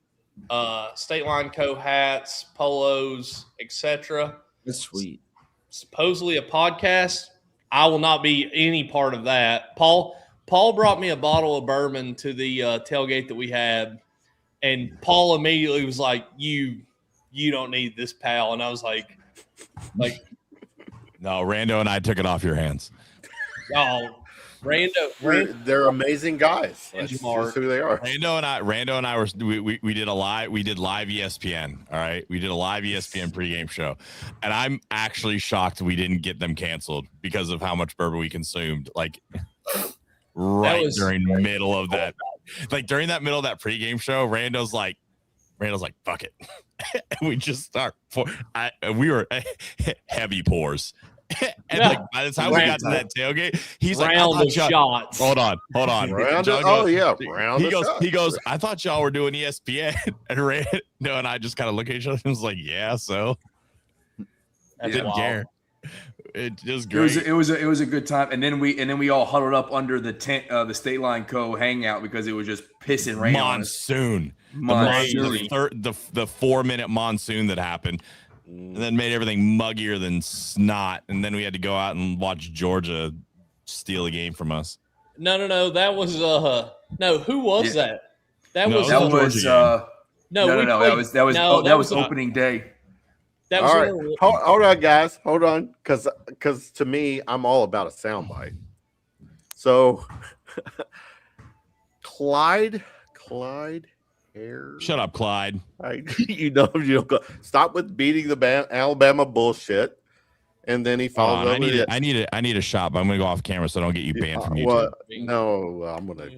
State Line Co. hats, polos, etc. That's sweet. Supposedly a podcast. I will not be any part of that. Paul brought me a bottle of bourbon to the tailgate that we had, and Paul immediately was like, You don't need this, pal. And I was like, no, Rando and I took it off your hands. Oh, Rando. They're amazing guys. That's who they are. Rando and I we did live ESPN. All right. We did a live ESPN pregame show. And I'm actually shocked we didn't get them canceled because of how much bourbon we consumed. Like during the middle of that. Like during that middle of that pregame show, Rando's like, fuck it. And we just start we were heavy pours. And like by the time we got to that tailgate, he's like, shots. Hold on. He goes, I thought y'all were doing ESPN. And Rando and I just kind of look at each other and was like, yeah, so I didn't care. It just great. It was a good time. And then we all huddled up under the tent, the State Line Co. hangout because it was just pissing rain. Monsoon. The 4-minute monsoon that happened, and then made everything muggier than snot. And then we had to go out and watch Georgia steal a game from us. No. That was no. Who was that? That No, was That Georgia was game. that was opening day. That was All right, one of- hold on, guys, hold on, because to me, I'm all about a soundbite. So, Clyde Hare. Shut up, Clyde. You know, stop with beating the Alabama bullshit, and then he Hold follows on. over. I need a shot, but I'm gonna go off camera so I don't get you banned from YouTube. Well, no, I'm gonna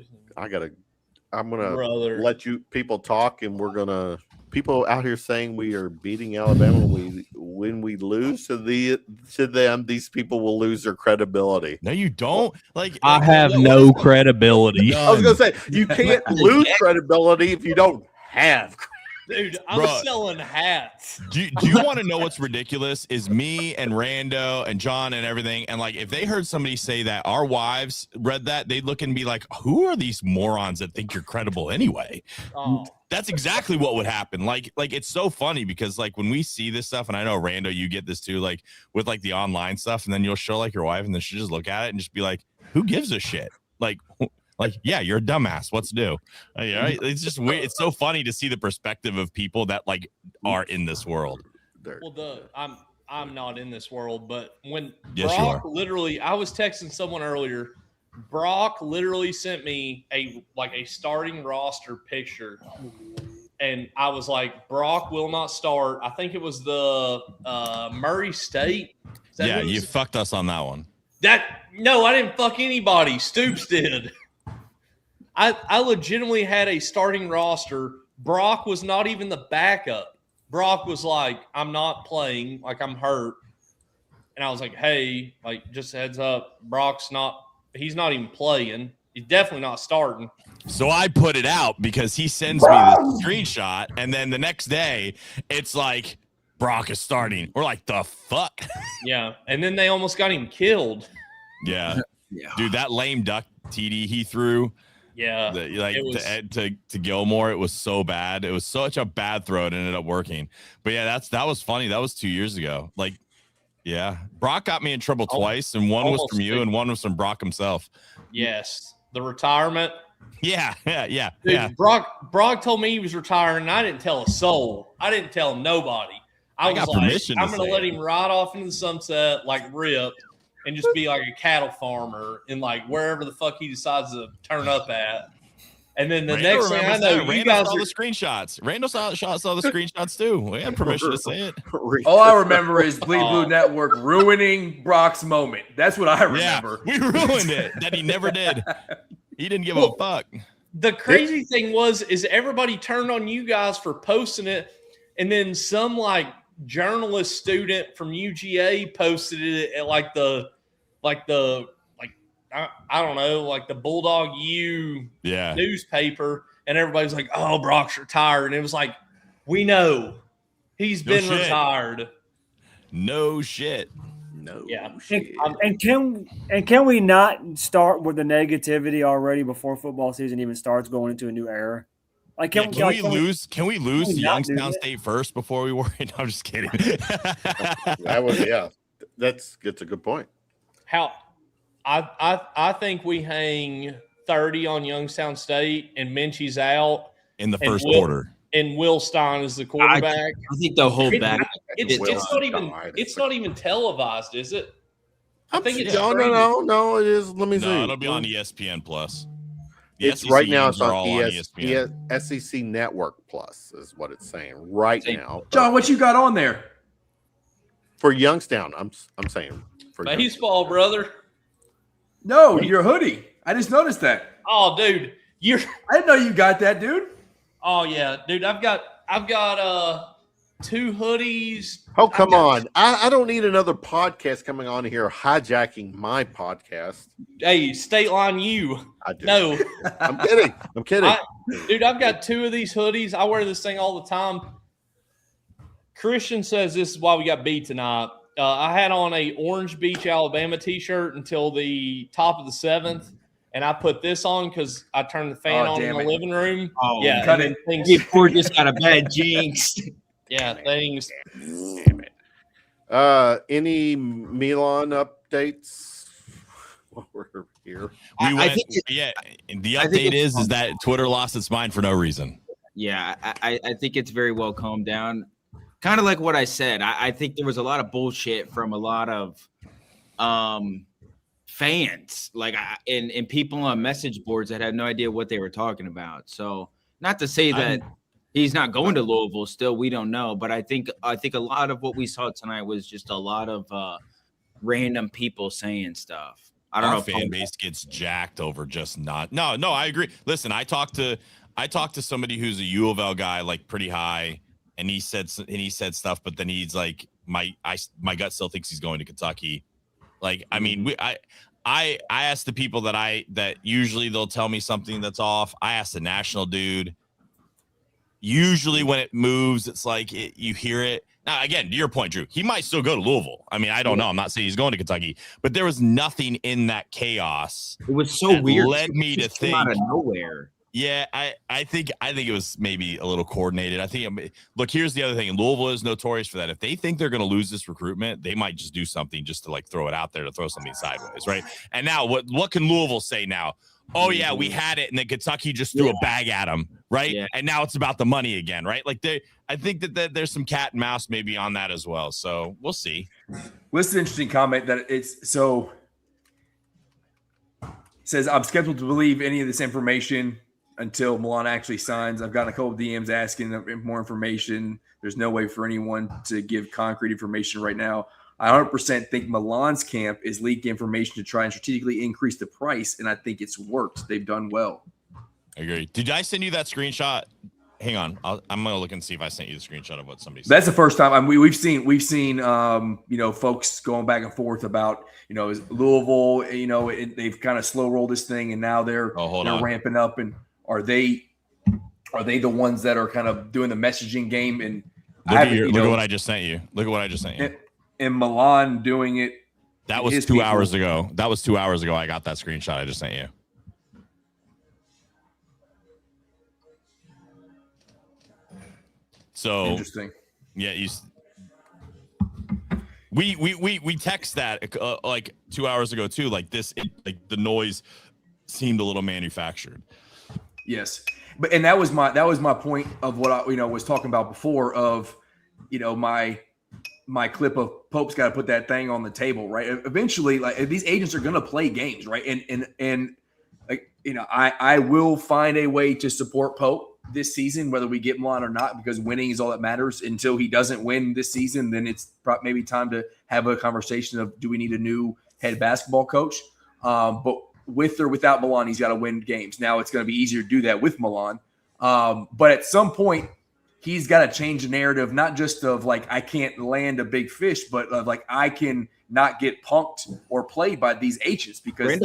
Brother. let you people talk, and we're gonna people out here saying we are beating Alabama. When we lose to them, these people will lose their credibility. No, you don't. Like I have no credibility. I was gonna say you can't lose credibility if you don't have. Dude, I'm Bruh. selling hats. Do you want to know what's ridiculous? Is me and Rando and John and everything, and like if they heard somebody say that our wives read that, they'd look and be like, "Who are these morons that think you're credible anyway?" Oh, That's exactly what would happen. Like it's so funny because like when we see this stuff, and I know Rando, you get this too, like with like the online stuff, and then you'll show like your wife, and then she'll just look at it and just be like, "Who gives a shit?" Like, yeah, you're a dumbass. What's new? Right? It's just weird. It's so funny to see the perspective of people that like are in this world. well, I'm not in this world, but when Yes, you Brock are. literally, I was texting someone earlier. Brock literally sent me a starting roster picture, and I was like, Brock will not start. I think it was the Murray State. Is that Yeah, who it you was? fucked us on that one. No, I didn't fuck anybody. Stoops did. I legitimately had a starting roster. Brock was not even the backup. Brock was like, I'm not playing, like I'm hurt. And I was like, hey, like just a heads up, he's not even playing. He's definitely not starting. So I put it out because he sends me the screenshot, and then the next day it's like Brock is starting. We're like, the fuck? Yeah. And then they almost got him killed. Yeah. Dude, that lame duck TD he threw. Yeah. To Gilmore, it was so bad. It was such a bad throw. It ended up working. But yeah, that was funny. That was 2 years ago. Like, yeah, Brock got me in trouble twice, and one was from you, and one was from Brock himself. Yes. The retirement. Yeah. Dude, Brock told me he was retiring, and I didn't tell a soul. I didn't tell nobody. I was got like, permission to I'm going to say let it. him ride off into the sunset like Rip and just be like a cattle farmer in like wherever the fuck he decides to turn up at. And then the Randall next thing I remembers know, that. you Randall guys saw are the screenshots. Randall saw the screenshots too. We had permission to say it. All I remember is Bleed Blue Network ruining Brock's moment. That's what I remember. Yeah, we ruined it. That he never did. He didn't give a fuck. The crazy thing is everybody turned on you guys for posting it, and then some like journalist student from UGA posted it at I don't know, like the Bulldog U newspaper, and everybody's like, "Oh, Brock's retired," and it was like, we know he's been retired. No shit. No. Yeah. shit. And can we not start with the negativity already before football season even starts, going into a new era? Like, Can we lose to not do Youngstown that? State first before we worry? No, I'm just kidding. That was that's a good point. How I think we hang 30 on Youngstown State and Minchie's out In the and first quarter. and Will Stein is the quarterback. I think they'll hold back. It's not even televised, is it? I think it's no, it is. Let me see. No, it'll be on ESPN Plus. The It's SEC right now. games It's are on all ESPN. SEC Network Plus is what it's saying right now. John, what you got on there? For Youngstown, I'm saying for Baseball, brother. No, your hoodie. I just noticed that. Oh, dude, I didn't know you got that, dude. Oh yeah, dude. I've got 2 hoodies. Oh, come on. I don't need another podcast coming on here hijacking my podcast. Hey, State Line U. I do. No, I'm kidding. dude, I've got 2 of these hoodies. I wear this thing all the time. Christian says this is why we got beat tonight. I had on a Orange Beach, Alabama t-shirt until the top of the 7th, and I put this on because I turned the fan on in the living room. Oh, yeah, cut and it. then Hey, poor just got a bad jinx. Yeah, things. Damn it. Any Milan updates? While we're here. We I went, think yeah. The I think update is that Twitter lost its mind for no reason. Yeah, I think it's very well calmed down. Kind of like what I said. I think there was a lot of bullshit from a lot of fans, like and people on message boards that had no idea what they were talking about. So not to say that he's not going to Louisville still, we don't know. But I think a lot of what we saw tonight was just a lot of random people saying stuff. I don't know if fan base gets jacked over just not. No, I agree. Listen, I talked to somebody who's a U of L guy, like pretty high, and he said stuff, but then he's like, my gut still thinks he's going to Kentucky. Like, I mean, I asked the people that usually they'll tell me something that's off. I asked the national dude. Usually when it moves, it's like you hear it. Now, again, to your point, Drew, he might still go to Louisville. I mean, I don't know. I'm not saying he's going to Kentucky, but there was nothing in that chaos. It was so weird. Led me to think out of nowhere. Yeah, I think it was maybe a little coordinated. I think, look, here's the other thing. Louisville is notorious for that. If they think they're going to lose this recruitment, they might just do something just to like throw it out there, to throw something sideways, right? And now what can Louisville say now? Oh yeah, we had it, and then Kentucky just threw a bag at them, right? Yeah. And now it's about the money again, right? Like I think that there's some cat and mouse maybe on that as well. So we'll see. Well, this is an interesting comment that it's so. It says, I'm scheduled to believe any of this information until Milan actually signs. I've gotten a couple of DMs asking more information. There's no way for anyone to give concrete information right now. I 100% think Milan's camp is leaking information to try and strategically increase the price, and I think it's worked. They've done well. I agree. Did I send you that screenshot? Hang on, I'm gonna look and see if I sent you the screenshot of what somebody said. That's the first time. I mean, we've seen folks going back and forth about is Louisville. They've kind of slow rolled this thing, and now they're ramping up. And are they the ones that are kind of doing the messaging game? And look at what I just sent you. Look at what I just sent you. And Milan doing it. That was 2 hours ago. That was 2 hours ago. I got that screenshot I just sent you. So interesting. Yeah, we text that like 2 hours ago too. Like like the noise seemed a little manufactured. Yes, and that was my point of what I was talking about before. Of my clip of Pope's got to put that thing on the table, right? Eventually, like these agents are going to play games, right? And like I will find a way to support Pope this season, whether we get Milan or not, because winning is all that matters. Until he doesn't win this season, then it's maybe time to have a conversation of, do we need a new head basketball coach? But with or without Milan, he's got to win games. Now it's going to be easier to do that with Milan. But at some point, he's got to change the narrative, not just of like, I can't land a big fish, but of like, I can not get punked or played by these agents, because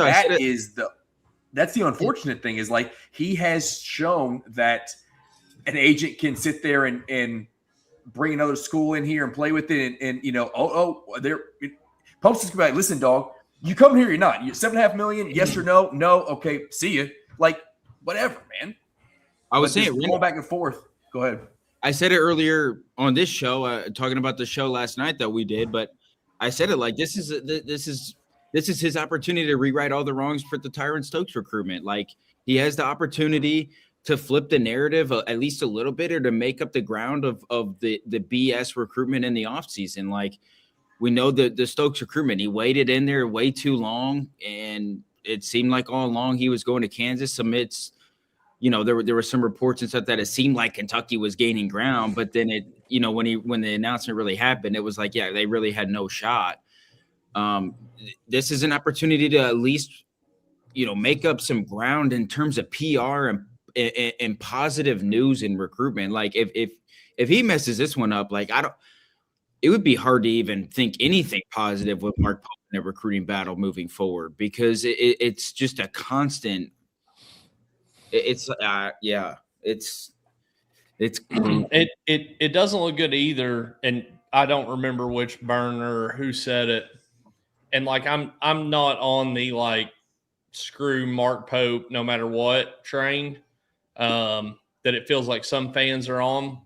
that's the unfortunate thing, is like, he has shown that an agent can sit there and bring another school in here and play with it. And Pope's just like, listen, dog, you come here, you're not. You're $7.5 million, yes or no? No, okay, see you. Like, whatever, man. I was saying, going back and forth. Go ahead. I said it earlier on this show, talking about the show last night that we did, but I said it like, this is his opportunity to rewrite all the wrongs for the Tyron Stokes recruitment. Like, he has the opportunity to flip the narrative at least a little bit, or to make up the ground of the BS recruitment in the offseason. Like, we know the Stokes recruitment, he waited in there way too long, and it seemed like all along he was going to Kansas amidst, there were some reports and stuff that it seemed like Kentucky was gaining ground, but then when the announcement really happened, it was like, yeah, they really had no shot. This is an opportunity to at least, make up some ground in terms of PR and positive news in recruitment. Like, if he messes this one up, like, it would be hard to even think anything positive with Mark Pope in a recruiting battle moving forward, because it's just a constant. It doesn't look good either, and I don't remember which burner or who said it. And like, I'm not on the like screw Mark Pope no matter what train that it feels like some fans are on.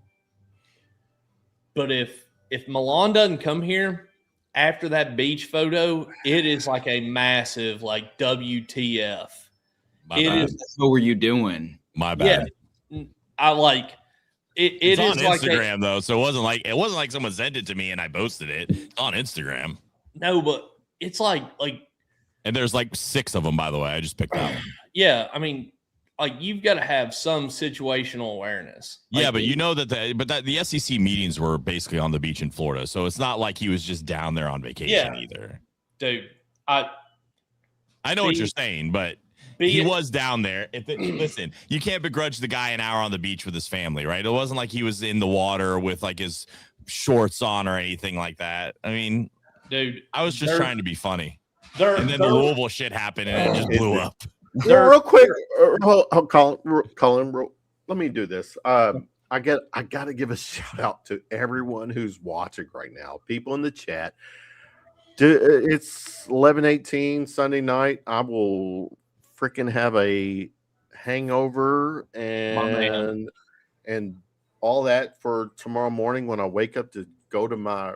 But if Milan doesn't come here, after that beach photo, it is like a massive like WTF. My It bad. is. What were you doing? My bad. Yeah, I like it. It's It on is like Instagram though, so it wasn't like someone sent it to me and I posted it. It's on Instagram. no, but it's like And there's like 6 of them, by the way. I just picked that one. yeah. I mean, like you've got to have some situational awareness. Yeah, Like, but you know that the SEC meetings were basically on the beach in Florida, so it's not like he was just down there on vacation either. dude, I know what Be- you're saying, but he was down there. Listen, you can't begrudge the guy an hour on the beach with his family, right? It wasn't like he was in the water with like his shorts on or anything like that. I mean, dude, I was just trying to be funny. And then the Louisville shit happened and it just blew up. Real quick, Colin, let me do this. I got to give a shout out to everyone who's watching right now. People in the chat. It's 11:18 Sunday night. I will freaking have a hangover and all that for tomorrow morning when I wake up to go to my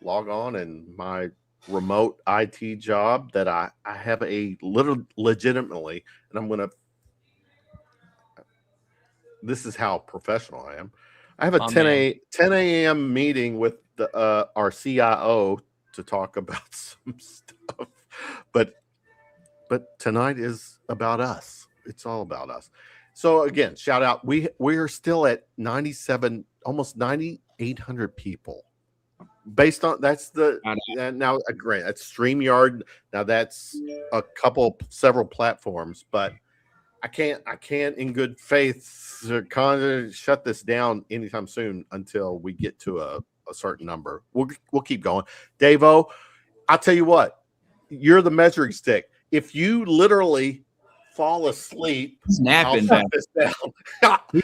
log on and my remote IT job that I have a little legitimately, and I'm gonna. This is how professional I am. I have a 10 a.m. meeting with the our CIO to talk about some stuff, but tonight is about us. It's all about us. So again, shout out. We're still at 97, almost 9,800 people. Based on now, great. That's StreamYard. Now that's several platforms, but I can't in good faith kind of shut this down anytime soon until we get to a certain number. We'll keep going. Davo, I'll tell you what, you're the measuring stick. If you literally fall asleep, Snapping back.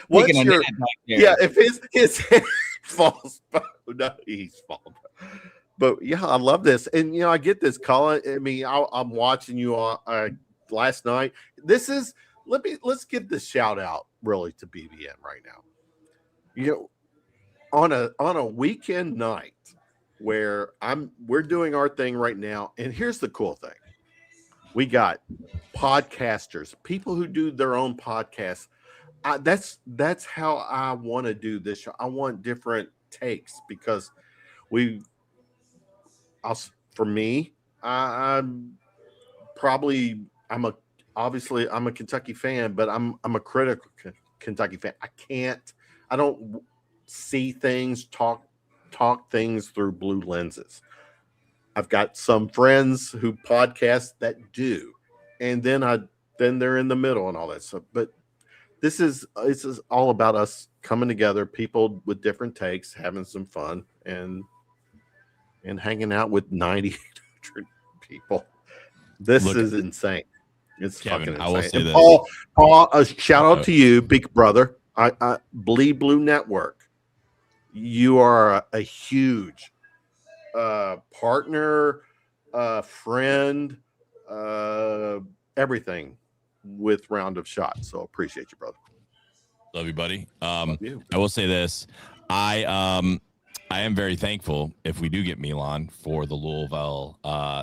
What's your if his head falls, no, he's falling. But yeah, I love this, and I get this, Colin. I mean, I'm watching you on last night. This is let's give the shout out really to BBN right now. On a weekend night where we're doing our thing right now, and here's the cool thing. We got podcasters, people who do their own podcasts. That's how I want to do this show. I want different takes because I'm a Kentucky fan, but I'm a critical Kentucky fan. I don't see things, talk things through blue lenses. I've got some friends who podcast that do, and then they're in the middle and all that stuff. But this is all about us coming together, people with different takes, having some fun, and hanging out with 9,800 people. This is insane. It's Kevin, fucking insane. I will say and this. Paul, a shout out to you, big brother. I Bleed Blue Network. You are a huge partner, friend, everything with Round of Shots. So appreciate you, brother. Love you, buddy. Love you. I will say this. I am very thankful if we do get Milan for the Louisville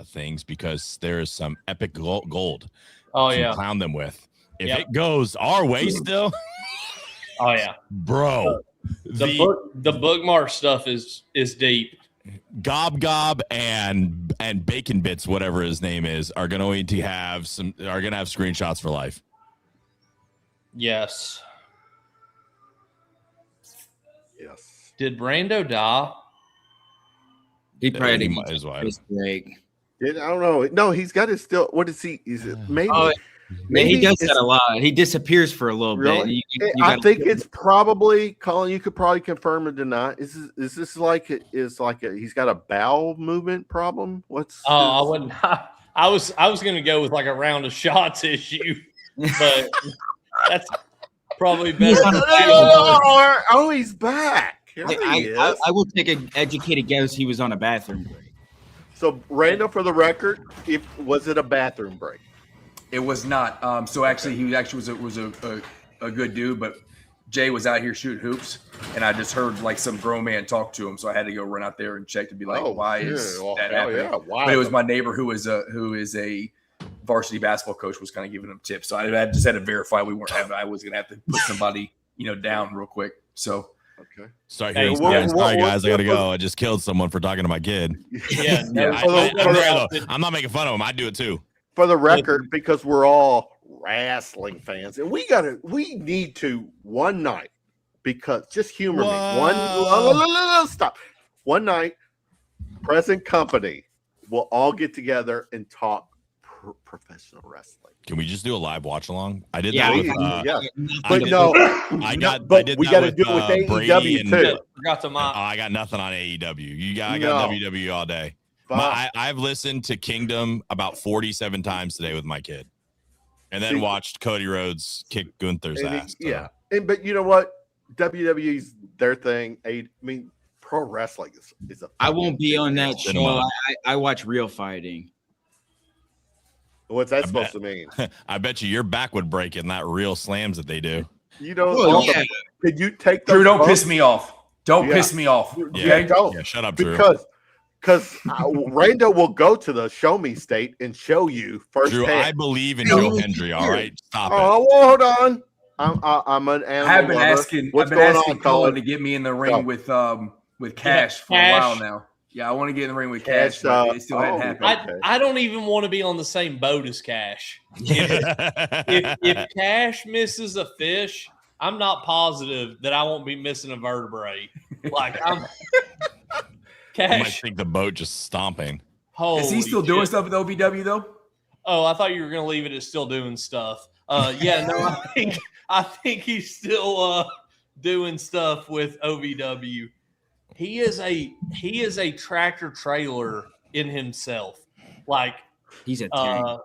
things because there is some epic gold to clown them with. If it goes our way still, oh yeah, bro. The bookmark stuff is deep. Gob and Bacon Bits, whatever his name is, are going to have screenshots for life. Yes. Yes. Did Brando die? He probably might as well. break. I don't know. No, he's got his still. What is he? Is it maybe? Maybe he does that a lot. He disappears for a little Really? bit. I think it's probably Colin. You could probably confirm or deny. Is this he's got a bowel movement problem? I wouldn't. I was going to go with like a Round of Shots issue, but that's probably better. Oh, he's back. I will take an educated guess. He was on a bathroom break. So, Randall, for the record, was it a bathroom break? It was not. So actually, he was a good dude, but Jay was out here shooting hoops, and I just heard like some grown man talk to him, so I had to go run out there and check to be like, why is that happening? Yeah. Why? But it was my neighbor who is a varsity basketball coach was kind of giving him tips, so I just had to verify we weren't having. I was gonna have to put somebody down real quick. So Okay. Sorry, Hey, guys. I gotta go. I just killed someone for talking to my kid. Yeah, I'm not making fun of him. I do it too. For the record, because we're all wrestling fans, and we need to one night, because just humor me. Stop. One night, present company will all get together and talk professional wrestling. Can we just do a live watch along? I did Yeah, that with, But no, I did we that got to with, do it with Brady AEW and- too. Forgot to mop. I got nothing on AEW. I got No. WWE all day. Fuck. I've listened to Kingdom about 47 times today with my kid, and then See- watched Cody Rhodes kick Gunther's And ass. yeah, but you know what? WWE's their thing. I mean, pro wrestling is a. I won't be on that It's been show. a- I watch real fighting. What's that I supposed to mean? I bet you your back would break in that real slams that they do. You know, Well, yeah. could you take Drew, those don't bumps? piss me off. Don't Yeah. piss me off. Yeah, Okay. Don't. yeah. Shut up, Drew. Because Rando will go to the show me state and show you Drew, I firsthand. believe in Joe Hendry. All right, stop it. Oh, well, hold on. I'm an animal I've been lover. asking. What's I've been going asking on, Colin Colin? to get me in the ring Go. with Cash for a Cash. while now. Yeah, I want to get in the ring with Cash, Cash, but it still hadn't oh, happened. okay. I don't even want to be on the same boat as Cash. If Cash misses a fish, I'm not positive that I won't be missing a vertebrae. Like I'm I might Cash. think the boat just stomping. Is he still doing shit. stuff with OVW though? Oh, I thought you were going to leave it as still doing stuff. Yeah, no, I think he's still doing stuff with OVW. He is a tractor trailer in himself. Like He's a tank.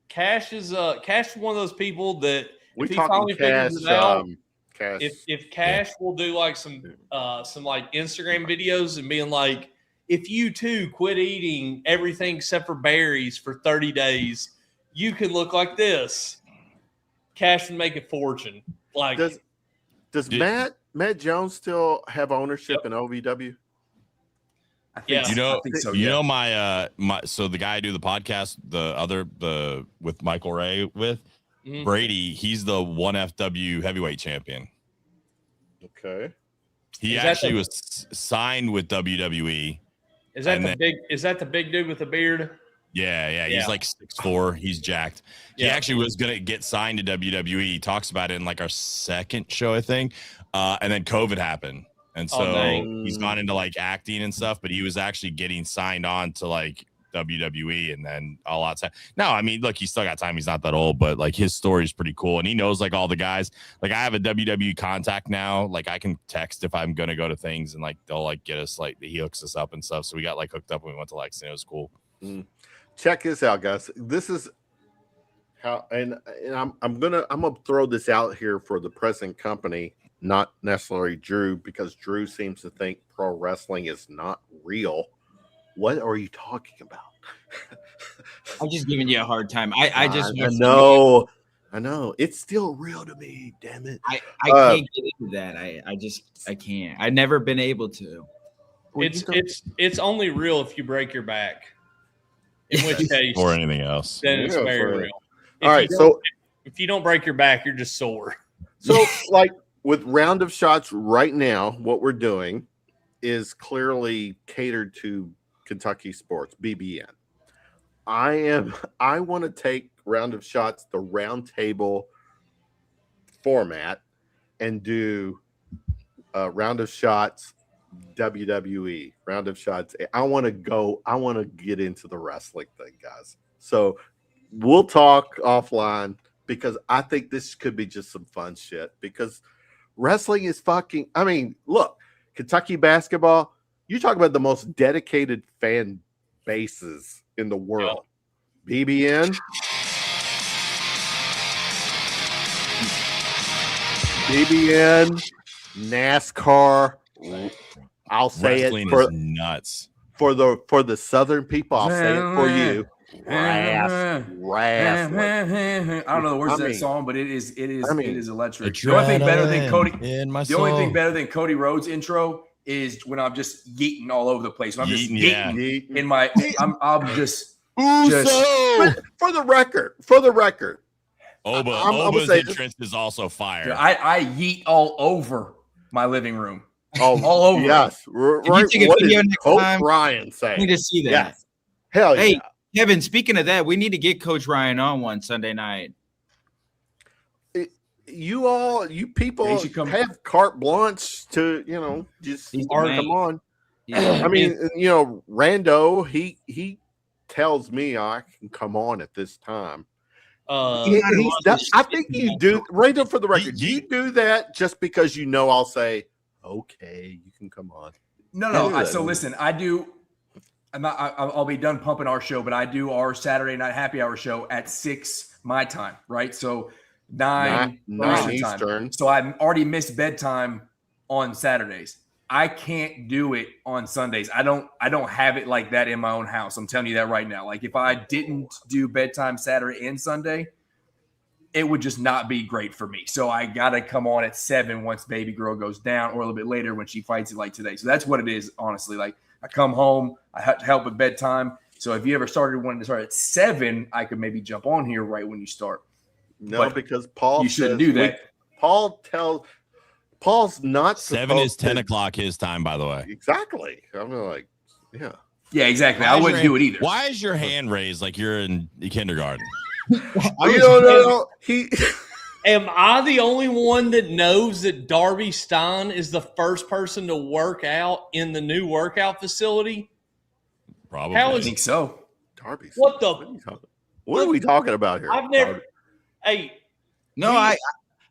Cash is one of those people that We if he talking finally Cash. figures it out, Cash. if Cash will do like some like Instagram videos and being like, if you too quit eating everything except for berries for 30 days, you can look like this. Cash would make a fortune. Like Does Did- Matt Jones still have ownership in OVW? I think, Yeah. You know, I think so. you yeah. know my so the guy I do the podcast, the with Michael Ray with Mhm. Brady, he's the 1FW heavyweight champion. Okay. He Is that actually the- was signed with WWE. is that and the then- big is that the big dude with the beard? Yeah. He's Yeah. like 6'4". He's jacked. He Yeah. actually was gonna get signed to WWE. He talks about it in like our second show, I think. And then COVID happened. And Oh, so dang. he's gone into like acting and stuff, but he was actually getting signed on to like WWE and then a lot of time. No, I mean, look, he's still got time. He's not that old, but like his story is pretty cool. And he knows like all the guys. Like I have a WWE contact now. Like I can text if I'm going to go to things and like they'll like get us like he hooks us up and stuff. So we got like hooked up when we went to Lexington. It was cool. Check this out, guys. This is how, and I'm gonna throw this out here for the present company, not necessarily Drew, because Drew seems to think pro wrestling is not real. What are you talking about? I'm just giving you a hard time. I just I know. It's still real to me. Damn it. I can't get into that. I can't. I've never been able to. Well, you don't- It's only real if you break your back. In which case, Or anything else. then it's Yeah, very for- real. All right, so If you don't break your back, you're just sore. like with Round of Shots right now, what we're doing is clearly catered to Kentucky sports, BBN. I want to take Round of Shots, the round table format, and do Round of Shots WWE, Round of Shots. I want to get into the wrestling thing, guys. So we'll talk offline because I think this could be just some fun shit because wrestling is fucking, I mean, look, Kentucky basketball, you talk about the most dedicated fan bases in the world. BBN, NASCAR, I'll say Wrestling it for is nuts. for the southern people. I'll say it for you. wrath. I don't know the words I of that mean- song, but it is electric. The The only thing better than Cody, in my the only thing soul. better than Cody Rhodes' intro is when I'm just yeeting all over the place. When I'm just Yeeting, yeah. yeeting in my, I'm just Uso. For the record, Oba, I'm gonna Oba's say- entrance is also fire. I yeet all over my living room. oh, All over. Yes, Can you right. take a What video is next Coach time? Ryan I saying? need to see that. Yes, hell Hey, yeah. Kevin, speaking of that, we need to get Coach Ryan on one Sunday night. You people They should come- have carte blanche to just He's the come man. on. Yeah. I mean, Rando, he tells me I can come on at this time. I think you do, Rando, for the record, you do that just because I'll say, okay, you can come on. No. So listen, I do. I'll be done pumping our show, but I do our Saturday night happy hour show at 6 my time, right? So 9 Eastern time. So I already missed bedtime on Saturdays. I can't do it on Sundays. I don't have it like that in my own house. I'm telling you that right now. Like if I didn't do bedtime Saturday and Sunday, it would just not be great for me. So I got to come on at 7 once baby girl goes down, or a little bit later when she fights it like today. So that's what it is, honestly. Like I come home, I have to help with bedtime. So if you ever wanting to start at 7, I could maybe jump on here right when you start. No, But because Paul you shouldn't says do that. Paul's not 7 is supposed 10 to- o'clock his time, by the way. Exactly. I'm like, yeah. Yeah, exactly. Why I is wouldn't your do it either. Why is your hand raised like you're in kindergarten? No. Am I the only one that knows that Darby Stein is the first person to work out in the new workout facility? Probably. How I is think so. Darby. What the- What are we talking about here? I've never. Hey, No,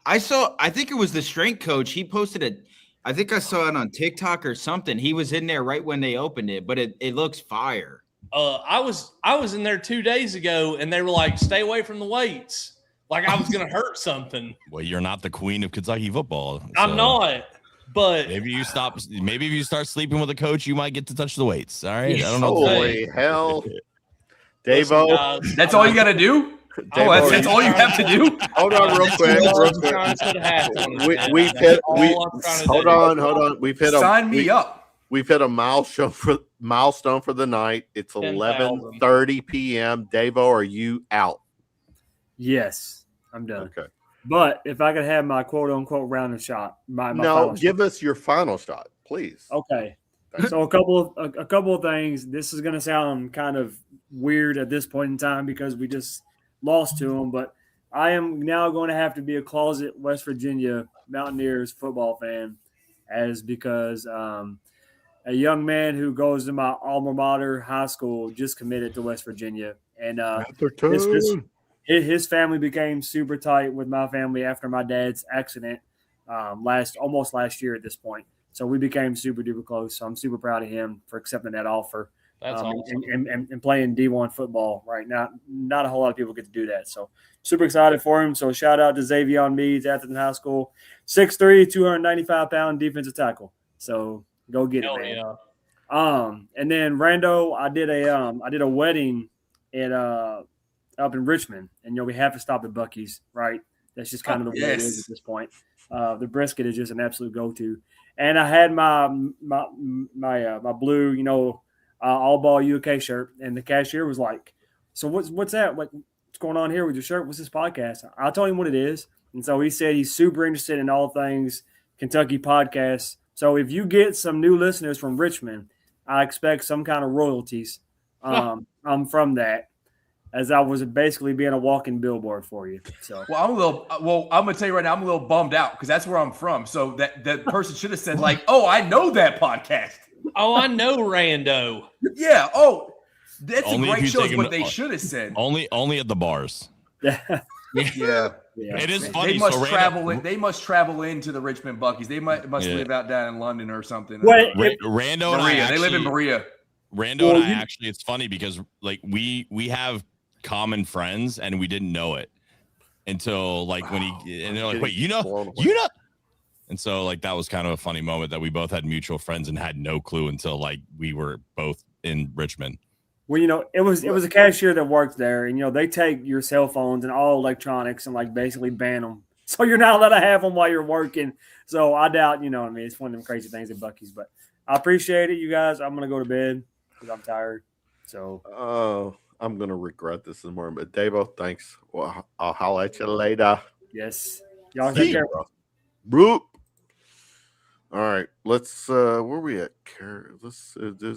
I saw. I think it was the strength coach. He posted it. I think I saw it on TikTok or something. He was in there right when they opened it, but it looks fire. I was in there 2 days ago, and they were like, "Stay away from the weights." Like I was gonna hurt something. Well, you're not the queen of Kentucky football. I'm so not. But Maybe you stop. Maybe if you start sleeping with a coach, you might get to touch the weights. All right. I don't know. Holy hell. listen, Davo. guys, That's all you got to do? Davo, That's all you have to do? Hold on real quick. I'm trying to put a hat on it, man. We've That's hit all I'm trying to hold do. on. We've hit Sign me up. We've hit a milestone for the night. It's 10,000. 11:30 p.m. Davo, are you out? Yes, I'm done. Okay. But if I could have my quote unquote round of shot, my No, final give us your final shot, please. Okay. So a couple of things. This is going to sound kind of weird at this point in time because we just lost to them, but I am now going to have to be a closet West Virginia Mountaineers football fan, because a young man who goes to my alma mater high school just committed to West Virginia, and his family became super tight with my family after my dad's accident almost last year at this point. So we became super duper close. So I'm super proud of him for accepting that offer. That's awesome. and playing D1 football right now. Not a whole lot of people get to do that. So super excited for him. So shout out to Xavier Meads, Atherton High School, 6'3", 295-pound defensive tackle. So go get Hell it, man. yeah. And then Rando, I did a wedding at up in Richmond, and we have to stop at Buc-ee's, right? That's just kind of the way it is at this point. The brisket is just an absolute go-to. And I had my blue, all ball UK shirt, and the cashier was like, "So what's that? What's going on here with your shirt? What's this podcast?" I told him what it is, and so he said he's super interested in all things Kentucky podcasts. So if you get some new listeners from Richmond, I expect some kind of royalties from that, as I was basically being a walking billboard for you. So Well, I'm gonna tell you right now, I'm a little bummed out because that's where I'm from. So that person should have said like, "Oh, I know that podcast." Oh, I know Rando. Yeah. Oh, that's Only a if great you show. take Is what him- they should have said. Only at the bars. Yeah. It is funny. They must so travel. They must travel into the Richmond Buc-ee's. They must Yeah. live out down in London or something. Wait, Rando and I Maria. actually, They live in Maria. Rando and I actually, it's funny because like we have common friends and we didn't know it until like when and they're like, "Wait, you know?" And so like that was kind of a funny moment that we both had mutual friends and had no clue until like we were both in Richmond. Well, it was a cashier that worked there, and they take your cell phones and all electronics and like basically ban them. So you're not allowed to have them while you're working. So I doubt, what I mean, it's one of them crazy things at Buc-ee's. But I appreciate it, you guys. I'm gonna go to bed because I'm tired. So I'm gonna regret this in the morning. But Davo, thanks. Well, I'll holler at you later. yes, y'all take care. Bloop. All right, let's. Where we at? Is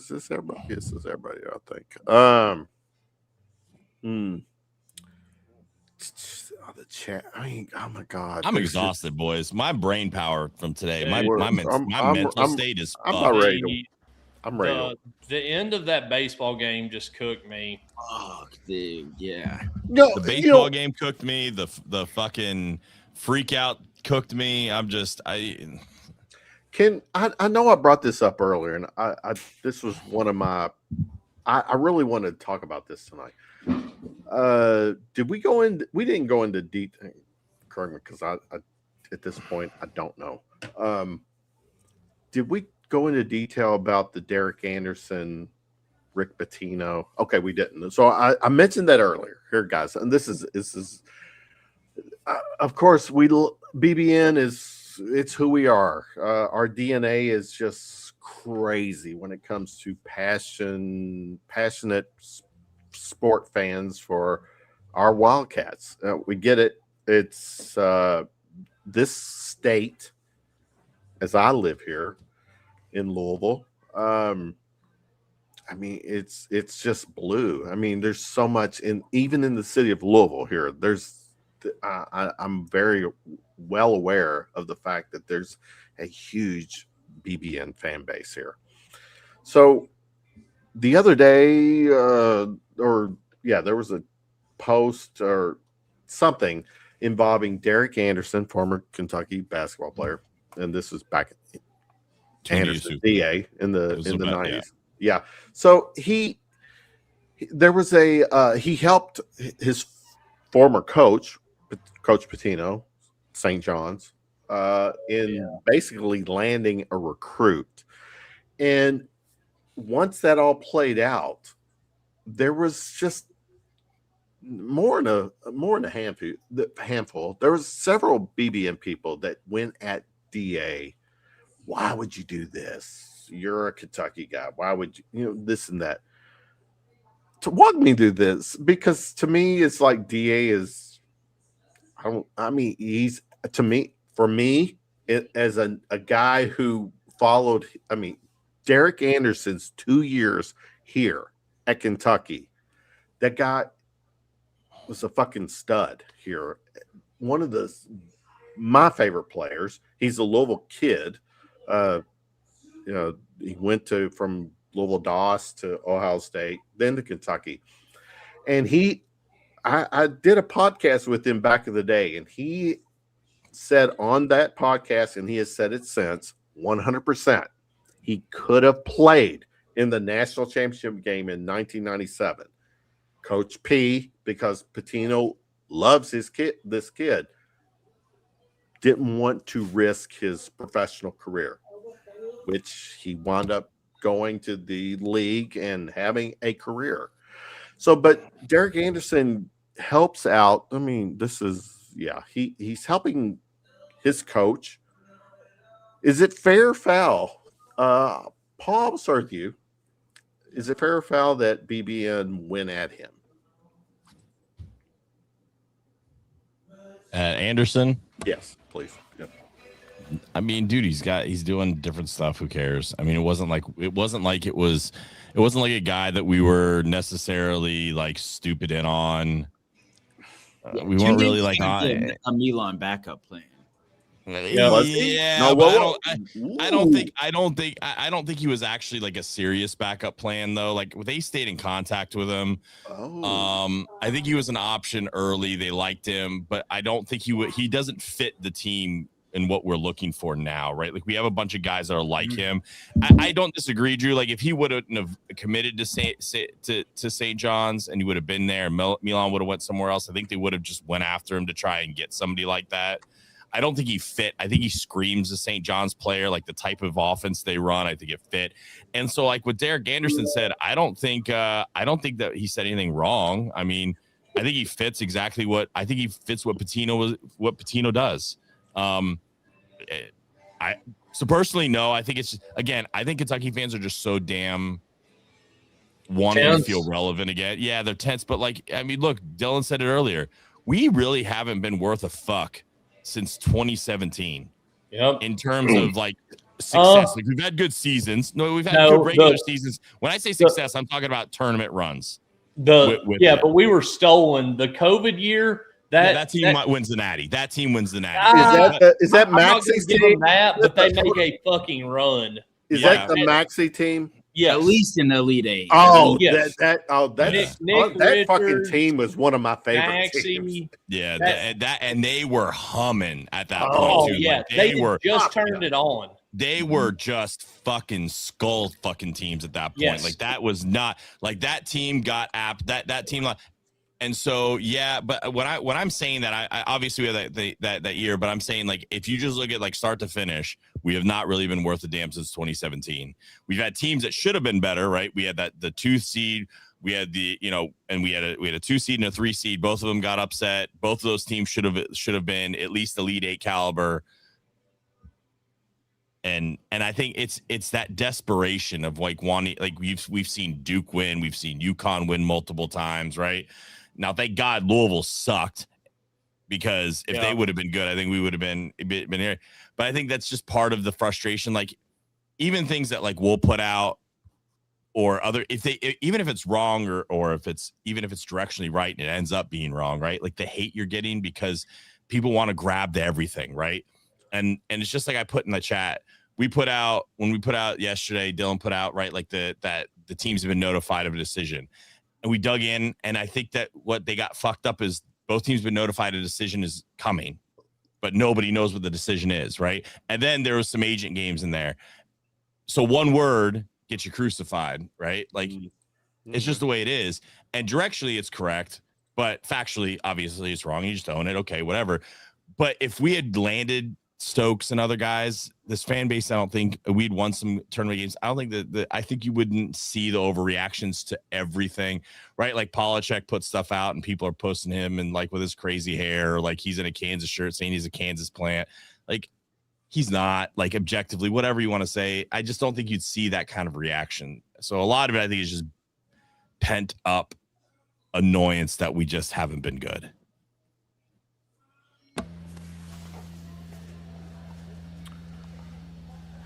this everybody? Yes, this is everybody. I think. The chat. I mean, oh my god, I'm exhausted, boys. My brain power from today. My I'm- mental state is. I'm fucked. not ready. I'm ready. The end of that baseball game just cooked me. Fuck, dude. Yeah. No, The baseball game cooked me. The fucking freak out cooked me. I know I brought this up earlier, and I this was one of my. I really wanted to talk about this tonight. Did we go in? We didn't go into detail, correct me, because I at this point I don't know. Did we go into detail about the Derek Anderson, Rick Pitino? Okay, we didn't. So I mentioned that earlier. Here, guys, and this is of course BBN is it's who we are. Our DNA is just crazy when it comes to passionate sport fans for our Wildcats. We get it. It's this state, as I live here in Louisville. I mean, it's just blue. I mean, there's so much even in the city of Louisville here. I'm very well aware of the fact that there's a huge BBN fan base here. So the other day, there was a post or something involving Derek Anderson, former Kentucky basketball player, and this was back at Anderson DA in the 90s. Yeah. So he helped his former coach, Coach Pitino, St. John's, in basically landing a recruit. And once that all played out, there was just more than a handful. There was several BBN people that went at DA. Why would you do this? You're a Kentucky guy. Why would you this and that? To walk me through this, because to me, it's like DA is. He's to me for me as a guy who followed. I mean, Derek Anderson's 2 years here at Kentucky. That guy was a fucking stud here. One of my favorite players. He's a Louisville kid. He went from Louisville DOS to Ohio State, then to Kentucky. And I did a podcast with him back in the day, and he said on that podcast, and he has said it since, 100%, he could have played in the national championship game in 1997. Coach P, because Pitino loves this kid, didn't want to risk his professional career, which he wound up going to the league and having a career. So, but Derek Anderson helps out. I mean, he's helping his coach. Is it fair or foul? Paul, I'll start with you. Is it fair or foul that BBN went at him? Anderson? Yes, please. Yep. I mean, dude, he's doing different stuff. Who cares? I mean, it wasn't like it was like a guy that we were necessarily like stupid in on. We weren't really like a Milan backup plan. Yeah, no, but I don't think he was actually like a serious backup plan though. Like they stayed in contact with him. I think he was an option early. They liked him, but I don't think he doesn't fit the team in what we're looking for now, right? Like we have a bunch of guys that are like him. I don't disagree, Drew. Like if he wouldn't have committed to St. John's and he would have been there, Milan would have went somewhere else. I think they would have just went after him to try and get somebody like that. I don't think he fit. I think he screams a St. John's player, like the type of offense they run. I think it fit. And so, like what Derek Anderson said, I don't think that he said anything wrong. I mean, I think he fits exactly what Patino does. So personally, no. I think it's I think Kentucky fans are just so damn wanting to feel relevant again. Yeah, they're tense, but like, I mean, look, Dylan said it earlier. We really haven't been worth a fuck since 2017. Yep. In terms of like success, like we've had good seasons. No, we've had good regular seasons. When I say success, I'm talking about tournament runs. But we were stolen. The COVID year. That team wins the Natty. That team wins the Natty. Is that Maxi's team? But they make a fucking run. Is that the Maxi team? Yeah, at least in the Elite Eight. Oh, yes. that fucking team was one of my favorite teams. Yeah, and they were humming at that point too. Yeah, like, they were just turned it on. They were just fucking skull fucking teams at that point. Yes. Like that was not like that team got that team. And so, yeah, but when I'm saying that, I obviously we had that year, but I'm saying like if you just look at like start to finish, we have not really been worth a damn since 2017. We've had teams that should have been better, right? We had the 2 seed, we had and we had a 2 seed and a 3 seed. Both of them got upset. Both of those teams should have been at least Elite 8 caliber. And I think it's that desperation of like wanting, like we've seen Duke win, we've seen UConn win multiple times, right? Now, thank God Louisville sucked, because if they would have been good, I think we would have been here. But I think that's just part of the frustration. Like even things that like we'll put out or other, even if it's wrong or if it's directionally right and it ends up being wrong, right? Like the hate you're getting because people want to grab to everything, right? And it's just like I put in the chat. When we put out yesterday, Dylan put out, right, like that the teams have been notified of a decision. And we dug in, and I think that what they got fucked up is both teams have been notified a decision is coming, but nobody knows what the decision is, right? And then there was some agent games in there. So one word gets you crucified, right? Like it's just the way it is. And directionally it's correct, but factually, obviously it's wrong. You just own it. Okay, whatever. But if we had landed Stokes and other guys, this fan base, I don't think we'd won some tournament games. I don't think I think you wouldn't see the overreactions to everything, right? Like Polachek put stuff out and people are posting him and like with his crazy hair, or like he's in a Kansas shirt saying he's a Kansas plant. Like he's not, like objectively, whatever you want to say. I just don't think you'd see that kind of reaction. So a lot of it, I think, is just pent up annoyance that we just haven't been good.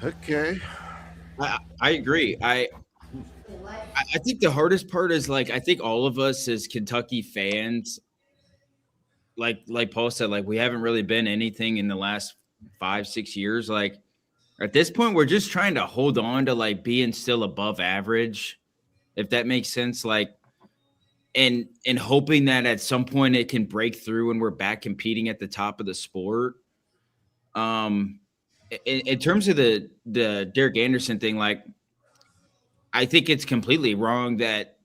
Okay. I agree. I think the hardest part is like I think all of us as Kentucky fans, like Paul said, like we haven't really been anything in the last 5-6 years. Like at this point, we're just trying to hold on to like being still above average, if that makes sense. Like and hoping that at some point it can break through and we're back competing at the top of the sport. In terms of the Derek Anderson thing, like I think it's completely wrong that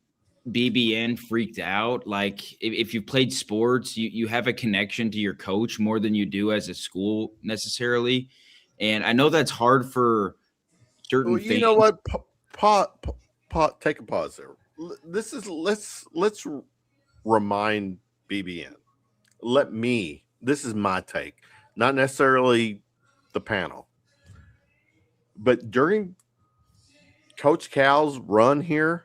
BBN freaked out. Like if you've played sports, you have a connection to your coach more than you do as a school necessarily. And I know that's hard for certain fans. You know what? Take a pause there. Let's remind BBN. This is my take, not necessarily the panel, but during Coach Cal's run here,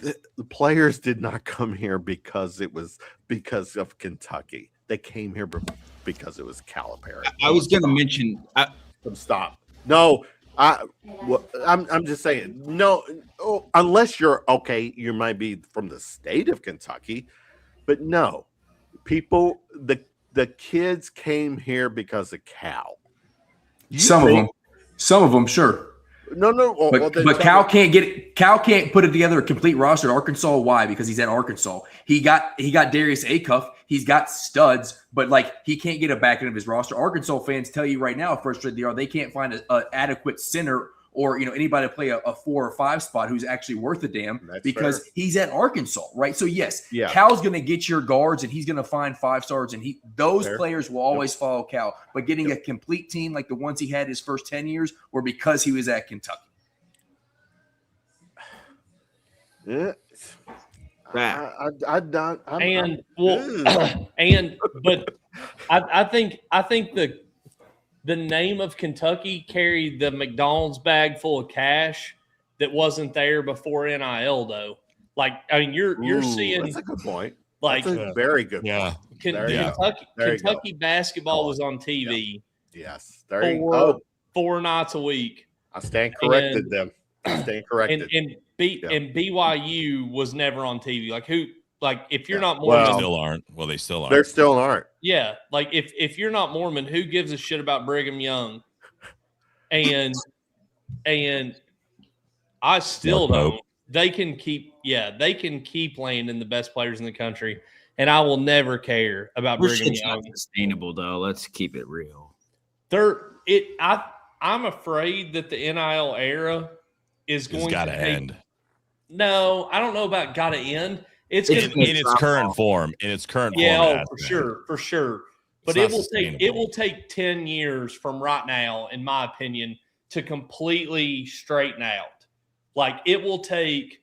the players did not come here because of Kentucky. They came here because it was Calipari. I was going to mention. Stop. No, I'm just saying. No, unless you're okay, you might be from the state of Kentucky, but no, people. The kids came here because of Cal. Some of them, sure. No. But Cal can't put it together a complete roster at Arkansas. Why? Because he's at Arkansas. He got Darius Acuff. He's got studs, but like he can't get a back end of his roster. Arkansas fans tell you right now how frustrated they are. They can't find an adequate center or anybody to play a 4 or 5 spot who's actually worth a damn because fair. he's at Arkansas, right? So yes, Yeah. Cal's going to get your guards and he's going to find 5 stars, and those Fair. players will always follow Cal. But getting a complete team like the ones he had his first 10 years were because he was at Kentucky. Yeah. I don't. But I think the name of Kentucky carried the McDonald's bag full of cash that wasn't there before NIL though. Like, I mean, you're seeing that's a good point. Like, that's a very good Yeah. point. Kentucky basketball was on TV. Yes. There you go. 4 nights a week. I stand corrected them. I stand corrected. And BYU was never on TV. Like if you're not Mormon, They still aren't. Well, they still aren't. They still aren't. Yeah, like if you're not Mormon, who gives a shit about Brigham Young? And I still don't. They can keep landing the best players in the country, and I will never care about Brigham Young. Sustainable though. Let's keep it real. I'm afraid that the NIL era is going to end. No, I don't know about got to end. It's in its current form. In its current form. Yeah, for sure. But it will take 10 years from right now, in my opinion, to completely straighten out. Like it will take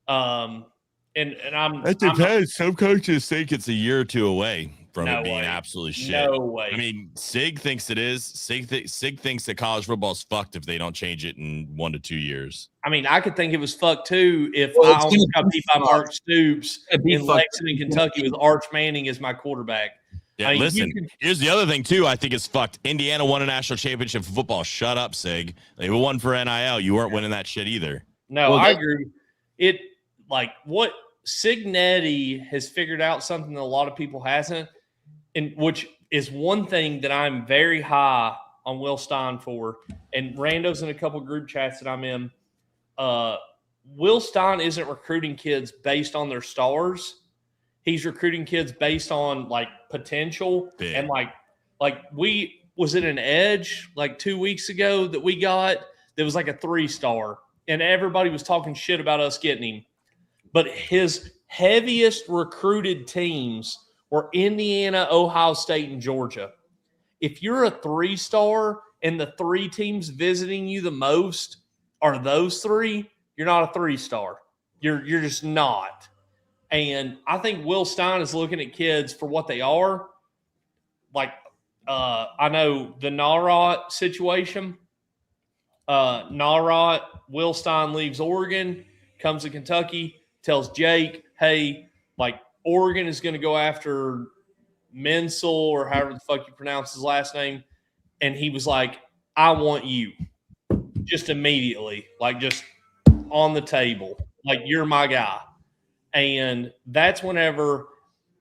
and I'm It depends. Some coaches think it's a year or 2 away from it being absolutely shit. No way. I mean, Sig thinks it is. Sig thinks that college football's fucked if they don't change it in 1 to 2 years. I mean, I could think it was fucked too if I almost got beat by Mark Stoops in Lexington, Kentucky, with Arch Manning as my quarterback. Yeah, listen, here's the other thing too I think it's fucked. Indiana won a national championship for football. Shut up, Sig. They won for NIL. You weren't winning that shit either. No, I agree. What Signetti has figured out something that a lot of people hasn't, and which is one thing that I'm very high on Will Stein for, and Rando's in a couple group chats that I'm in. Will Stein isn't recruiting kids based on their stars. He's recruiting kids based on potential. Big. And we was it an edge 2 weeks ago that we got that was a 3-star, and everybody was talking shit about us getting him. But his heaviest recruited teams were Indiana, Ohio State, and Georgia. If you're a 3-star and the 3 teams visiting you the most are those 3, you're not a 3-star. You're just not. And I think Will Stein is looking at kids for what they are. I know the Narot situation. Narot, Will Stein leaves Oregon, comes to Kentucky, tells Jake, hey, Oregon is going to go after Menzel or however the fuck you pronounce his last name. And he was like, I want you just immediately, just on the table. You're my guy. And that's whenever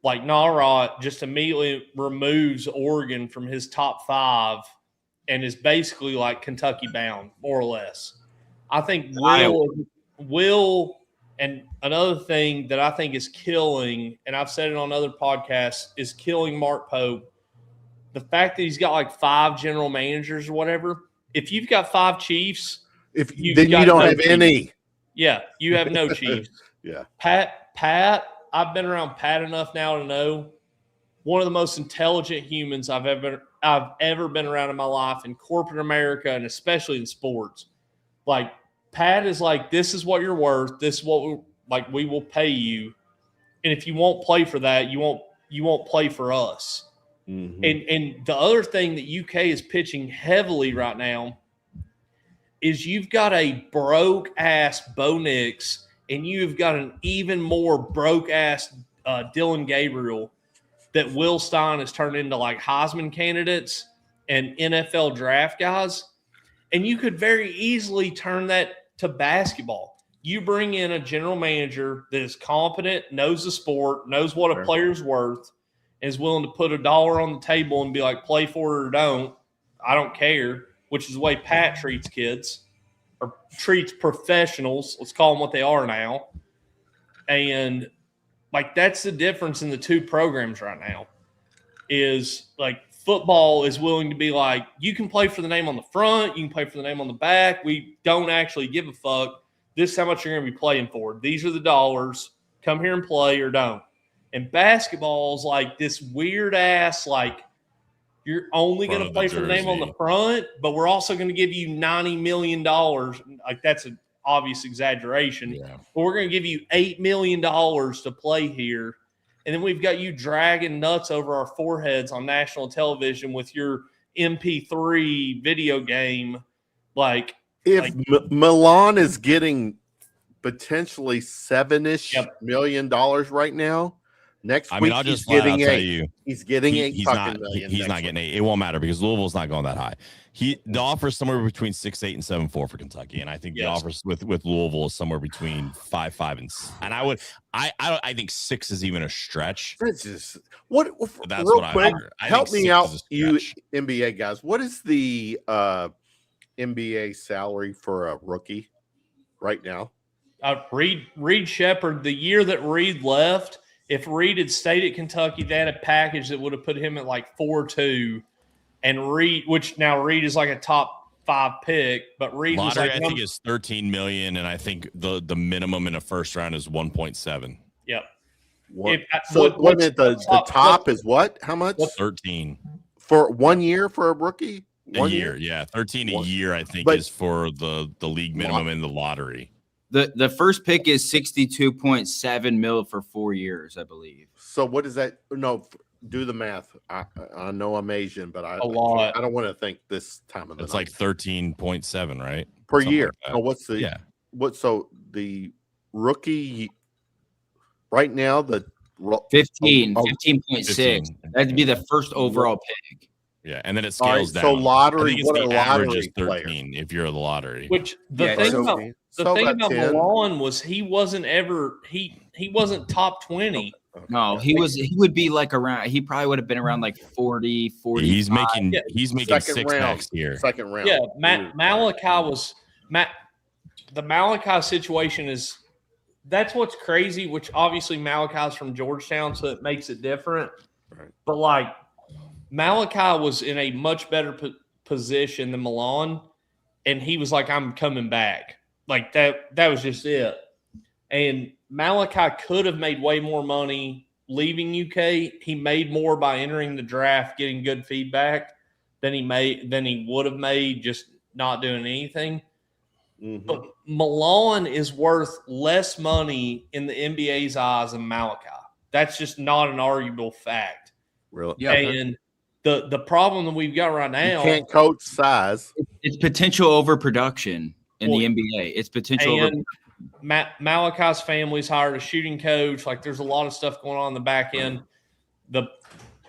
Narot just immediately removes Oregon from his top 5 and is basically Kentucky bound, more or less. I think Will, and another thing that I think is killing, and I've said it on other podcasts, is killing Mark Pope. The fact that he's got 5 general managers or whatever. If you've got 5 chiefs, then you don't have any. Yeah, you have no chiefs. Yeah. Pat, I've been around Pat enough now to know one of the most intelligent humans I've ever been around in my life in corporate America, and especially in sports. Pat is this is what you're worth. This is what we will pay you. And if you won't play for that, you won't play for us. Mm-hmm. And the other thing that UK is pitching heavily right now is you've got a broke ass Bo Nix, and you've got an even more broke ass Dylan Gabriel that Will Stein has turned into Heisman candidates and NFL draft guys. And you could very easily turn that to basketball. You bring in a general manager that is competent, knows the sport, knows what a player's worth, and is willing to put $1 on the table and be play for it or don't. I don't care, which is the way Pat treats kids or treats professionals. Let's call them what they are now. And that's the difference in the 2 programs right now is football is willing to be like, you can play for the name on the front, you can play for the name on the back. We don't actually give a fuck. This is how much you're going to be playing for. These are the dollars. Come here and play or don't. And basketball is like this weird ass, like, you're only going to play for the name on the front, but we're also going to give you $90 million. Like, that's an obvious exaggeration. Yeah. But we're going to give you $8 million to play here. And then we've got you dragging nuts over our foreheads on national television with your MP3 video game. Like, if Milan is getting potentially $7-ish million right now, next week I'll he's just flat getting out tell $8. you, He's getting he's not million. he's not getting $8. It won't matter because Louisville's not going that high. The offer is somewhere between 6.8 and 7.4 for Kentucky, and I think the offers with Louisville is somewhere between 5.5 and I think 6 is even a stretch. That's just what. That's real what quick, I help think me 6 out, is a you stretch. NBA guys. What is the NBA salary for a rookie right now? Reed Shepherd, the year that Reed left, if Reed had stayed at Kentucky, they had a package that would have put him at like 4.2. And Reed, which now Reed is like a top 5 pick, but Reed was Lottery, like, I think, is 13 million, and I think the minimum in a first round is 1.7. Yep. The top is what? How much? 13 for 1 year for a rookie? A year, yeah. 13 a year, I think, is for the league minimum in the lottery. The first pick is 62.7 mil for 4 years, I believe. So what is that? No, do the math. I know I'm Asian, but I don't want to think this time of the It's night. like 13.7, right? Per Something year. like Oh, what's the so the rookie right now, the 15.6. That'd be the first overall pick. Yeah, and then it scales down. So lottery, I think what it's are the average lottery is 13 if you're the lottery. Which the thing about Milan was he wasn't top 20. No, he would be like around. He probably would have been around like 40. He's making six round, next year. Second round. Yeah, the Malachi situation is that's what's crazy. Which obviously Malachi's from Georgetown, so it makes it different. Right. But like Malachi was in a much better position than Milan, and he was like, "I'm coming back." Like that was just it. And Malachi could have made way more money leaving UK. He made more by entering the draft, getting good feedback than he would have made just not doing anything. Mm-hmm. But Milan is worth less money in the NBA's eyes than Malachi. That's just not an arguable fact. Really? Yeah. And the problem that we've got right now, you can't coach size. It's potential overproduction in the NBA. It's potential. And Malachi's family's hired a shooting coach. Like, there's a lot of stuff going on in the back end. The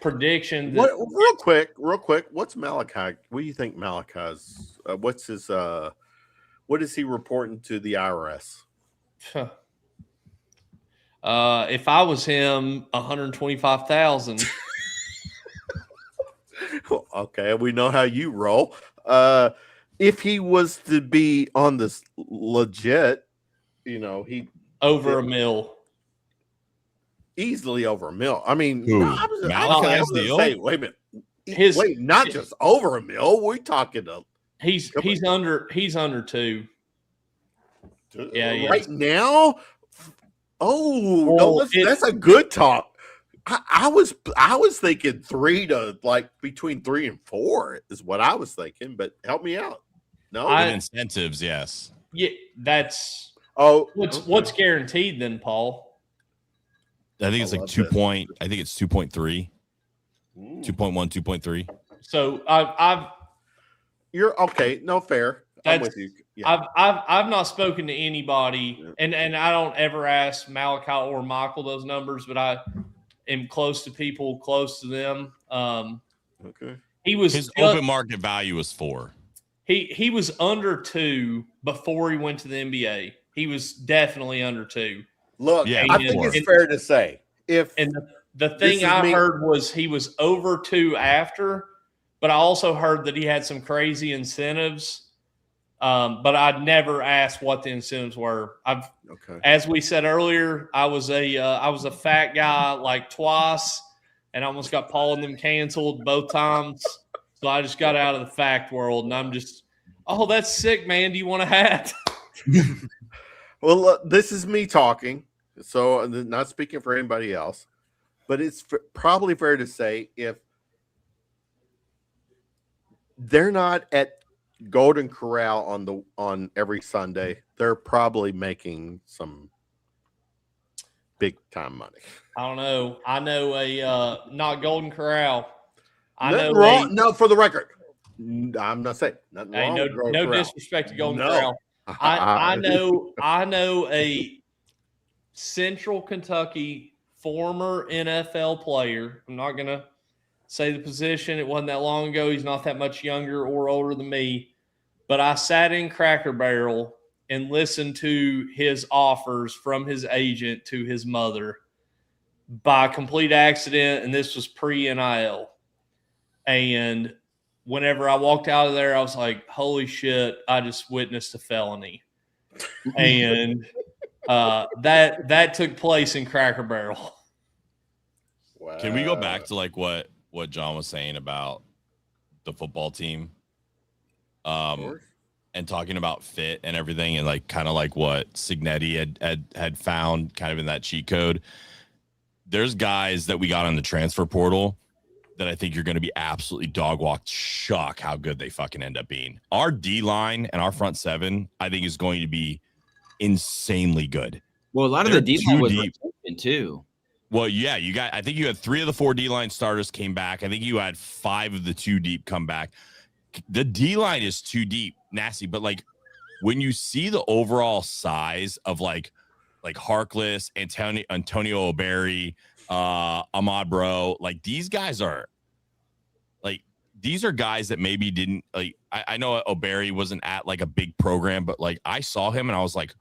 prediction. Real quick. What's Malachi? What do you think Malachi's? What's his? What is he reporting to the IRS? If I was him, 125,000. Okay, we know how you roll. If he was to be on this legit, he over $1 million. Easily over $1 million. I mean, Malachi's deal? Wait a minute. Not just over $1 million. We're talking he's under 2. Yeah, right now. Oh, no, that's a good talk. I was thinking 3 to like between 3 and 4 is what I was thinking, but help me out. No, with incentives, yes. Yeah, that's what's guaranteed then, Paul. I think it's like 2 point. I think it's 2.3, 2.1, 2.3. So you're okay. No, fair. I'm with you. Yeah. I've not spoken to anybody, and I don't ever ask Malachi or Michael those numbers, but I am close to people close to them. Okay. His open market value was 4. He was under 2 before he went to the NBA. He was definitely under 2. Look, I think it's fair to say the thing I heard was he was over 2 after, but I also heard that he had some crazy incentives. But I'd never asked what the incentives were. As we said earlier, I was a fat guy like twice. and I almost got Paul and them canceled both times. So I just got out of the fact world, and I'm just, oh, that's sick, man. Do you want a hat? Well, look, this is me talking, so not speaking for anybody else, but it's probably fair to say if they're not at Golden Corral on every Sunday, they're probably making some big time money. I don't know. I know a not Golden Corral. I Nothing know wrong. No, for the record, I'm not saying nothing wrong. no, with Golden no Corral. disrespect to Golden No. Corral. I know a Central Kentucky former NFL player. I'm not gonna say the position. It wasn't that long ago. He's not that much younger or older than me. But I sat in Cracker Barrel and listened to his offers from his agent to his mother by complete accident, and this was pre-NIL. And whenever I walked out of there, I was like, holy shit, I just witnessed a felony. And that took place in Cracker Barrel. Wow. Can we go back to like what John was saying about the football team? And talking about fit and everything, and like kind of like what Signetti had found kind of in that cheat code. There's guys that we got on the transfer portal that I think you're going to be absolutely dog walked shock how good they fucking end up being. Our D line and our front seven, I think, is going to be insanely good. Well, a lot of They're the D line too was deep. rotating too. Well, yeah, I think you had 3 of the 4 D-line starters came back. I think you had 5 of the 2 deep come back. The D-line is too deep, nasty. But, like, when you see the overall size of, like Harkless, Antonio O'Barry, Ahmad Bro, like, these guys are, like, these are guys that maybe didn't, like, I know O'Barry wasn't at, like, a big program, but, like, I saw him and I was like,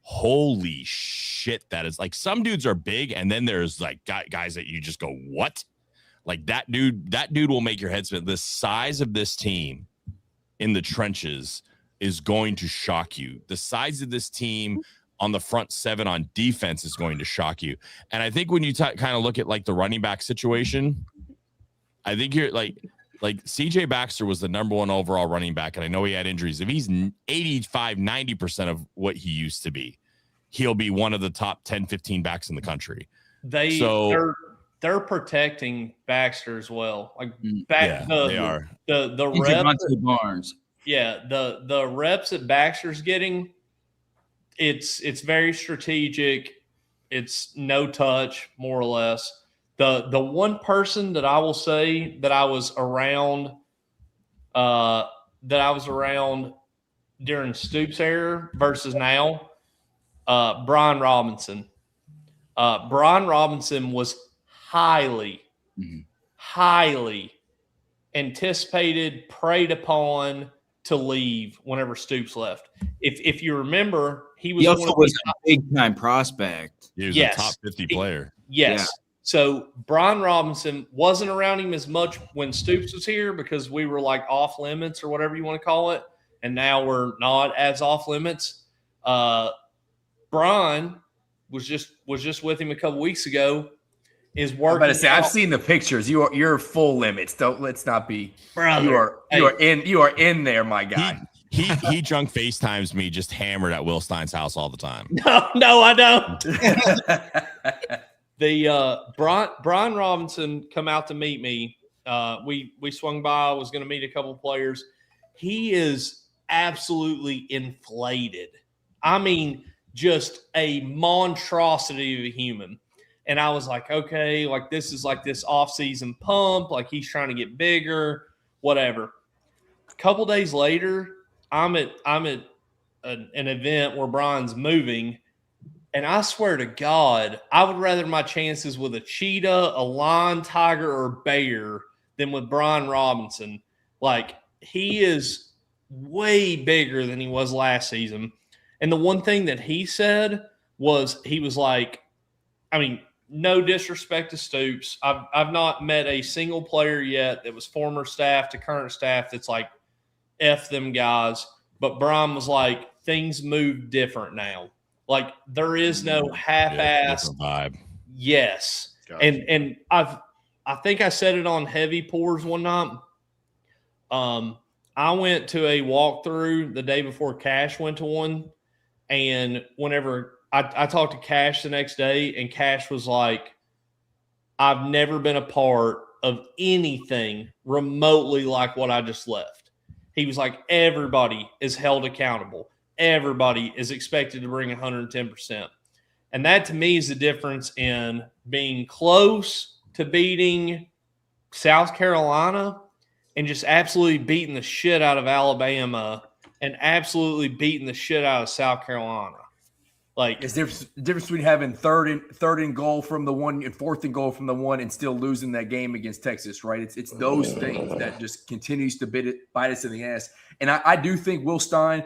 holy shit, that is, like, some dudes are big, and then there's like guys that you just go, what? Like that dude will make your head spin. The size of this team in the trenches is going to shock you. The size of this team on the front seven on defense is going to shock you. And I think when you kind of look at like the running back situation, I think you're like CJ Baxter was the number 1 overall running back, and I know he had injuries. If he's 85-90% of what he used to be, he'll be one of the top 10-15 backs in the country. They're protecting Baxter as well. Like they are. The reps Barnes. Yeah, the reps that Baxter's getting, it's very strategic. It's no touch, more or less. The one person that I will say that I was around during Stoops' era versus now, Brian Robinson. Brian Robinson was highly anticipated, preyed upon to leave whenever Stoops left. If you remember, he was a big time prospect. He was a top 50 player. Yes. Yeah. So Brian Robinson wasn't around him as much when Stoops was here because we were like off limits or whatever you want to call it. And now we're not as off limits. Brian was just with him a couple weeks ago. Is working. I'm about to say, I've seen the pictures. You're full limits. Let's not be. Brother, you are in there, my guy. He drunk FaceTimes me just hammered at Will Stein's house all the time. No, I don't. The Brian Robinson come out to meet me. We swung by. I was going to meet a couple of players. He is absolutely inflated. I mean, just a monstrosity of a human. And I was like, okay, like this is like this off-season pump. Like he's trying to get bigger, whatever. A couple days later, I'm at an event where Brian's moving. And I swear to God, I would rather my chances with a cheetah, a lion, tiger, or bear than with Brian Robinson. Like, he is way bigger than he was last season. And the one thing that he said was, he was like, I mean, no disrespect to Stoops. I've not met a single player yet that was former staff to current staff that's like, F them guys. But Brian was like, things move different now. Like there is no half-ass vibe. Yes. Gotcha. And I've I think I said it on Heavy Pours one night. I went to a walkthrough the day before Cash went to one, and whenever I talked to Cash the next day, and Cash was like, I've never been a part of anything remotely like what I just left. He was like, everybody is held accountable. Everybody is expected to bring 110%. And that to me is the difference in being close to beating South Carolina and just absolutely beating the shit out of Alabama and absolutely beating the shit out of South Carolina. Like, it's the difference between having third and goal from the one and fourth and goal from the one and still losing that game against Texas, right? It's those things that just continues to bite us in the ass. And I do think Will Stein,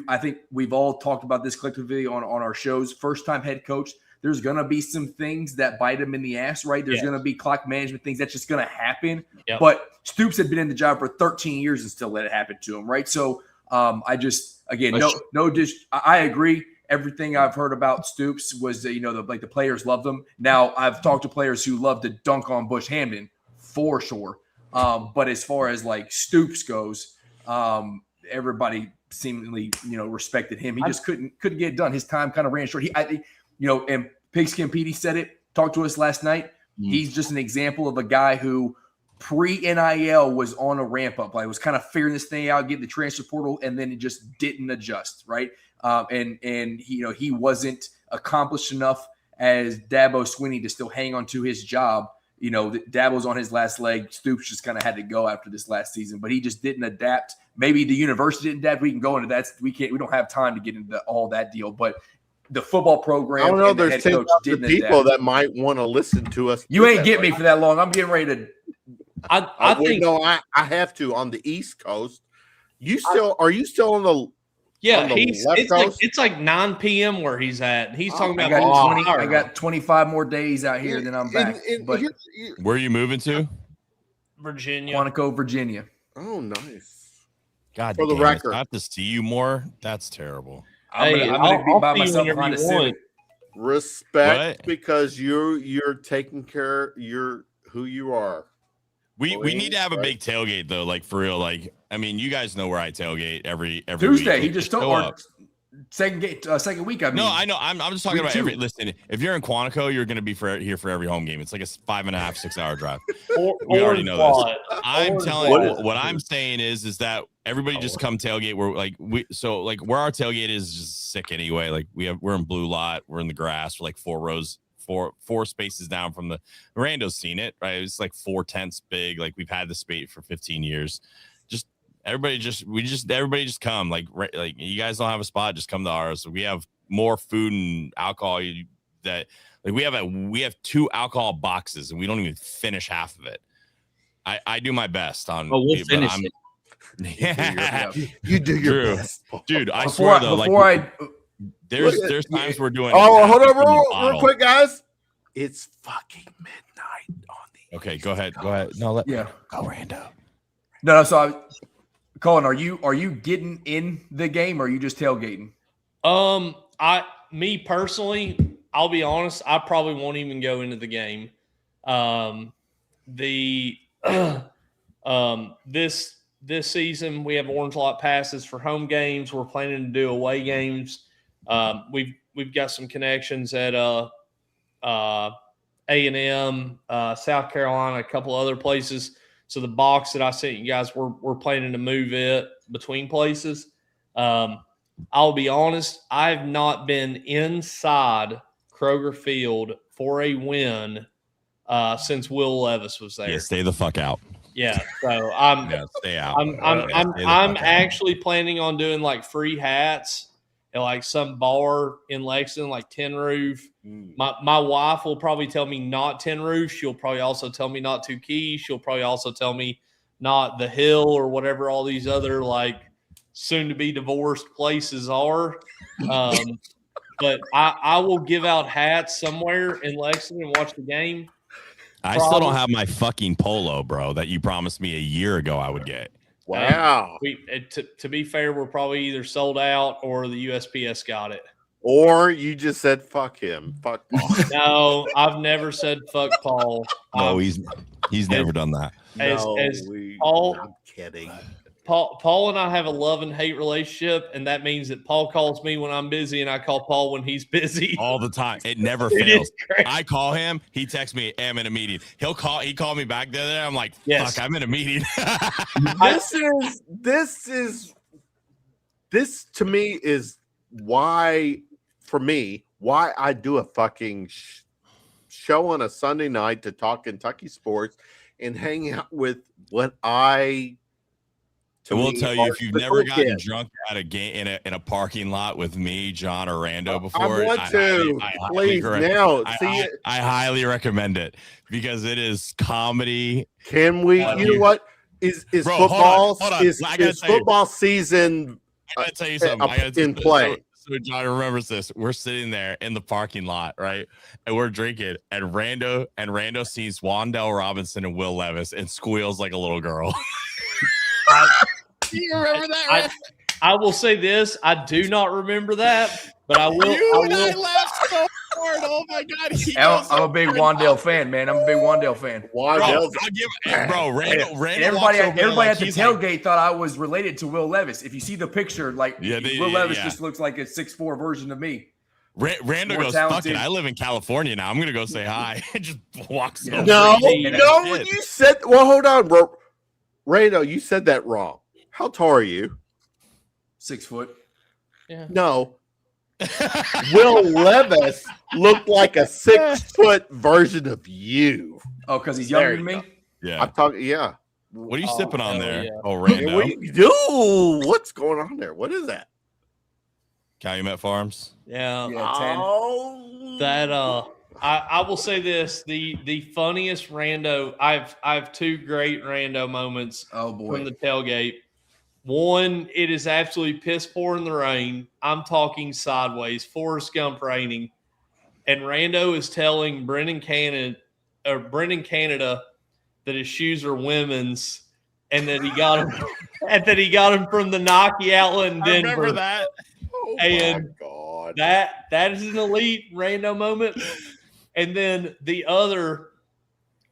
I think we've all talked about this collectively on our shows. First time head coach, there's gonna be some things that bite him in the ass, right? There's gonna be clock management things that's just gonna happen. Yep. But Stoops had been in the job for 13 years and still let it happen to him, right? So I just I agree. Everything I've heard about Stoops was that, the players loved him. Now, I've talked to players who love to dunk on Bush Hamden for sure. But as far as like Stoops goes, everybody seemingly, respected him. He just couldn't get it done. His time kind of ran short. And Pigskin Petey said it, talked to us last night. He's just an example of a guy who pre-NIL was on a ramp up. Like, was kind of figuring this thing out, getting the transfer portal, and then it just didn't adjust, right? And he wasn't accomplished enough as Dabo Swinney to still hang on to his job. Dabo's on his last leg. Stoops just kind of had to go after this last season, but he just didn't adapt. Maybe the university didn't adapt. We can go into that. We don't have time to get into all that deal, but the football program. I don't know. And the There's head coach 10,000 didn't people adapt. that might want to listen to us. You ain't get me for that long. I'm getting ready to. I think I have to on the East Coast. Are you still on the? Yeah, on the left coast? it's like 9 p.m. where he's at. He's talking I about got 25 more days out here, then I'm back. But Where are you moving to? Virginia. Quantico, Virginia. Oh, nice. God, For the damn it. record. I have to see you more. That's terrible. I'm gonna be by see you myself whenever behind a you Civic. want. Respect What? because you're taking care. You're who you are. We need to have a Right. big tailgate though, like for real. Like, I mean, you guys know where I tailgate every Tuesday. week. He just Show told up. second week. I mean, No, I know. I'm just talking Week about two. listen, if you're in Quantico, you're gonna be here for every home game. It's like a 5.5, 6 hour drive. Or We already know this. quad. I'm Or telling quad. you, what I'm saying is that everybody just come tailgate. Where where our tailgate is just sick anyway. Like we're in blue lot, we're in the grass, we're like 4 rows, four spaces down from the Mirando's seen it, right? It's like 4 tents big. Like we've had the space for 15 years. Everybody just come. Like you guys don't have a spot, just come to ours. We have more food and alcohol that like we have 2 alcohol boxes and we don't even finish half of it. I do my best on. Oh, we'll but finish I'm- it. Yeah. You do your True. best, Dude. I swear though, there's times we're doing. Oh, hold half on, a real bottle. quick, guys. It's fucking midnight on the. Okay, go ahead. No, yeah. go Rando. No. So, Colin, are you getting in the game or are you just tailgating? Me personally, I'll be honest, I probably won't even go into the game. This season we have orange lot passes for home games. We're planning to do away games. We've got some connections at A&M, South Carolina, a couple other places. So the box that I sent you guys, we're planning to move it between places. I'll be honest, I've not been inside Kroger Field for a win since Will Levis was there. Yeah, stay the fuck out. Yeah, so Stay out. I'm actually planning on doing like free hats at like some bar in Lexington, like Tin Roof. My wife will probably tell me not Tin Roof. She'll probably also tell me not Two Keys. She'll probably also tell me not the Hill or whatever all these other like soon to be divorced places are. But I will give out hats somewhere in Lexington and watch the game. I still don't have my fucking polo, bro, that you promised me a year ago I would get. Wow. To be fair, we're probably either sold out or the USPS got it. Or you just said fuck him. Fuck Paul. No, I've never said fuck Paul. No, he's He's never done that. As Paul, I'm kidding. Paul and I have a love and hate relationship, and that means that Paul calls me when I'm busy, and I call Paul when he's busy All the time. It never It fails. is great. I call him. He texts me, hey, I'm in a meeting. He called me back the other day. I'm like, Yes. fuck, I'm in a meeting. This to me is why I do a fucking show on a Sunday night to talk Kentucky sports and hang out with what I. I will tell you, if you've never gotten kids. drunk at a game in a parking lot with me, John, or Rando before, I want to. Please now. I highly recommend it because it is comedy. Can we? You know what? Is Bro, football hold on. is football season I gotta tell you something. in play? So John remembers this. We're sitting there in the parking lot, right? And we're drinking, and Rando sees Wandell Robinson and Will Levis and squeals like a little girl. Do you remember that? Right? I will say this: I do not remember that, but I will. I laughed so hard. Oh my god! I'm a big Wandell fan, man. I'm a big Wandell fan. Rando. Everybody at the tailgate thought I was related to Will Levis. If you see the picture, Will Levis just looks like a 6'4" version of me. Rando goes, fuck it, I live in California now. I'm gonna go say hi. And just walks over. No, you said. Well, hold on, bro. Rando, you said that wrong. How tall are you? 6 foot. Yeah. No. Will Levis looked like a 6 foot version of you. Oh, because he's younger than me? Yeah. I'm talking. Yeah. What are you sipping on there? Yeah. Oh, Rando. What do you do? What's going on there? What is that? Calumet Farms. Yeah. 10. Oh, That I will say this: the funniest Rando. I've two great Rando moments. Oh boy. From the tailgate. One, it is absolutely piss poor in the rain. I'm talking sideways, Forrest Gump raining, and Rando is telling Brendan Canada that his shoes are women's, and that he got them, and that he got them from the Nike outlet in Denver. I remember that. oh and my God. That is an elite Rando moment. And then the other,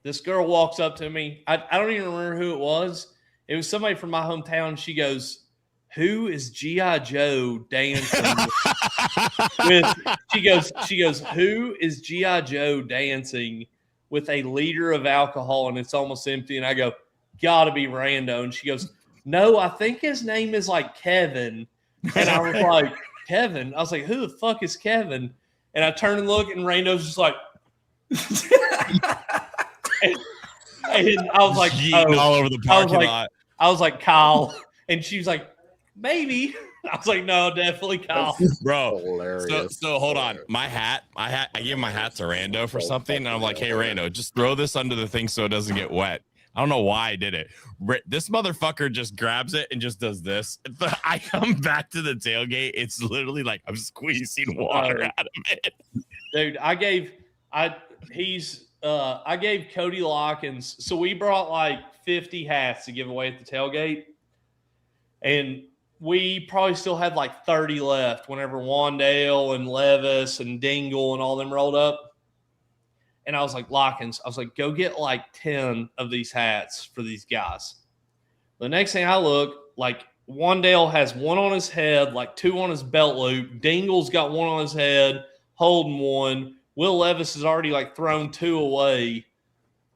this girl walks up to me. I don't even remember who it was. It was somebody from my hometown. She goes, "Who is G.I. Joe dancing with?" She goes, "Who is G.I. Joe dancing with a liter of alcohol and it's almost empty?" And I go, "Gotta be Rando." And she goes, "No, I think his name is like Kevin." And I was like, "Kevin?" I was like, "Who the fuck is Kevin?" And I turn and look, and Rando's just like, and I was like, Yeeting all over the parking lot. I was like, "Kyle," and she was like, "Maybe." I was like, "No, definitely Kyle." Bro, Hilarious. so hold on. My hat, I gave my hat to Rando for something, and I'm like, "Hey, Rando, just throw this under the thing so it doesn't get wet." I don't know why I did it. This motherfucker just grabs it and just does this. I come back to the tailgate. It's literally like I'm squeezing water out of it. Dude, I gave Cody Lockins. So we brought like 50 hats to give away at the tailgate. And we probably still had like 30 left whenever Wandale and Levis and Dingle and all them rolled up. And I was like, Lockins, I was like, go get like 10 of these hats for these guys. The next thing I look, like Wandale has one on his head, like two on his belt loop. Dingle's got one on his head, holding one. Will Levis has already like thrown two away.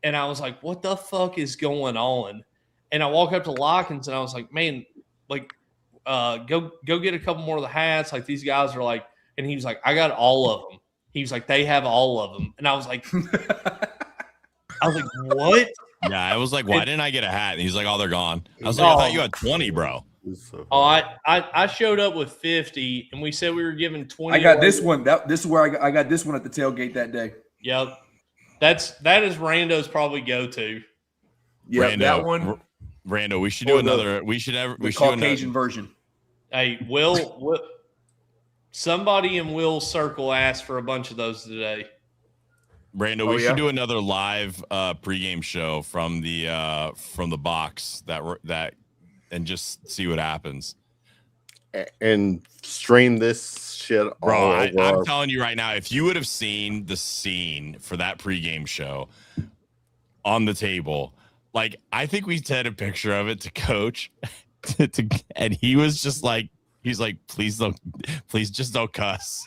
And I was like, what the fuck is going on? And I walk up to Lockins and I was like, man, like, go get a couple more of the hats. Like these guys are like, and he was like, I got all of them. He was like, they have all of them. And I was like, what? Yeah, I was like, why didn't I get a hat? And he's like, oh, they're gone. I was like, I thought you had 20, bro. Oh, I showed up with 50, and we said we were giving 20. I got this one. This is where I got this one at the tailgate that day. Yep. That is Rando's probably go-to. Yeah, Rando, that one. Rando, we should do another. We should do Caucasian version. Hey, Will, somebody in Will's circle asked for a bunch of those today. Rando, we should do another live pregame show from the box that and just see what happens. And stream this shit all Bro, over. I'm telling you right now, if you would have seen the scene for that pregame show, on the table. Like, I think we sent a picture of it to Coach, and he was just like, he's like, please just don't cuss.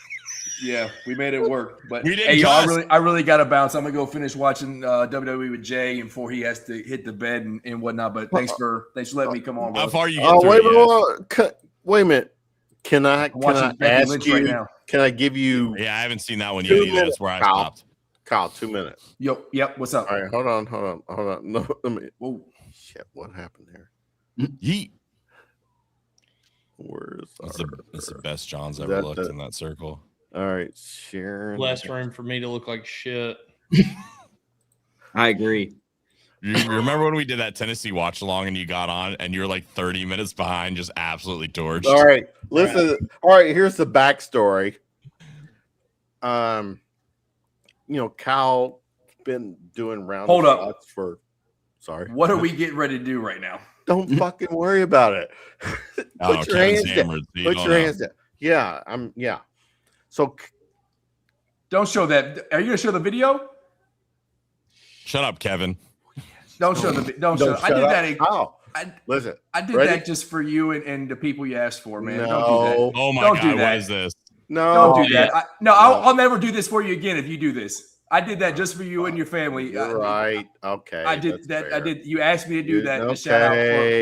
Yeah, we made it work. But We didn't hey, yo, cuss. I really got to bounce. I'm gonna go finish watching WWE with Jay before he has to hit the bed and whatnot. But thanks for letting me come on. How Bro. far you get Oh, through it? wait a minute. Can I watching Becky ask Lynch you? right now. Can I give you Yeah, I haven't seen that one 2 yet either. minutes, That's where I Kyle. stopped. Kyle, 2 minutes. Yep. What's up? All right, hold on. No, let me. Whoa. Shit, what happened here? Yeet. Where's It's the best John's Is ever that looked the- in that circle. All right, Sharon. Less room for me to look like shit. I agree. You remember when we did that Tennessee watch along and you got on and you're like 30 minutes behind, just absolutely torched? All right, listen. All right, here's the backstory. Cal been doing round Hold up. shots for. Sorry. What are we getting ready to do right now? Don't fucking worry about it. Oh, Put your Kevin's hands down. hammered. so you Put don't your know. hands down. Yeah, Yeah. So Don't show that. Are you gonna show the video? Shut up, Kevin. Don't show the. Don't show. I did that. Oh, I listen. I did Ready? that just for you and the people you asked for, man. Don't do No, that. Oh my Don't do God, that. what is this? no, Don't do that. No. I'll never do this for you again if you do this. I did that just for you and your family. You're right. Okay. I did that's that. fair. I did. You asked me to do that. Okay, To shout out for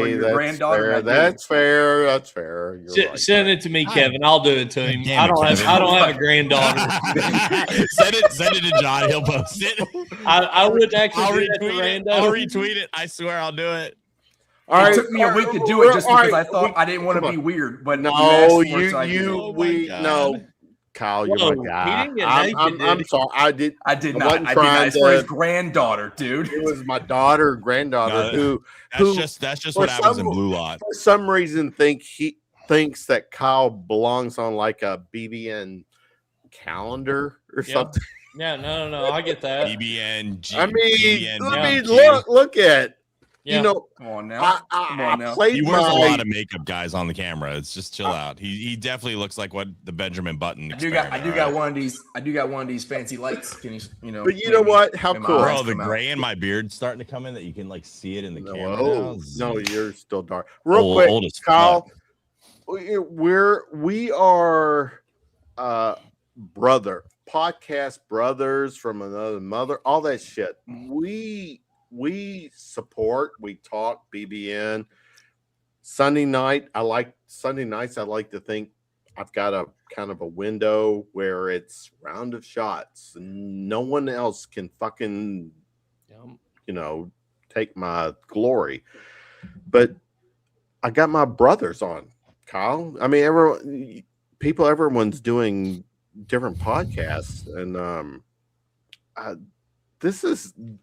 your that's granddaughter. fair. and I did That's it. fair. That's fair. You're right. Send it to me, Kevin. I'll do it to him. Damn it, Kevin. I don't have a granddaughter. send it to John. He'll post it. I would actually I'll do that to retweet it. Rando. I'll retweet it. I swear I'll do it. All right. It took me a week to do it just All because right, I thought I didn't want to come be on. weird. But No, asked for it, so I did it. Oh my God. no. Kyle, you're Whoa, my he guy. didn't get I'm naked, did he? sorry. I did. I did I not. wasn't I did not. trying It's for his to- granddaughter, dude. It was my daughter, granddaughter, No, who That's just for what happens in some- Blue Lot. for some reason thinks that Kyle belongs on like a BBN calendar or Yeah. something. Yeah, no. I get that. BBNG. I mean, BBNG. look at Yeah. Come on now. Come on now. played He wears a my lot of makeup, guys, on the camera. It's just chill out. He definitely looks like what the Benjamin Button. I do got experiment, one of these. I do got one of these fancy lights. Can you know? But you know maybe what? How make my cool. eyes Bro, the come out. gray in my beard starting to come in that you can like see it in the camera. No, now. no, you're still dark. Real Old- quick, old as Kyle, we are podcast brothers from another mother, all that shit. We support, we talk BBN. Sunday nights, I like to think I've got a kind of a window where it's round of shots and no one else can fucking take my glory. But I got my brothers on, Kyle. I mean, everyone's doing different podcasts, and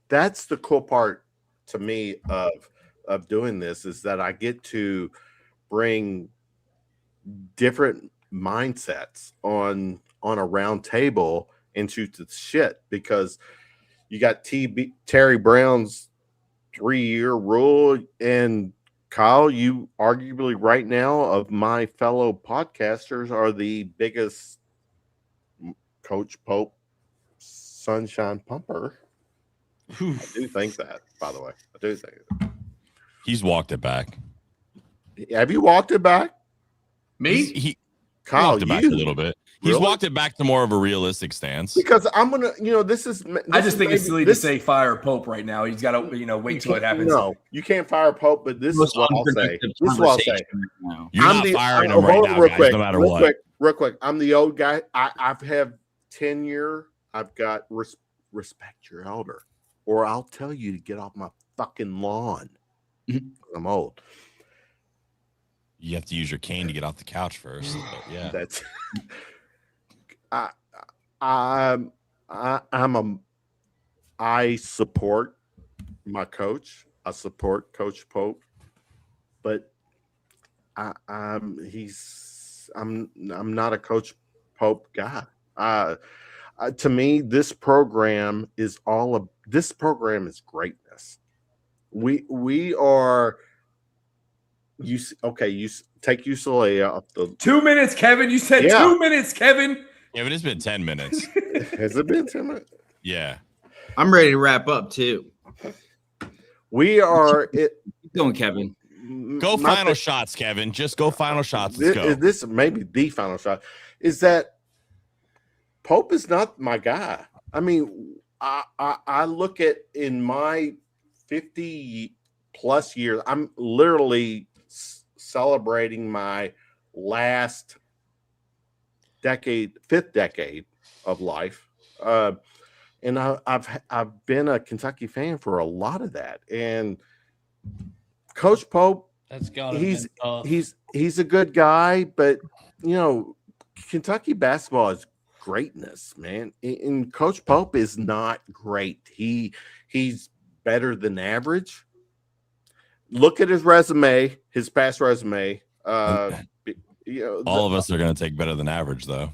that's the cool part to me of doing this, is that I get to bring different mindsets on a round table into the shit, because you got Terry Brown's 3-year rule, and Kyle, you arguably right now of my fellow podcasters are the biggest Coach Pope sunshine pumper. I do think that, by the way. I do think that. He's walked it back. Have you walked it back? Me? He Kyle, walked it back a little bit. He's Really? walked it back to more of a realistic stance. Because I'm gonna, this is. I just think it's silly to say fire Pope right now. He's got to, wait till it happens. No, you can't fire Pope, but this is what I'll say. This is what I'll say. You're not firing him right hold on now, real guys, quick, no matter real what. quick, real quick. I'm the old guy. I've had tenure. I've got respect your elder, or I'll tell you to get off my fucking lawn. I'm old. You have to use your cane to get off the couch first. But yeah. That's. I support my coach. I support Coach Pope, but I'm not a Coach Pope guy. To me, this program is greatness. We are. You take UCLA off the 2 minutes, Kevin. You said 2 minutes, Kevin. Yeah, but it's been 10 minutes. Has it been 10 minutes? Yeah. I'm ready to wrap up too. We are it. Keep going, Kevin. Go final shots, Kevin. Just go final shots. Let's go. This may be the final shot. Is that Pope is not my guy. I mean, I look at in my 50 plus years, I'm literally celebrating my last fifth decade of life. And I've been a Kentucky fan for a lot of that. And Coach Pope, That's got he's a good guy, but you know, Kentucky basketball is greatness, man. And Coach Pope is not great. He's better than average. Look at his resume, his past resume. All of us are going to take better than average, though.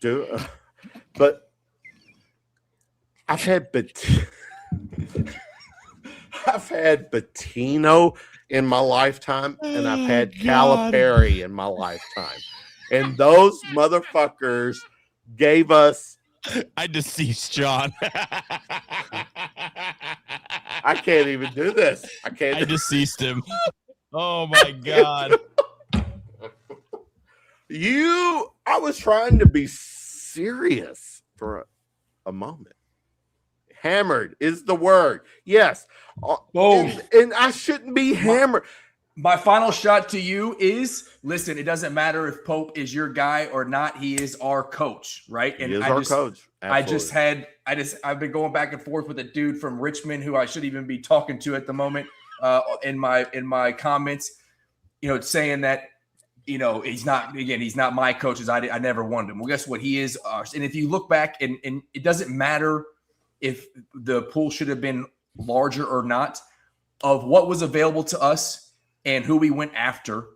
Yeah. But I've had Bettino in my lifetime, and I've had Calipari in my lifetime. And those motherfuckers gave us. I deceased John. I can't even do this. I deceased him. Oh my God. I was trying to be serious for a moment. Hammered is the word. Yes. And I shouldn't be hammered. My final shot to you is, listen, it doesn't matter if Pope is your guy or not. He is our coach, right? And he is our coach. Absolutely. I've been going back and forth with a dude from Richmond who I should even be talking to at the moment in my comments, saying that, he's not my coach. I never wanted him. Well, guess what? He is ours. And if you look back and it doesn't matter if the pool should have been larger or not, of what was available to us and who we went after.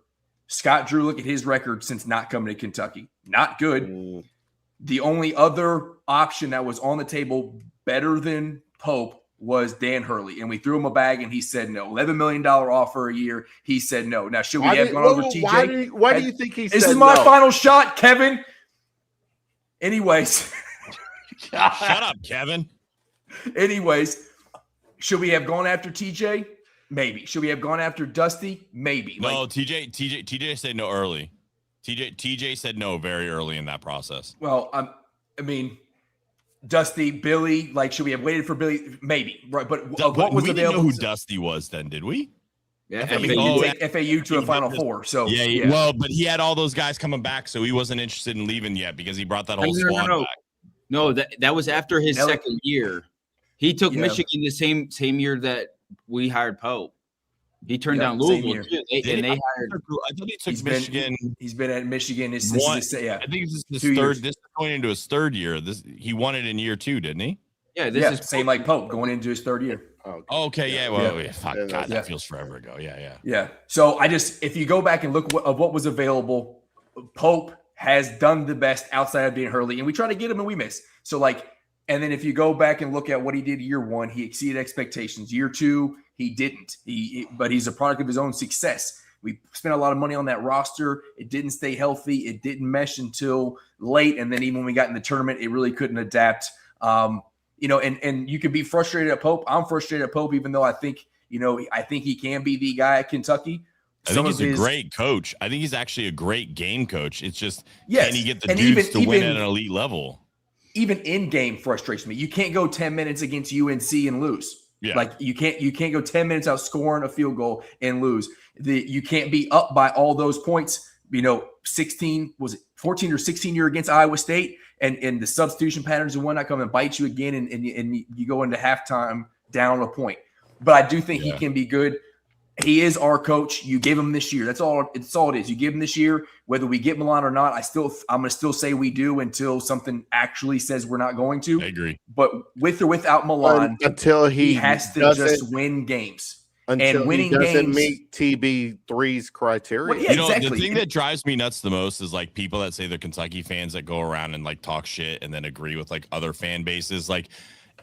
Scott Drew, look at his record since not coming to Kentucky. Not good. The only other option that was on the table better than Pope was Dan Hurley. And we threw him a bag and he said no. $11 million offer a year. He said no. Now, should we have gone over TJ? Why do you think he said This is my final shot, Kevin. Anyways. Shut up, Kevin. Anyways, should we have gone after TJ? Maybe. Should we have gone after Dusty? Maybe. No, TJ said no early. TJ said no very early in that process. Well, Dusty, Billy, should we have waited for Billy? Maybe. Right. But what was we available? Didn't know who Dusty was then, did we? Yeah, take FAU to a Final Four. So yeah. Well, but he had all those guys coming back, so he wasn't interested in leaving yet because he brought that whole squad back. No, that was after his second year. He took Michigan the same year that we hired Pope. He turned down Louisville too. I thought he took Michigan. He's been at Michigan. I think this is his third. This is going into his third year. He won it in year 2, didn't he? Yeah, this is same like Pope going into his third year. Okay, yeah. Well, God, that feels forever ago. Yeah. So if you go back and look at what was available, Pope has done the best outside of Dan Hurley, and we try to get him and we miss. So and then if you go back and look at what he did year 1, he exceeded expectations. Year 2, he didn't. But he's a product of his own success. We spent a lot of money on that roster. It didn't stay healthy. It didn't mesh until late. And then even when we got in the tournament, it really couldn't adapt. And you can be frustrated at Pope. I'm frustrated at Pope, even though I think he can be the guy at Kentucky. I think he's a great coach. I think he's actually a great game coach. It's just, can he get the dudes to win at an elite level? Even in-game frustrates me. You can't go 10 minutes against UNC and lose. Yeah. You can't go 10 minutes out scoring a field goal and lose. You can't be up by all those points. 14 or 16 you're against Iowa State, and the substitution patterns and whatnot come and bite you again, and you go into halftime down a point. But I do think he can be good. He is our coach. You give him this year. That's all it is. You give him this year, whether we get Milan or not. I'm going to still say we do until something actually says we're not going to. I agree. But with or without Milan, until he has to just win games. Until winning he doesn't meet TB3's criteria. Well, exactly. The thing that drives me nuts the most is people that say they're Kentucky fans that go around and talk shit and then agree with other fan bases.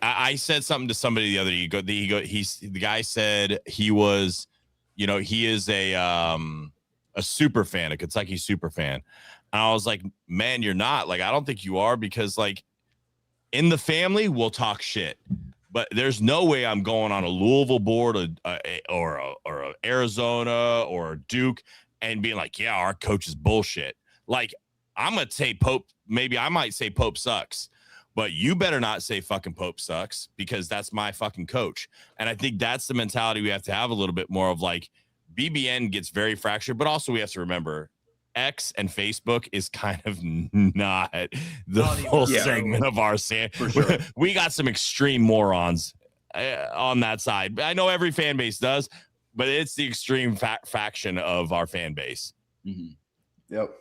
I said something to somebody the other day. The guy said he was. He is a super fan, a Kentucky super fan. And I was like, man, you're not. I don't think you are, because in the family, we'll talk shit. But there's no way I'm going on a Louisville board or a Arizona or a Duke and being like, yeah, our coach is bullshit. Like, I'm going to say Pope. Maybe I might say Pope sucks, but you better not say fucking Pope sucks because that's my fucking coach. And I think that's the mentality we have to have a little bit more of, like, BBN gets very fractured, but also we have to remember X and Facebook is kind of not the full segment of our sand. For sure. We got some extreme morons on that side. I know every fan base does, but it's the extreme faction of our fan base. Mm-hmm. Yep.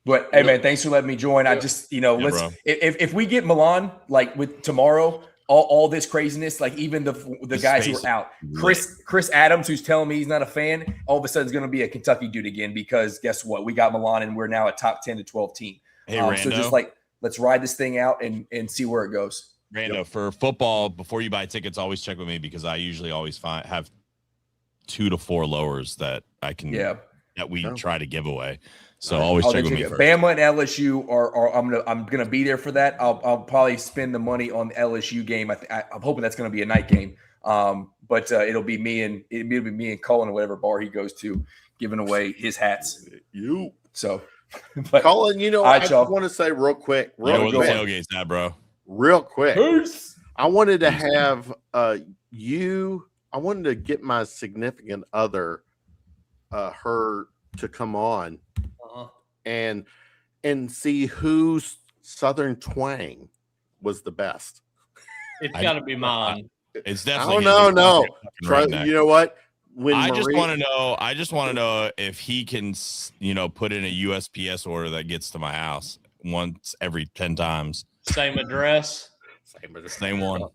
But hey, man, thanks for letting me join. I just, let's if we get Milan like with tomorrow, all this craziness, like even the guys who are out, Chris Adams, who's telling me he's not a fan, all of a sudden is going to be a Kentucky dude again because guess what? We got Milan and we're now a top 10 to 12 team. Hey, Rando. So just like let's ride this thing out and see where it goes. Rando, for football, before you buy tickets, always check with me because I usually always have 2 to 4 lowers that I can that we try to give away. So always check with me first. Bama and LSU are I'm gonna be there for that. I'll probably spend the money on the LSU game. I'm hoping that's gonna be a night game. But it'll be me and Cullen or whatever bar he goes to, giving away his hats. So, but Cullen, I just want to say real quick, where the tailgate's at, bro. Real quick. Peace. I wanted to have I wanted to get my significant other, her to come on. And see whose Southern twang was the best. It's got to be mine. It's definitely. No. You know what? I just want to know if he can, put in a USPS order that gets to my house once every 10 times. Same address. Same one. All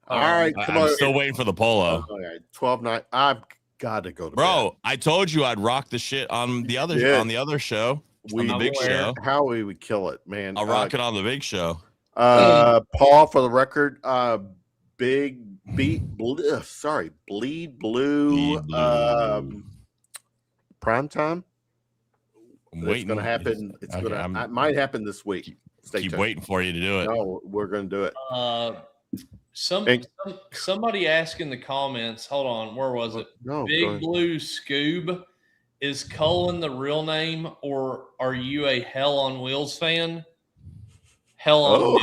right, come on. I'm still waiting for the polo. Okay, 12-9. I've got to go to bed. Bed. I told you I'd rock the shit on the other show. On the big show. How we would kill it, man. I'll rock it on the big show. Paul, for the record, bleed blue. Prime time. It's going to happen. It might happen this week. Keep waiting for you to do it. No, we're going to do it. Somebody asked in the comments. Hold on, where was it? No, Big Blue Scoob. Is Cullen the real name, or are you a Hell on Wheels fan? Hell on Wheels.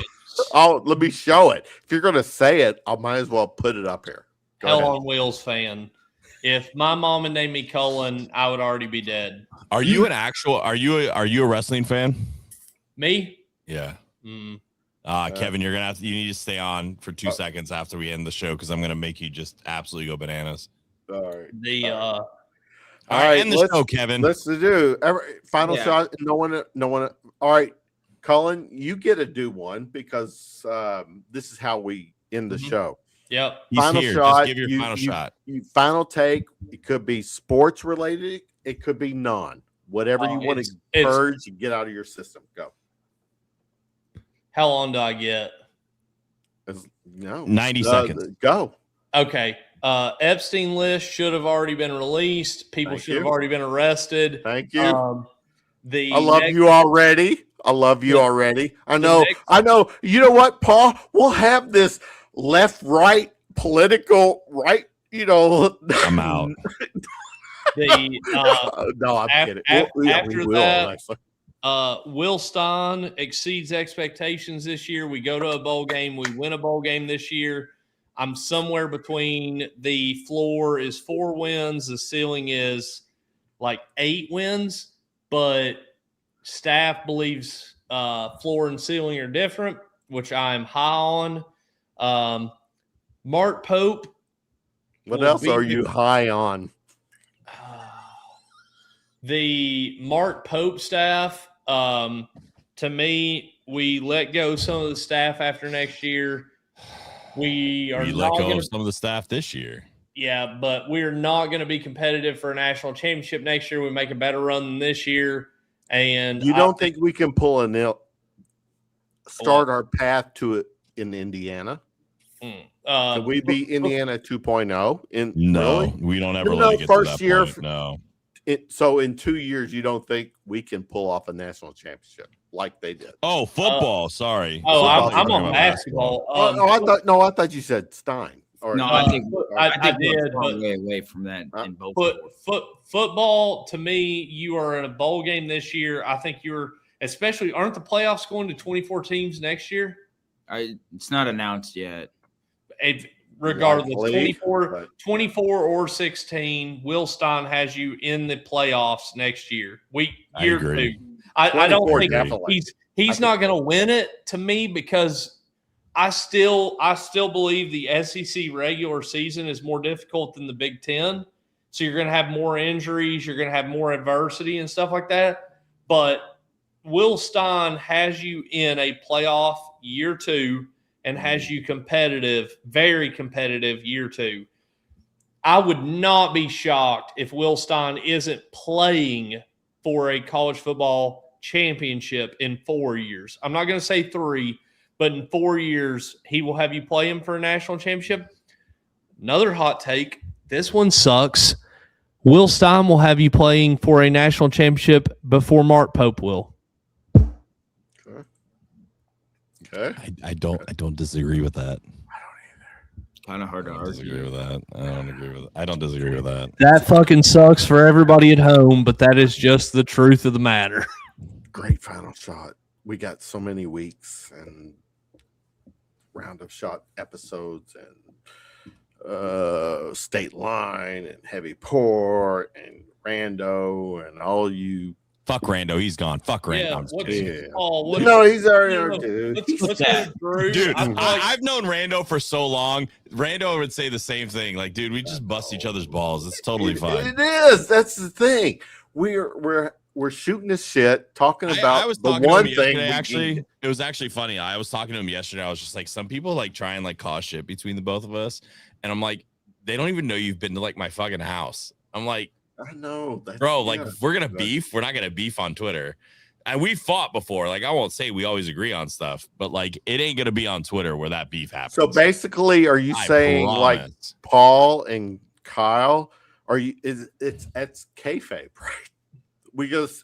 Oh, let me show it. If you're going to say it, I might as well put it up here. Hell on Wheels fan. If my mom had named me Cullen, I would already be dead. Are you are you a wrestling fan? Me? Yeah. Kevin, you need to stay on for 2 seconds after we end the show because I'm going to make you just absolutely go bananas. All right. All right, end the show, Kevin. Let's do final shot. No one. All right, Cullen, you get to do one because this is how we end the show. Yep. Final He's here. shot. Just give your final shot. Final take. It could be sports related. It could be non. Whatever you want to purge and get out of your system. Go. How long do I get? 90 seconds. Go. Okay. Epstein list should have already been released. People should have already been arrested. Thank you. I love you already. I love you already. I know. You know what, Paul? We'll have this left-right political right. I'm out. No, I'm kidding. After that, Will Stein exceeds expectations this year. We go to a bowl game. We win a bowl game this year. I'm somewhere between the floor is 4 wins. The ceiling is like 8 wins, but staff believes floor and ceiling are different, which I'm high on. Mark Pope. What else are you high on? The Mark Pope staff, to me, we let go some of the staff after next year. We let go of some of the staff this year. Yeah, but we're not going to be competitive for a national championship next year. We make a better run than this year. And you don't think we can pull start our path to it in Indiana? Can we be Indiana 2.0? No, really? We don't ever let it get first to that year. Point. No. So in 2 years, you don't think we can pull off a national championship? like they did. Oh, football. Sorry. Oh, Football. I'm on About basketball. I thought you said Stein. Or, No, I think I we're did, far but- way away from that in both. Football, to me, you are in a bowl game this year. I think you're, especially, aren't the playoffs going to 24 teams next year? It's not announced yet. Regardless, Likely, 24 or 16, Will Stein has you in the playoffs next year. I Year agree. 2. I don't 24 think definitely. he's not going to win it to me, because I still believe the SEC regular season is more difficult than the Big Ten. So you're going to have more injuries, you're going to have more adversity and stuff like that. But Will Stein has you in a playoff year 2 and has you competitive, very competitive year 2. I would not be shocked if Will Stein isn't playing for a college football championship in 4 years. I'm not going to say 3, but in 4 years, he will have you play him for a national championship. Another hot take. This one sucks. Will Stein will have you playing for a national championship before Mark Pope will. Okay. I don't disagree with that. Kind of hard to I don't disagree argue. with that. I don't disagree with that. That fucking sucks for everybody at home, but that is just the truth of the matter. Great final shot. We got so many weeks and round of shot episodes and State Line and Heavy Port and Rando and all you. Fuck Rando. He's gone. Fuck Rando. Yeah, I'm just what's, kidding. No, he's already our dude. Let's go, Drew. Dude, I feel like- I've known Rando for so long. Rando would say the same thing. Like, dude, we just bust each other's balls. It's totally fine. It is. That's the thing. We're shooting this shit, talking about I was the talking to one him thing. yesterday, we actually, need. it was actually funny. I was talking to him yesterday. I was just like, some people like try and like cause shit between the both of us, and I'm like, they don't even know you've been to like my fucking house. I'm like, I know, bro, like if we're gonna beef, we're not gonna beef on Twitter. And we fought before. Like, I won't say we always agree on stuff, but like it ain't gonna be on Twitter where that beef happens. So basically, are you I saying like promise. Paul and Kyle? Are you? It's kayfabe, right?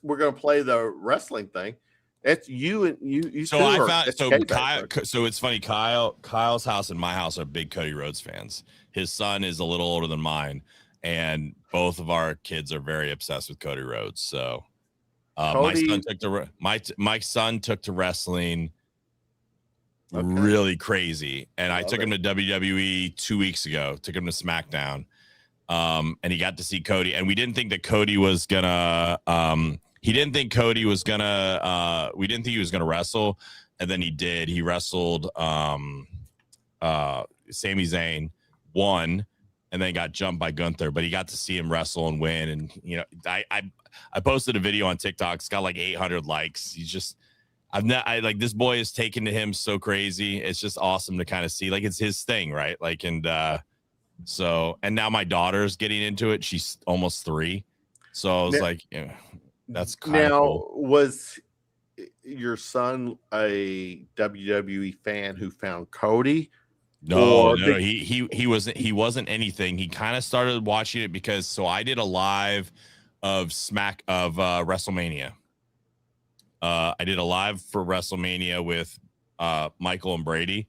We're gonna play the wrestling thing. It's you and you. So two I are- found it's so kayfabe, Kyle. right? So it's funny. Kyle's house and my house are big Cody Rhodes fans. His son is a little older than mine, and both of our kids are very obsessed with Cody Rhodes. So my son took to wrestling really crazy, and I took him to WWE 2 weeks ago. Took him to SmackDown, and he got to see Cody. And we didn't think that Cody was gonna. He didn't think Cody was gonna. We didn't think he was gonna wrestle, and then he did. He wrestled Sami Zayn, won, and then got jumped by Gunther. But he got to see him wrestle and win. And you know, I posted a video on TikTok. It's got like 800 likes. He's just. Like this boy is taken to him so crazy. It's just awesome to kind of see. Like it's his thing, right? Like so and now my daughter's getting into it. She's almost 3. So I was like, yeah, that's kind of Now, cool. was your son a WWE fan who found Cody? No, Or no, did- he wasn't anything. He kind of started watching it because I did a live of WrestleMania. I did a live for WrestleMania with Michael and Brady,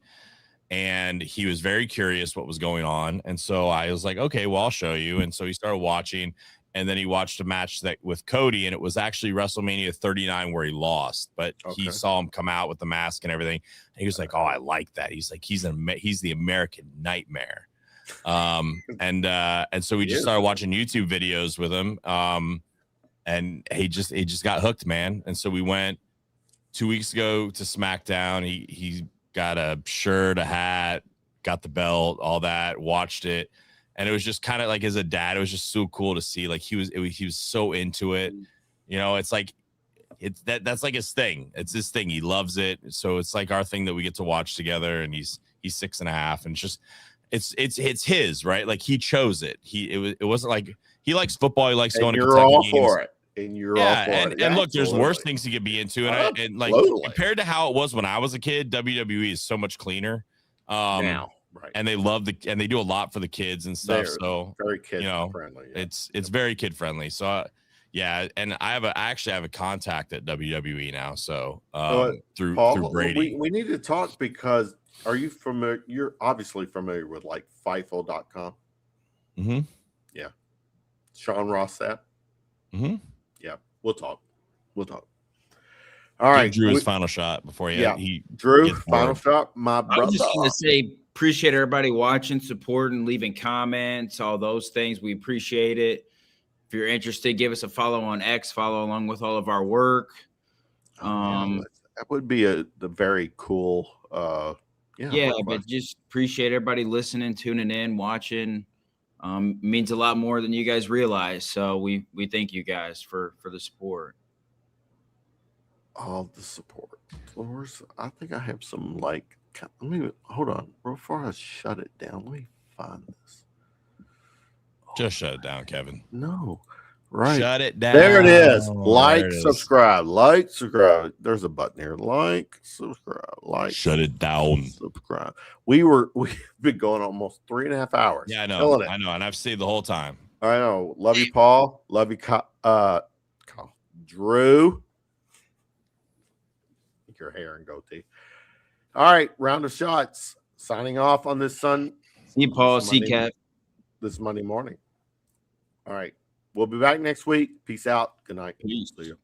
and he was very curious what was going on. And so I was like, okay, well, I'll show you. And so he started watching, and then he watched a match with Cody, and it was actually WrestleMania 39 where he lost, but he saw him come out with the mask and everything. And he was like, oh, I like that. He's like, he's the American Nightmare. And so we just started watching YouTube videos with him. And he just got hooked, man. And so we went 2 weeks ago to SmackDown. He got a shirt, a hat, got the belt, all that, watched it. And it was just kind of like, as a dad, it was just so cool to see. Like he was so into it. You know, it's like that's like his thing. It's his thing. He loves it. So it's like our thing that we get to watch together. And he's 6.5, and it's his, right? Like he chose it. It wasn't like he likes football. He likes going to You're Kentucky all games. for it. And you're all for it. And look, there's Absolutely. worse things he could be into. And like Absolutely. compared to how it was when I was a kid, WWE is so much cleaner. Now, right? And they love and they do a lot for the kids and stuff. They're So very kid you know, friendly. Yeah. it's very kid friendly. So Yeah, and I actually have a contact at WWE now, so through Paul, Brady. we need to talk because are you familiar? You're obviously familiar with like FIFO.com. Mm-hmm. Yeah. Sean Ross that. Mm-hmm. Yeah. We'll talk. All right. Drew his final shot before he Drew, gets final bored. shot, my I brother. was just going to say, appreciate everybody watching, supporting, leaving comments, all those things. We appreciate it. If you're interested, give us a follow on X, follow along with all of our work. That would be the very cool. But just appreciate everybody listening, tuning in, watching. Means a lot more than you guys realize. So we thank you guys for the support. All the support. Floors, I think I have some like. Let me hold on before I shut it down. Let me find this. Just shut it down, Kevin. No, right. Shut it down. There it is. Like, There it is. subscribe. Like, subscribe. There's a button here. Like, subscribe. Like, Shut it down. Subscribe. We've been going almost 3.5 hours. Yeah, I know. Killing it. I know, and I've stayed the whole time. I know. Love you, Paul. Love you, Drew. Your hair and goatee. All right, round of shots. Signing off on this See you, Paul. See you, Kev. This Monday morning. All right. We'll be back next week. Peace out. Good night. Peace. See you.